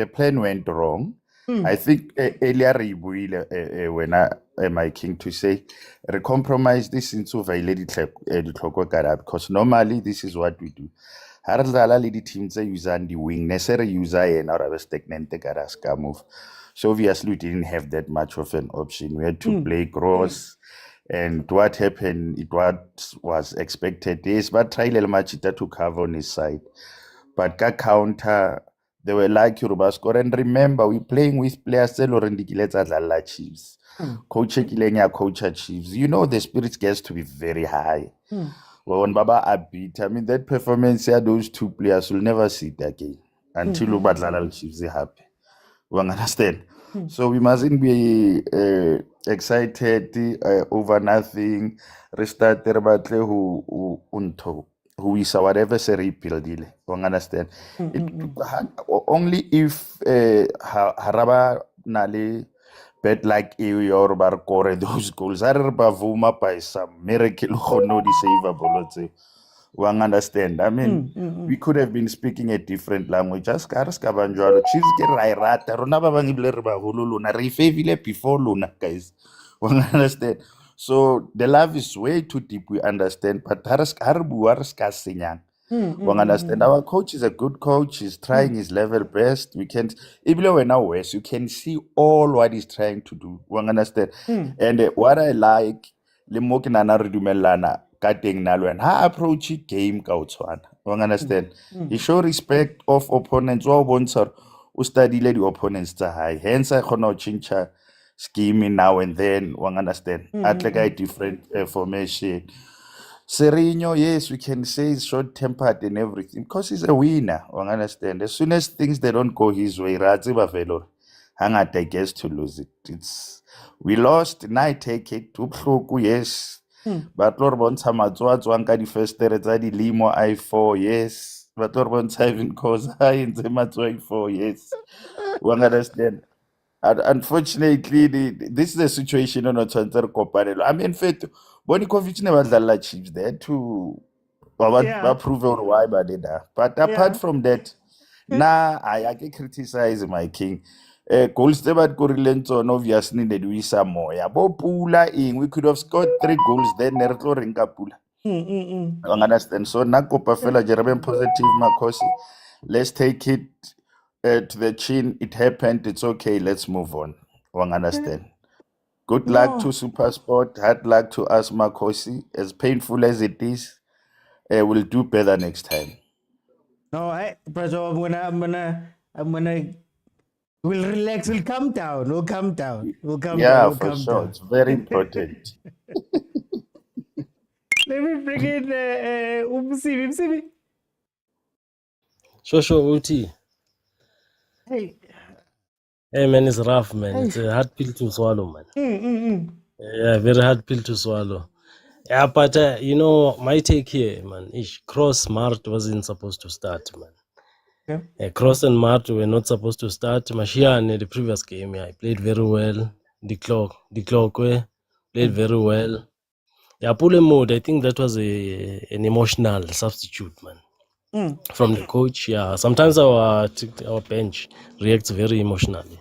plan went wrong. I think earlier re buile when my king to say re compromise this into violate ditlhoko ka because normally this is what we do. Ha re dlala le di team tse usang di wing ne se re user yena or stagnant ka ska move. So obviously we didn't have that much of an option. We had to play cross. And what happened, it was expected. Yes, but Trailel Machita to cover on his side. But ka counter, they were like Yoruba score. And remember, we're playing with players that Chiefs. Coach Chiefs. You know the spirit gets to be very high. Well, when Baba are beat, I mean that performance here, those two players will never see it again until Ubadlala Chiefs are happy. You understand? So we mustn't be excited over nothing. Restart who is whatever se rebuild. You understand? Only if Haraba Nali bet like or bar those goals are bavuma by some miracle no disable. One understand. I mean, we could have been speaking a different language. Just Karaskabanjalo, Chiefs get right. Ronaba Bangibler Luna, Refavile before Luna, guys. One understand. So the love is way too deep, we understand. But Harbuarska Sinyan. One understand. Our coach is a good coach, he's trying his level best. We can even when now West, you can see all what he's trying to do. One understand. And what I like, Lemokina Redumelana. Ha approach game ka o tshwana. You understand? You show respect of opponents wa bontsha studyile the-opponents tsa hae, hence I khona ho tjhentjha scheme now and then, wang understand, atle ka different formation. Serino, yes, we can say he's short-tempered and everything because he's a winner, wang understand. As soon as things they don't go his way, ratsiba velo hangata gets to lose it. We lost, now I take it, ubhloku, yes. But Lord bontsha matsoatswang ka difestere tsa dilemo I4, yes. But Lord bontsha even khoza entse matsoa I4, yes. Wang understand. And unfortunately, this is a situation on a kopanelo. I mean, fact, Bonikovic never done Chiefs there to prove why, but apart from that, nah, I can criticize my king. Goals they bad Korilento obviously need to do some more. Yeah, but Pula in we could have scored 3 goals then Nerto Rinka Pula. I understand. So Nakopa fella Jeremy positive Makosi. Let's take it to the chin. It happened. It's okay. Let's move on. Wang understand. Good luck to Supersport. Hard luck to us, Makosi. As painful as it is, we'll do better next time. No, I'm gonna. We'll relax. We'll calm down. We'll calm down. We'll calm down. Yeah, We'll for calm sure. down. It's very important. Let me bring in Msibi. Sure, OT. Hey. Hey, man, it's rough, man. Hey. It's a hard pill to swallow, man. Yeah, very hard pill to swallow. Yeah, but you know, my take here, man, is Cross Mart wasn't supposed to start, man. Cross and Mart were not supposed to start. Mashiane, the previous game, yeah, he played very well. The clock played very well. Yeah, Pule mode, I think that was an emotional substitute, man. From the coach, yeah. Sometimes our bench reacts very emotionally.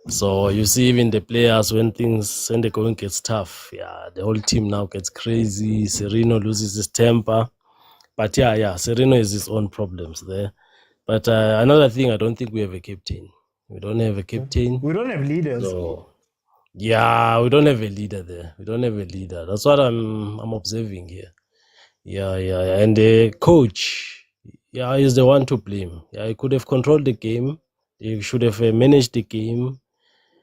So you see, even the players when the going gets tough, yeah, the whole team now gets crazy. Serino loses his temper, but yeah, Serino has his own problems there. But another thing, I don't think we have a captain. We don't have a captain. We don't have leaders. So yeah, we don't have a leader there. We don't have a leader. That's what I'm observing here. Yeah. And the coach, yeah, is the one to blame. Yeah, he could have controlled the game. He should have managed the game.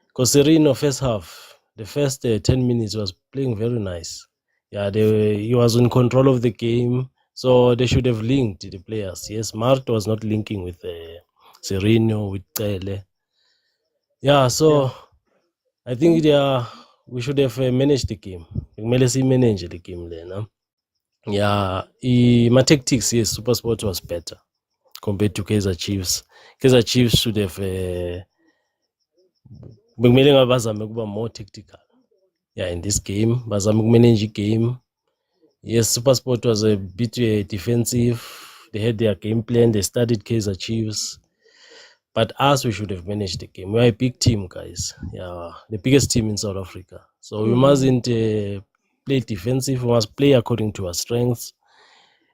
Because Serino first half, the first 10 minutes was playing very nice. Yeah, he was in control of the game. So they should have linked the players. Yes, Mart was not linking with Serino, with Tele. Yeah, so I think we should have managed the game. Melesi managed the game there, no? Yeah, my tactics, yes, Supersport was better compared to Kaizer Chiefs. Kaizer Chiefs should have more tactical. Yeah, in this game, manage game. Yes, Supersport was a bit defensive. They had their game plan. They studied Kaizer Chiefs. But us, we should have managed the game. We're a big team, guys. Yeah, the biggest team in South Africa. So we mustn't play defensive. We must play according to our strengths.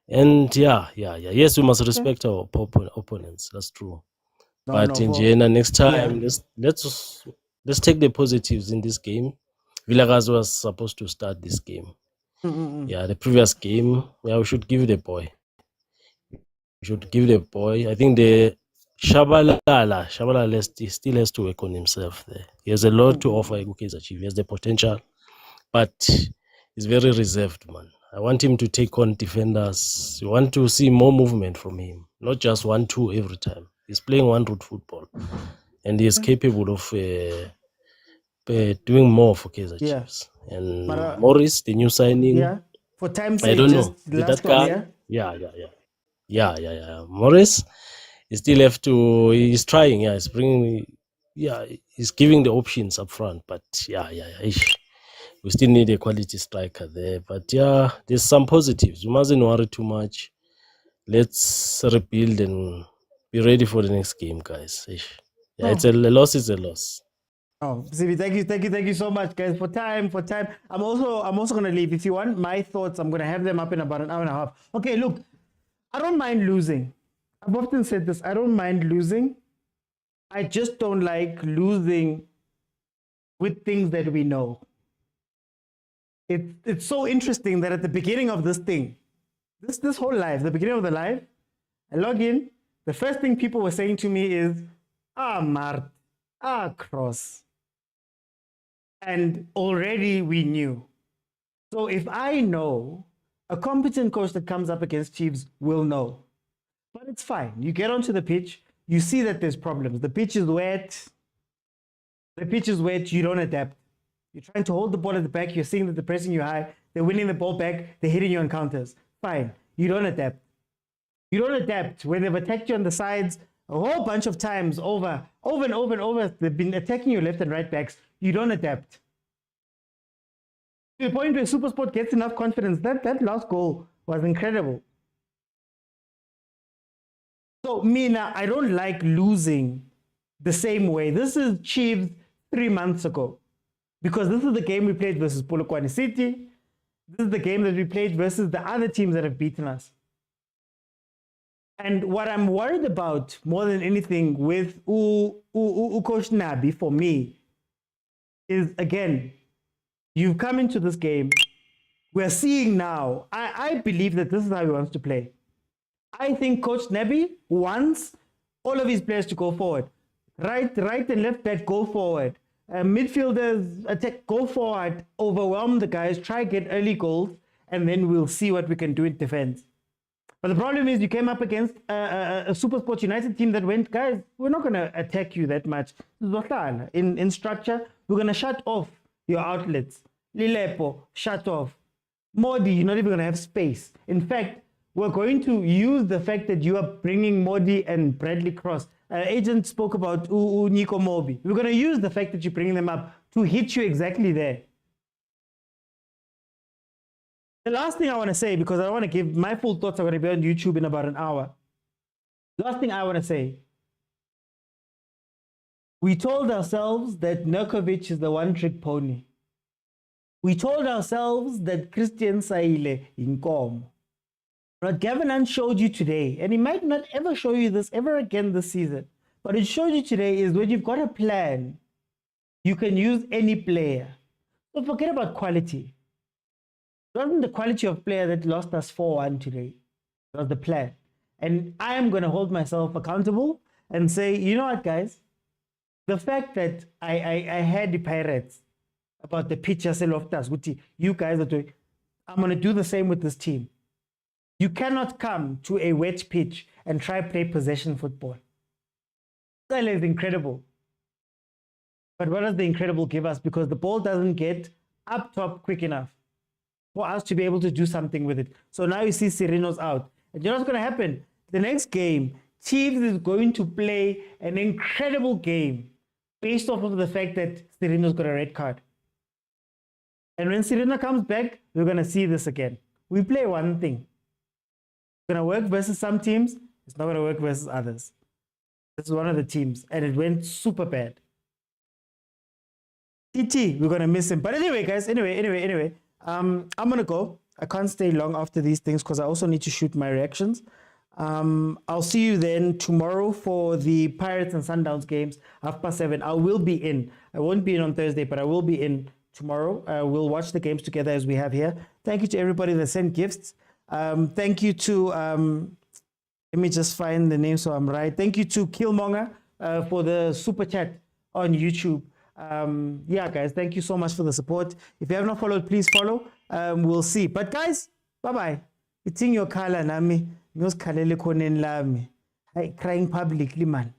And yeah. Yes, we must respect our opponents. That's true. But in Jena, next time, let's take the positives in this game. Vilakazi was supposed to start this game. Yeah, the previous game, we should give the boy. I think the Shabalala still has to work on himself there. He has a lot to offer Kaizer Chiefs. He has the potential, but he's very reserved, man. I want him to take on defenders. You want to see more movement from him, not just 1-2 every time. He's playing one-route football, and he is capable of doing more for Kaizer Chiefs. And Morris, the new signing. Yeah. For time's sake, I don't know. Did that guy? Yeah. Morris, he still have to. He's trying. Yeah, he's bringing. Yeah, he's giving the options up front. But we still need a quality striker there. But yeah, there's some positives. We mustn't worry too much. Let's rebuild and be ready for the next game, guys. Yeah, it's a loss. It's a loss. Oh, Sibi, thank you so much, guys, for time. I'm also gonna leave. If you want my thoughts, I'm gonna have them up in about an hour and a half. Okay, look, I don't mind losing. I've often said this. I don't mind losing. I just don't like losing with things that we know. It's so interesting that at the beginning of this thing, this whole live, the beginning of the live, I log in. The first thing people were saying to me is, Mart, Cross. And already we knew. So if I know, a competent coach that comes up against Chiefs will know. But it's fine. You get onto the pitch, you see that there's problems. The pitch is wet. You don't adapt. You're trying to hold the ball at the back. You're seeing that they're pressing you high. They're winning the ball back. They're hitting you on counters. Fine. You don't adapt. You don't adapt when they've attacked you on the sides a whole bunch of times over and over. They've been attacking your left and right backs. You don't adapt. To the point where Supersport gets enough confidence. That last goal was incredible. So, Mina, I don't like losing the same way. This is Chiefs 3 months ago. Because this is the game we played versus Polokwane City. This is the game that we played versus the other teams that have beaten us. And what I'm worried about more than anything with Coach Nabi for me is, again, you've come into this game. We're seeing now, I believe that this is how he wants to play. I think Coach Nabi wants all of his players to go forward. Right and left back, go forward. Midfielders, attack, go forward, overwhelm the guys, try get early goals, and then we'll see what we can do in defense. But the problem is you came up against a Supersport United team that went, guys, we're not going to attack you that much. In structure, we're going to shut off your outlets. Lilepo, shut off. Modi, you're not even going to have space. In fact, we're going to use the fact that you are bringing Modi and Bradley Cross. Agent spoke about Nico Mobi. We're going to use the fact that you're bringing them up to hit you exactly there. The last thing I want to say, because I want to give my full thoughts, are going to be on YouTube in about an hour. Last thing I want to say. We told ourselves that Nurkovic is the one-trick pony. We told ourselves that Christian Saile in Kom. What Gavin showed you today, and he might not ever show you this ever again this season, but it showed you today is when you've got a plan, you can use any player. So forget about quality. It wasn't the quality of player that lost us 4-1 today. It was the plan. And I am going to hold myself accountable and say, you know what, guys? The fact that I had the Pirates about the pitch as Loftus, which you guys are doing, I'm going to do the same with this team. You cannot come to a wet pitch and try play possession football. That is incredible. But what does the incredible give us? Because the ball doesn't get up top quick enough for us to be able to do something with it. So now you see Sereno's out. And you know what's going to happen? The next game, Chiefs is going to play an incredible game based off of the fact that Sereno's got a red card. And when Sereno comes back, we're going to see this again. We play one thing. It's going to work versus some teams. It's not going to work versus others. This is one of the teams. And it went super bad. TT, we're going to miss him. But anyway, guys, anyway. I'm going to go. I can't stay long after these things because I also need to shoot my reactions. I'll see you then tomorrow for the Pirates and Sundowns games, 7:30. I will be in. I won't be in on Thursday, but I will be in tomorrow. We'll watch the games together as we have here. Thank you to everybody that sent gifts. Thank you to, let me just find the name so I'm right. Thank you to Killmonger for the super chat on YouTube. Yeah, guys, thank you so much for the support. If you have not followed, please follow. We'll see. But guys, bye-bye. It's in your color, Nami. Crying publicly, man.